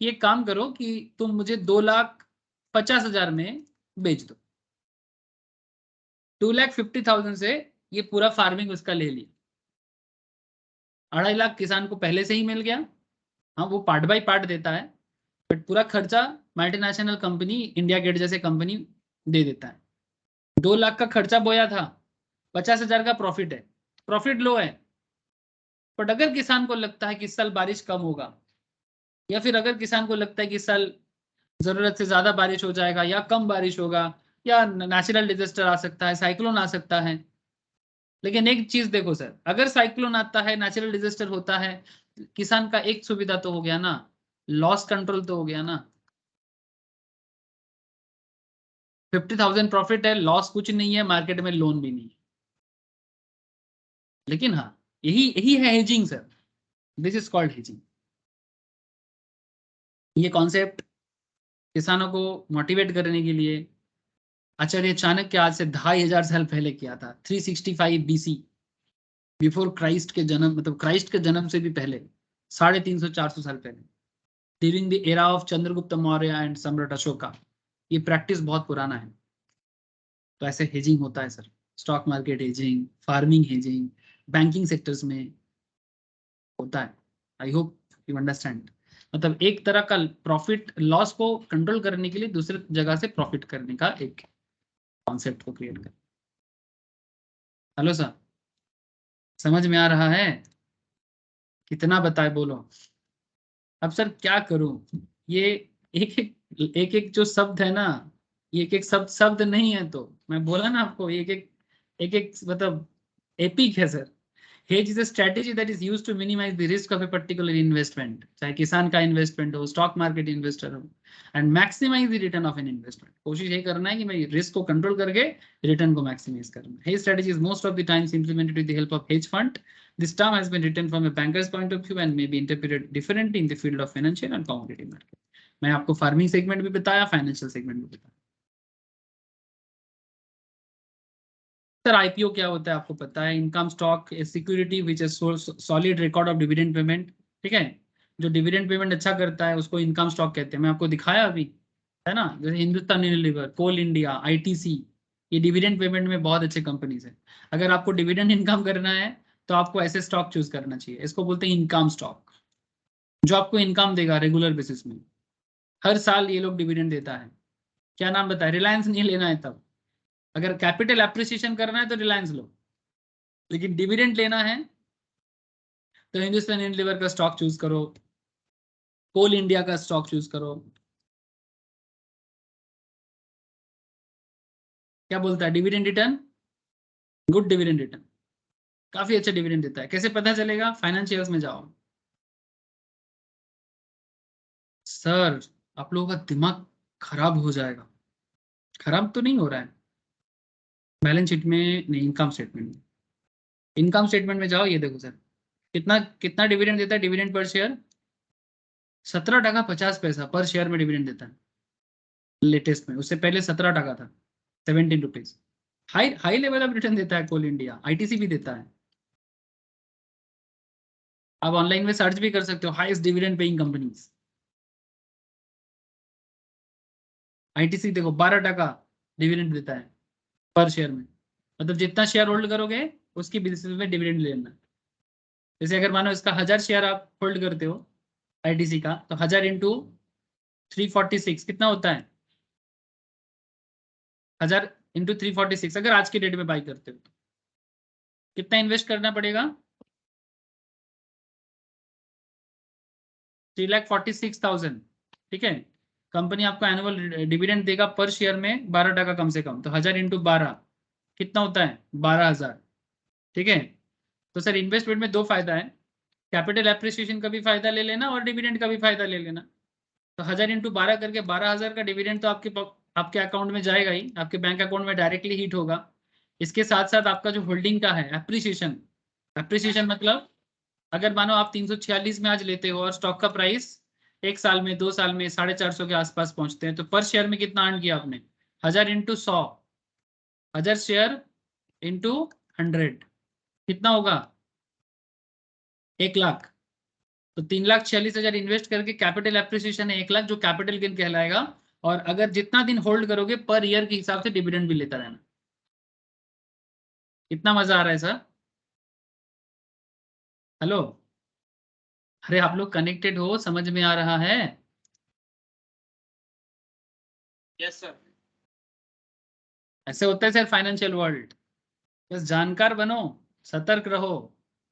कि एक काम करो कि तुम मुझे 2,50,000 में बेच दो, 2,50,000 से ये पूरा फार्मिंग उसका ले लिया, 2.5 लाख किसान को पहले से ही मिल गया। हाँ वो पार्ट बाय पार्ट देता है, बट पूरा खर्चा मल्टीनेशनल कंपनी इंडिया गेट जैसे कंपनी दे देता है। 2 लाख का खर्चा बोया था, 50,000 का प्रॉफिट है, प्रॉफिट लो है, बट अगर किसान को लगता है कि इस साल बारिश कम होगा, या फिर अगर किसान को लगता है कि इस साल जरूरत से ज्यादा बारिश हो जाएगा या कम बारिश होगा, या नेचुरल डिजास्टर आ सकता है, साइक्लोन आ सकता है, लेकिन एक चीज देखो सर, अगर साइक्लोन आता है, नेचुरल डिजास्टर होता है, किसान का एक सुविधा तो हो गया ना, लॉस कंट्रोल तो हो गया ना। 50,000 प्रॉफिट है, लॉस कुछ नहीं है, मार्केट में लोन भी नहीं है। लेकिन हाँ, यही यही है hedging sir, this is called hedging. ये कॉन्सेप्ट किसानों को मोटिवेट करने के लिए, आचार्य चाणक्य आज से 2500 साल पहले किया था, 365 BC, बिफोर क्राइस्ट के जन्म, मतलब क्राइस्ट के जन्म से भी पहले, 350-400 साल पहले, during the era of Chandragupta Maurya and सम्राट अशोका। ये प्रैक्टिस बहुत पुराना है। तो ऐसे हेजिंग होता है sir, stock market hedging, farming hedging, banking sectors में होता है। I hope you understand. मतलब एक तरह का प्रॉफिट लॉस को कंट्रोल करने के लिए दूसरे जगह से प्रॉफिट करने का एक कॉन्सेप्ट को क्रिएट कर। हेलो सर, समझ में आ रहा है? कितना बताए बोलो। अब सर क्या करूं, ये एक एक जो शब्द है ना, ये एक एक शब्द शब्द नहीं है। तो मैं बोला ना आपको, एक एक मतलब एपिक है sir. Hedge is a strategy that is used to minimise the risk of a particular investment, चाहे किसान का इन्वेस्टमेंट हो, स्टॉक मार्केट इन्वेस्टर हो, and maximise the return of an investment. कोशिश ये करना है कि मैं रिस्क को कंट्रोल करके रिटर्न को मैक्सिमाइज करना। Hedge strategy is most of the times implemented with the help of hedge fund. This term has been written from a banker's point of view and may be interpreted differently in the field of financial and commodity market. मैं आपको farming segment भी बताया, financial segment भी बताया। Sir IPO क्या होता है आपको पता है, income stock security which is solid record of dividend payment. ठीक है, जो डिविडेंड पेमेंट अच्छा करता है उसको इनकम स्टॉक कहते हैं। मैं आपको दिखाया अभी, है ना, जैसे हिंदुस्तान यूनिलीवर, कोल इंडिया, आईटीसी, ये डिविडेंड पेमेंट में बहुत अच्छे कंपनीज है। अगर आपको डिविडेंड इनकम करना है तो आपको ऐसे स्टॉक चूज करना चाहिए। इसको बोलते हैं इनकम स्टॉक, जो आपको इनकम देगा रेगुलर बेसिस में। हर साल ये लोग डिविडेंड देता है। क्या नाम बताए? रिलायंस नहीं लेना है तब। अगर कैपिटल एप्रिसिएशन करना है तो रिलायंस लो, लेकिन डिविडेंड लेना है तो हिंदुस्तान यूनिलीवर का स्टॉक चूज करो, कोल इंडिया का स्टॉक चूज करो। क्या बोलता है? Dividend return, good dividend return, काफी अच्छा डिविडेंड देता है। कैसे पता चलेगा? फाइनेंशियल्स में जाओ। सर आप लोगों का दिमाग खराब हो जाएगा। खराब तो नहीं हो रहा है, बैलेंस शीट में नहीं, इनकम स्टेटमेंट में। इनकम स्टेटमेंट में जाओ, ये देखो सर, कितना कितना डिविडेंड देता है। डिविडेंड पर शेयर 17.50 पर शेयर में डिविडेंड देता है लेटेस्ट में। उससे पहले 17 था, 17 rupees. High high level of return देता है कोल इंडिया, आईटीसी भी देता है। आप ऑनलाइन में सर्च भी कर सकते हो, highest dividend paying companies. ITC देखो 12 डिविडेंड देता है पर शेयर में। मतलब जितना शेयर होल्ड करोगे उसकी बेसिस में डिविडेंड लेना। जैसे अगर मानो इसका 1000 शेयर आप होल्ड करते हो आईटीसी का, तो 1000 इंटू 346 कितना होता है? 1000 इंटू 346 अगर आज के डेट में बाई करते हो तो कितना इन्वेस्ट करना पड़ेगा? 3,46,000। ठीक है, कंपनी आपको एनुअल डिविडेंड देगा पर शेयर में 12 कम से कम, तो 1000 इंटू 12 कितना होता है? 12,000। ठीक है, तो सर इन्वेस्टमेंट में दो फायदा है, कैपिटल एप्रिसिएशन का भी फायदा ले लेना और डिविडेंड का भी फायदा ले लेना। तो 1000 इंटू 12 करके 12,000 का डिविडेंड तो आपके अकाउंट में जाएगा ही, आपके बैंक अकाउंट में डायरेक्टली हिट होगा। इसके साथ साथ आपका जो होल्डिंग का है एप्रिसिएशन, एप्रिसिएशन मतलब अगर मानो आप 346 में आज लेते हो और स्टॉक का प्राइस 1 साल में 2 साल में 450 के आसपास पहुंचते हैं, तो पर शेयर में कितना अर्न किया आपने? 1000 इंटू 100, 1000 शेयर इंटू 100 कितना होगा? 1 लाख। तो 3,46,000 इन्वेस्ट करके कैपिटल एप्रिसिएशन है 1 लाख, जो कैपिटल गेन कहलाएगा। और अगर जितना दिन होल्ड करोगे पर ईयर के हिसाब से डिविडेंड भी लेता रहना। कितना मजा आ रहा है सर? हेलो, अरे आप लोग कनेक्टेड हो, समझ में आ रहा है? Yes sir. ऐसे होता है सर फाइनेंशियल वर्ल्ड। बस जानकार बनो, सतर्क रहो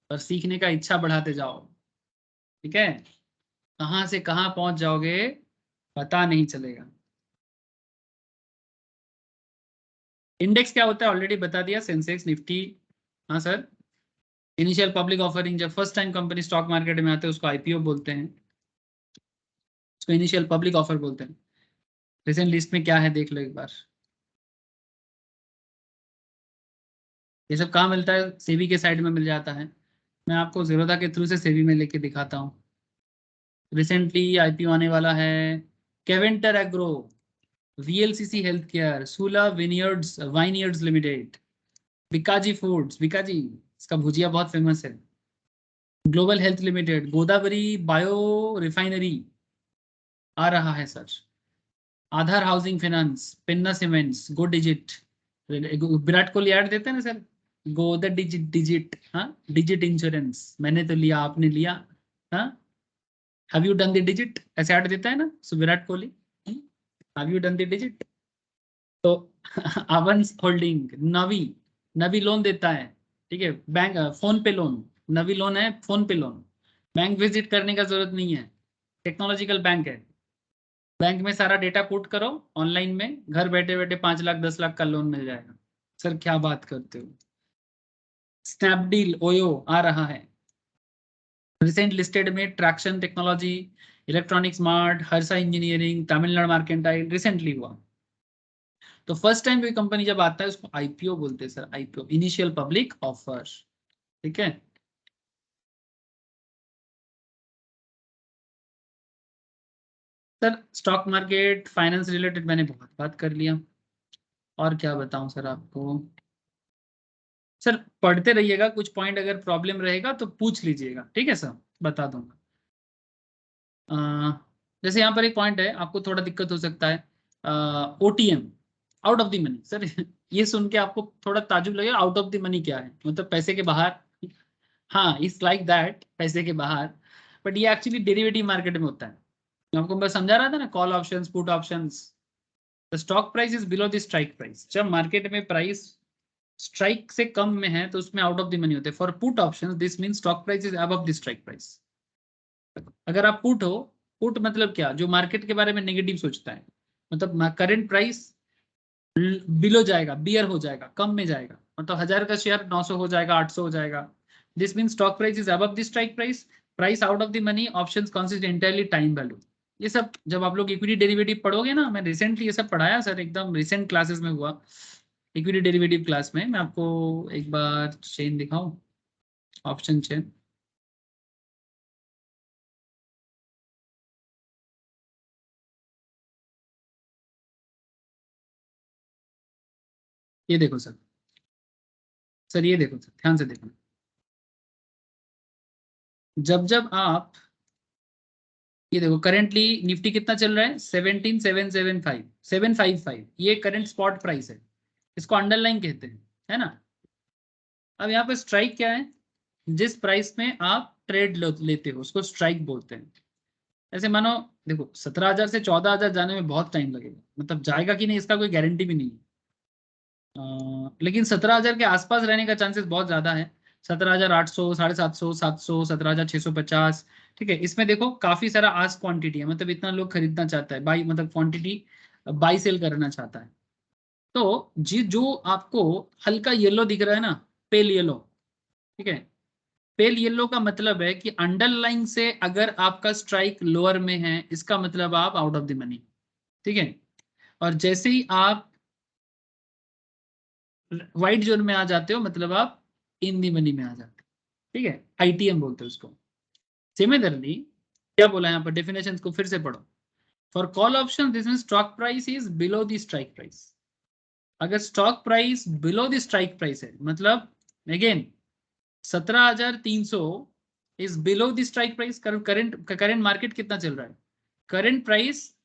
और सीखने का इच्छा बढ़ाते जाओ। ठीक है, कहां से कहां पहुंच जाओगे पता नहीं चलेगा। इंडेक्स क्या होता है ऑलरेडी बता दिया, सेंसेक्स निफ्टी। हाँ सर, इनिशियल पब्लिक ऑफरिंग, जब first time company stock market में आते हैं उसको आईपीओ बोलते हैं, उसको इनिशियल पब्लिक ऑफर बोलते हैं। रिसेंट लिस्ट में क्या है देख लो एक बार। ये सब कहाँ मिलता है? सेबी के साइड में मिल जाता है। मैं आपको जीरोधा के थ्रू से सेबी में लेके दिखाता हूँ। रिसेंटली आईपीओ आने वाला है, Keventer agro. VLCC Healthcare, Sula Vineyards Limited, Bikaji foods, Bikaji इसका भुजिया बहुत फेमस है, global health limited, Godavari bio refinery आ रहा है sir, Aadhaar housing finance, Penna cements, go digit, Virat Kohli ad देते हैं ना sir, go the digit digit, हाँ डिजिट इंश्योरेंस, मैंने तो लिया आपने लिया, हाँ have you done the digit, ऐसे ऐड देता है ना so Virat Kohli, have you done the digit. तो अवंस होल्डिंग, नवी, नवी लोन देता है, ठीक है, बैंक फोन पे लोन, नवी लोन है फोन पे लोन, बैंक विजिट करने का जरूरत नहीं है, टेक्नोलॉजिकल बैंक है, बैंक में सारा डेटा पुट करो ऑनलाइन में, घर बैठे बैठे 5 लाख 10 लाख का लोन मिल जाएगा। सर क्या बात करते हो। स्नैपडील ओयो आ रहा है, रिसेंट लिस्टेड में traction technology, electronic smart, Harsha engineering, Tamil Nadu mercantile recently हुआ। तो फर्स्ट टाइम कोई कंपनी जब आता है उसको आईपीओ बोलते हैं sir, IPO initial public offer, ठीक है। Sir stock market finance related मैंने बहुत बात कर लिया, और क्या बताऊं सर आपको। सर पढ़ते रहिएगा, कुछ पॉइंट अगर प्रॉब्लम रहेगा तो पूछ लीजिएगा, ठीक है सर, बता दूंगा। जैसे यहाँ पर एक पॉइंट है, आपको थोड़ा दिक्कत हो सकता है, OTM, out of the money, sir ये सुन के आपको थोड़ा ताजुब लगेगा, आउट ऑफ द मनी क्या है, मतलब पैसे के बाहर, हाँ इट्स लाइक दैट, पैसे के बाहर, बट ये एक्चुअली डेरिवेटिव मार्केट में होता है। मैं आपको बस समझा रहा था ना, call options put options, the stock price is below the strike price, जब मार्केट में प्राइस स्ट्राइक से कम में है तो उसमें आउट ऑफ द मनी होते हैं। For put options this mean stock price is above the strike price. अगर आप पुट हो, पुट मतलब क्या, जो मार्केट के बारे में नेगेटिव सोचता है, मतलब करंट प्राइस बिलो जाएगा, बियर हो जाएगा, कम में जाएगा, मतलब 1000 का शेयर 900 हो जाएगा, 800 हो जाएगा, this mean stock price is above the strike price, price out of the money, options consist entirely time value. ये सब जब आप लोग इक्विटी डेरिवेटिव पढ़ोगे ना, मैं रिसेंटली ये सब पढ़ाया सर, एकदम रिसेंट क्लासेस में हुआ, इक्विटी डेरिवेटिव क्लास में। मैं आपको एक बार चेन दिखाऊं, ऑप्शन चेन, ये देखो सर, सर ये देखो सर, ध्यान से देखना, जब जब आप ये देखो, करेंटली निफ्टी कितना चल रहा है, 17,775 755, ये करंट स्पॉट प्राइस है, इसको अंडरलाइन कहते हैं, है ना। अब यहाँ पे स्ट्राइक क्या है, जिस प्राइस में आप ट्रेड लेते हो उसको स्ट्राइक बोलते हैं। ऐसे मानो देखो 17,000 से 14,000 जाने में बहुत टाइम लगेगा, मतलब जाएगा कि नहीं इसका कोई गारंटी भी नहीं है, लेकिन 17,000 के आसपास रहने का चांसेस बहुत ज्यादा है। 17,800, 750, 700, 17,650, ठीक है। इसमें देखो काफी सारा आस्क क्वांटिटी है, मतलब इतना लोग खरीदना चाहता है, बाई मतलब क्वांटिटी बाई सेल करना चाहता है। तो जी जो आपको हल्का येलो दिख रहा है ना, पेल येलो, ठीक है, पेल येलो का मतलब है कि अंडरलाइन से अगर आपका स्ट्राइक लोअर में है, इसका मतलब आप आउट ऑफ द मनी, ठीक है। और जैसे ही आप व्हाइट जोन में आ जाते हो, मतलब आप इन दी मनी में आ जाते हो, ठीक है, आईटीएम बोलते हैं उसको। सिमिलरली क्या बोला यहाँ पर, डेफिनेशन को फिर से पढ़ो, for call option this mean stock price is below the strike price. अगर stock price below the strike price है, मतलब again 17,300 is below the strike price, current market कितना चल रहा है, current price,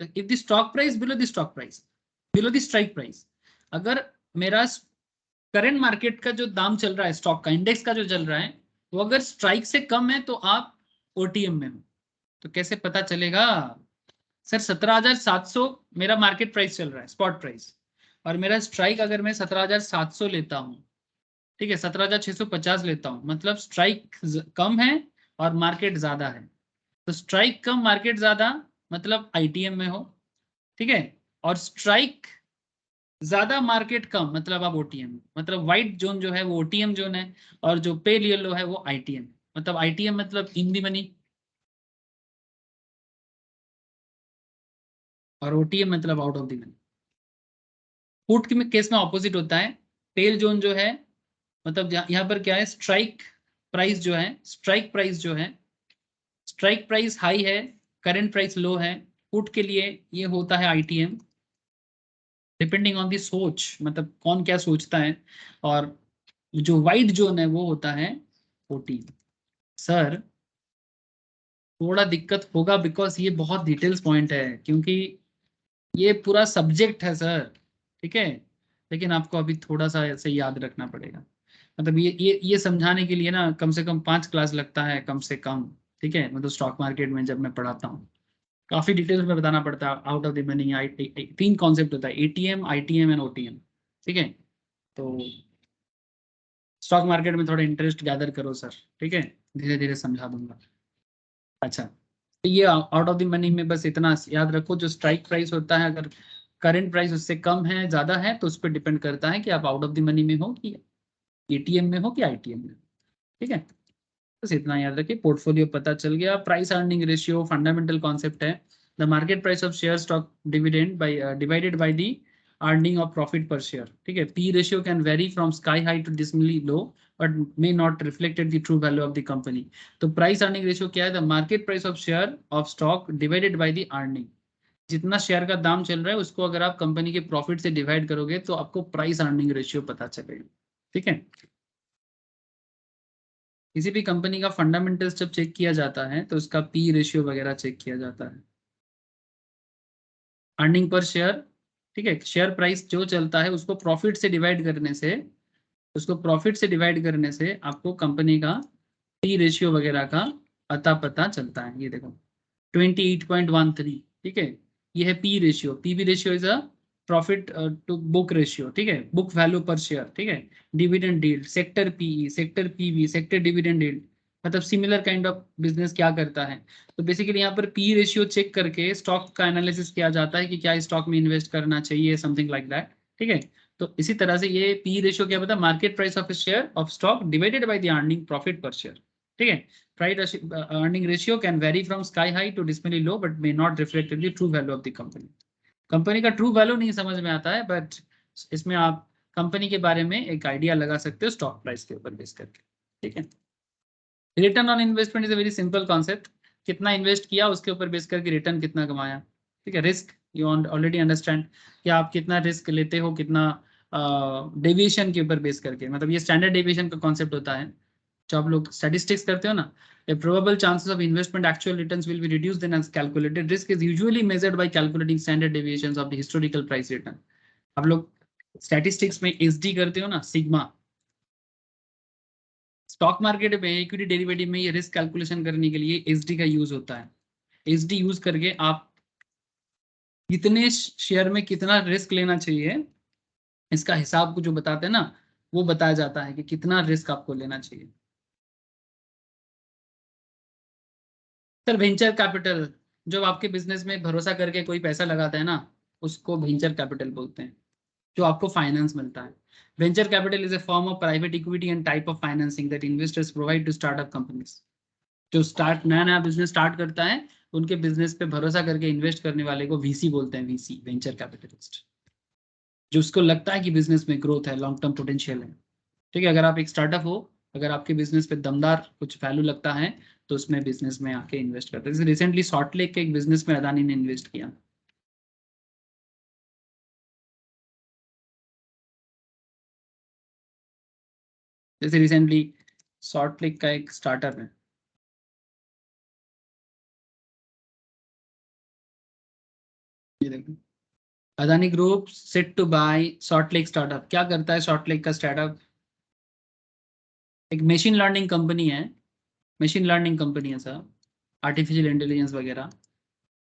if the stock price below the stock price, below the strike price, अगर मेरा current market का जो दाम चल रहा है, स्टॉक का इंडेक्स का जो चल रहा है, वो अगर स्ट्राइक से कम है तो आप ओटीएम में हो। तो कैसे पता चलेगा, सर 17,700 मेरा मार्केट प्राइस चल रहा है, स्पॉट प्राइस, और मेरा स्ट्राइक अगर मैं 17,700 लेता हूँ, ठीक है, 17,650 लेता हूँ, मतलब स्ट्राइक कम है और मार्केट ज्यादा है। तो स्ट्राइक कम मार्केट ज्यादा, मतलब आईटीएम में हो, ठीक है। और स्ट्राइक ज्यादा मार्केट कम, मतलब आप ओटीएम, मतलब व्हाइट जोन जो है वो ओटीएम जोन है, और जो पेल येलो है वो आईटीएम, मतलब आईटीएम मतलब इन दी मनी, और ओटीएम मतलब out of the money. Put के केस में ऑपोजिट होता है, पेल जोन जो है, मतलब यहाँ पर क्या है, स्ट्राइक प्राइस जो है, स्ट्राइक प्राइस जो है, स्ट्राइक प्राइस हाई है, करंट प्राइस लो है। पुट के लिए ये होता है ITM, डिपेंडिंग ऑन दी सोच, मतलब कौन क्या सोचता है। और जो वाइट जोन है वो होता है OT। सर थोड़ा दिक्कत होगा बिकॉज ये बहुत डिटेल्स पॉइंट है, क्योंकि ये पूरा सब्जेक्ट है सर, ठीक है। लेकिन आपको अभी थोड़ा सा ऐसे याद रखना पड़ेगा, मतलब ये समझाने के लिए ना कम से कम 5 क्लास लगता है कम से कम, ठीक है। मतलब स्टॉक मार्केट में जब मैं पढ़ाता हूँ काफी डिटेल्स में बताना पड़ता है। Out of the money 3 concept होता है, ATM, ITM एंड OTM, ठीक है। तो स्टॉक मार्केट में थोड़ा इंटरेस्ट गैदर करो सर, ठीक है, धीरे धीरे समझा दूंगा। अच्छा, तो ये आउट ऑफ द मनी में बस इतना याद रखो, जो स्ट्राइक प्राइस होता है अगर करंट प्राइस उससे कम है ज्यादा है तो उस पर डिपेंड करता है कि आप आउट ऑफ द मनी में हो कि ATM में हो कि ITM में, ठीक है। बस इतना याद रखिए। पोर्टफोलियो पता चल गया। Price earning ratio fundamental concept है। The market price of share stock dividend by divided by the earning of profit per share, ठीक है। P ratio can vary from sky high to dismally low but may not reflected the true value of the company. तो price earning ratio क्या है? The market price of share of stock divided by the earning. जितना share का दाम चल रहा है उसको अगर आप कंपनी के प्रॉफिट से डिवाइड करोगे तो आपको प्राइस अर्निंग रेशियो पता चलेगा, ठीक है। किसी भी कंपनी का फंडामेंटल्स जब चेक किया जाता है तो उसका P रेशियो वगैरह चेक किया जाता है। अर्निंग पर शेयर, ठीक है, शेयर प्राइस जो चलता है उसको प्रॉफिट से डिवाइड करने से, आपको कंपनी का P रेशियो वगैरह का अता पता चलता है। ये देखो 28.13, ठीक है, ये है P ratio. PB ratio is a profit to book ratio, ठीक है, बुक वैल्यू पर शेयर, ठीक है। Dividend yield, sector PE, sector PV, sector dividend yield, मतलब सिमिलर काइंड ऑफ बिजनेस क्या करता है। तो बेसिकली यहाँ पर P रेशियो चेक करके स्टॉक का एनालिसिस किया जाता है कि क्या स्टॉक में इन्वेस्ट करना चाहिए, समथिंग लाइक दैट, ठीक है। तो इसी तरह से ये P रेशियो क्या बता, market price of share of stock divided by the earning profit per share, ठीक है। Price earning ratio can vary from sky high to dismally low but may not reflect the true value of the company। Company का true value नहीं समझ में आता है, but इसमें आप कंपनी के बारे में एक आइडिया लगा सकते हो स्टॉक प्राइस के ऊपर बेस करके, ठीक है। Return on investment is a very simple concept. कितना इन्वेस्ट किया उसके ऊपर बेस करके रिटर्न कितना कमाया, ठीक है। रिस्क यू ऑलरेडी अंडरस्टैंड कि आप कितना रिस्क लेते हो, कितना डेविएशन के ऊपर बेस करके, मतलब ये स्टैंडर्ड डेविएशन का कॉन्सेप्ट होता है जो आप लोग स्टैटिस्टिक्स करते हो ना। The probable chances of investment actual returns will be reduced than as calculated risk is usually measured by calculating standard deviations of the historical price return। आप लोग स्टैटिस्टिक्स में SD करते हो ना, सिग्मा। स्टॉक मार्केट में equity derivative में ये risk calculation करने के लिए SD का यूज होता है। SD यूज करके आप कितने शेयर में कितना रिस्क लेना चाहिए इसका हिसाब को जो बताते हैं ना, वो बताया जाता है कि कितना रिस्क आपको लेना चाहिए। सर वेंचर कैपिटल, जो आपके बिजनेस में भरोसा करके कोई पैसा लगाता है ना, उसको वेंचर कैपिटल बोलते हैं, जो आपको फाइनेंस मिलता है। Venture capital is a form of private equity and type of financing that investors provide to startup companies. जो नया नया बिजनेस स्टार्ट करता है उनके बिजनेस पे भरोसा करके इन्वेस्ट करने वाले को VC बोलते हैं, VC, वेंचर कैपिटलिस्ट। जो उसको लगता है कि बिजनेस में ग्रोथ है, लॉन्ग टर्म पोटेंशियल है, ठीक है। अगर आप एक स्टार्टअप हो, अगर आपके बिजनेस पे दमदार कुछ वैल्यू लगता है तो उसमें बिजनेस में आके इन्वेस्ट करते हैं। जैसे रिसेंटली सॉल्ट लेक के एक बिजनेस में अदानी ने इन्वेस्ट किया। जैसे रिसेंटली सॉल्ट लेक का एक स्टार्टअप है, ये देखो, Adani group set to buy Salt Lake startup. क्या करता है सॉल्ट लेक का स्टार्टअप? एक मशीन लर्निंग कंपनी है, मशीन लर्निंग कंपनी है सर, आर्टिफिशियल इंटेलिजेंस वगैरह।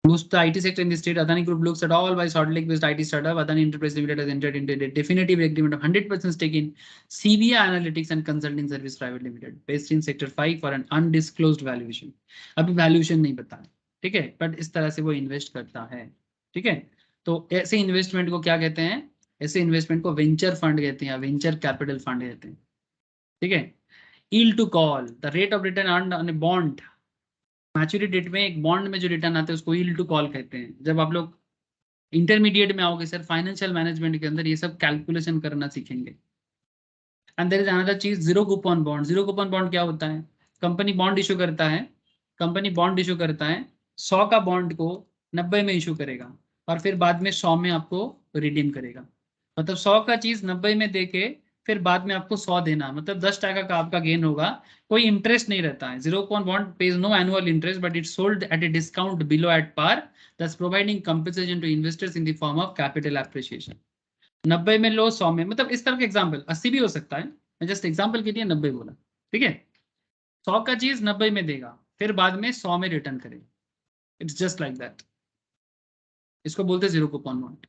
Boost the IT sector in the state. Adani Group looks at all by Salt Lake-based IT startup. Adani Enterprise Limited has entered into a definitive agreement of 100% stake in CBI Analytics and Consulting Service Private Limited, based in Sector 5 for an undisclosed valuation। अभी valuation नहीं पता है, ठीक है, but इस तरह से वो इन्वेस्ट करता है, ठीक है। तो ऐसे इन्वेस्टमेंट को क्या कहते हैं? ऐसे इन्वेस्टमेंट को वेंचर फंड कहते हैं या वेंचर कैपिटल फंड कहते हैं, ठीक है। Yield to call, the rate of return earned on a bond। Maturity date में एक बॉन्ड में जो रिटर्न आते हैं उसको यील्ड टू कॉल कहते हैं। जब आप लोग इंटरमीडिएट में आओगे सर, फाइनेंशियल मैनेजमेंट के अंदर ये सब कैलकुलेशन करना सीखेंगे। एंड देयर इज अनदर चीज, zero coupon bond. Zero coupon bond क्या होता है? कंपनी बॉन्ड इशू करता है, कंपनी बॉन्ड इशू करता है 100 का बॉन्ड को 90 में इशू करेगा और फिर बाद में 100 में आपको रिडीम करेगा। मतलब 100 का चीज 90 में देके फिर बाद में आपको 100 देना, मतलब 10 टका का आपका गेन होगा। कोई इंटरेस्ट नहीं रहता है। Zero coupon bond pays no annual interest but it sold at a discount below at par, thus providing compensation to investors in the form of capital appreciation. 90 में लो 100 में, मतलब इस तरह का एग्जाम्पल 80 भी हो सकता है, मैं जस्ट एग्जाम्पल के लिए 90 बोला। ठीक है, 100 का चीज 90 में देगा फिर बाद में 100 में रिटर्न करेगा। It's just like that. इसको बोलते हैं जीरो कूपन बॉन्ड।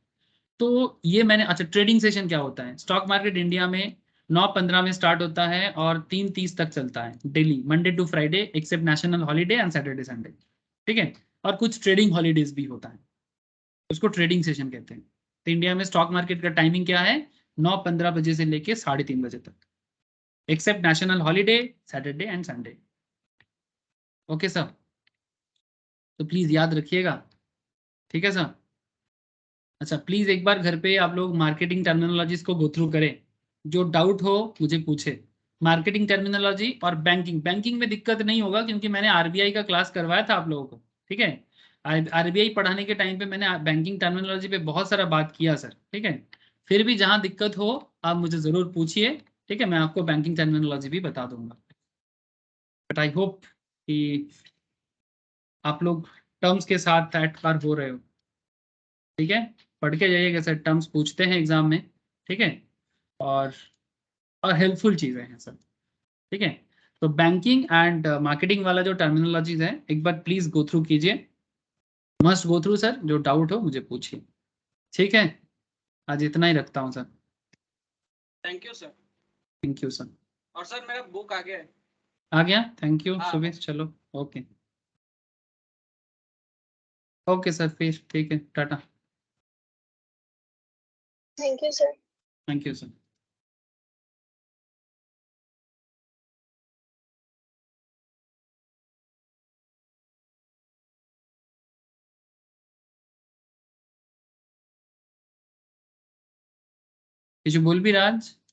तो ये मैंने, अच्छा ट्रेडिंग सेशन क्या होता है? स्टॉक मार्केट इंडिया में 9:15 में स्टार्ट होता है और 3:30 तक चलता है daily, Monday to Friday except national holiday and Saturday Sunday. ठीक है, और कुछ ट्रेडिंग हॉलीडेज भी होता है, उसको ट्रेडिंग सेशन कहते हैं। तो इंडिया में स्टॉक मार्केट का टाइमिंग क्या है? 9:15 बजे से लेके 3:30 बजे तक, except national holiday, Saturday and Sunday. Okay sir, तो प्लीज याद रखिएगा। ठीक है सर। अच्छा प्लीज एक बार घर पे आप लोग मार्केटिंग टर्मिनोलॉजीज को गो थ्रू करें, जो डाउट हो मुझे पूछे। मार्केटिंग टर्मिनोलॉजी और बैंकिंग, बैंकिंग में दिक्कत नहीं होगा क्योंकि मैंने आरबीआई का क्लास करवाया था आप लोगों को। ठीक है, आरबीआई पढ़ाने के टाइम पे मैंने बैंकिंग टर्मिनोलॉजी पे बहुत सारा बात किया सर। ठीक है, फिर भी जहां दिक्कत हो आप मुझे जरूर पूछिए। ठीक है, मैं आपको बैंकिंग टर्मिनोलॉजी भी बता दूंगा। बट आई होप कि आप लोग टर्म्स के साथ एट पार हो रहे हो। ठीक है, पढ़ के जाइएगा सर, टर्म्स पूछते हैं एग्जाम में। ठीक है, और हेल्पफुल चीजें हैं सर। ठीक है, तो बैंकिंग एंड मार्केटिंग वाला जो टर्मिनोलॉजीज है एक बार प्लीज गो थ्रू कीजिए, मस्ट गो थ्रू सर। जो डाउट हो मुझे पूछिए। ठीक है, आज इतना ही रखता हूँ sir. Thank you sir. Thank you sir. और सर मेरा बुक आ गया है। आ गया, थैंक यू हाँ। सुबेश, चलो ओके। ओके सर, फिर ठीक है, Tata. Thank you sir. Thank you sir. किसी बोल भी राज?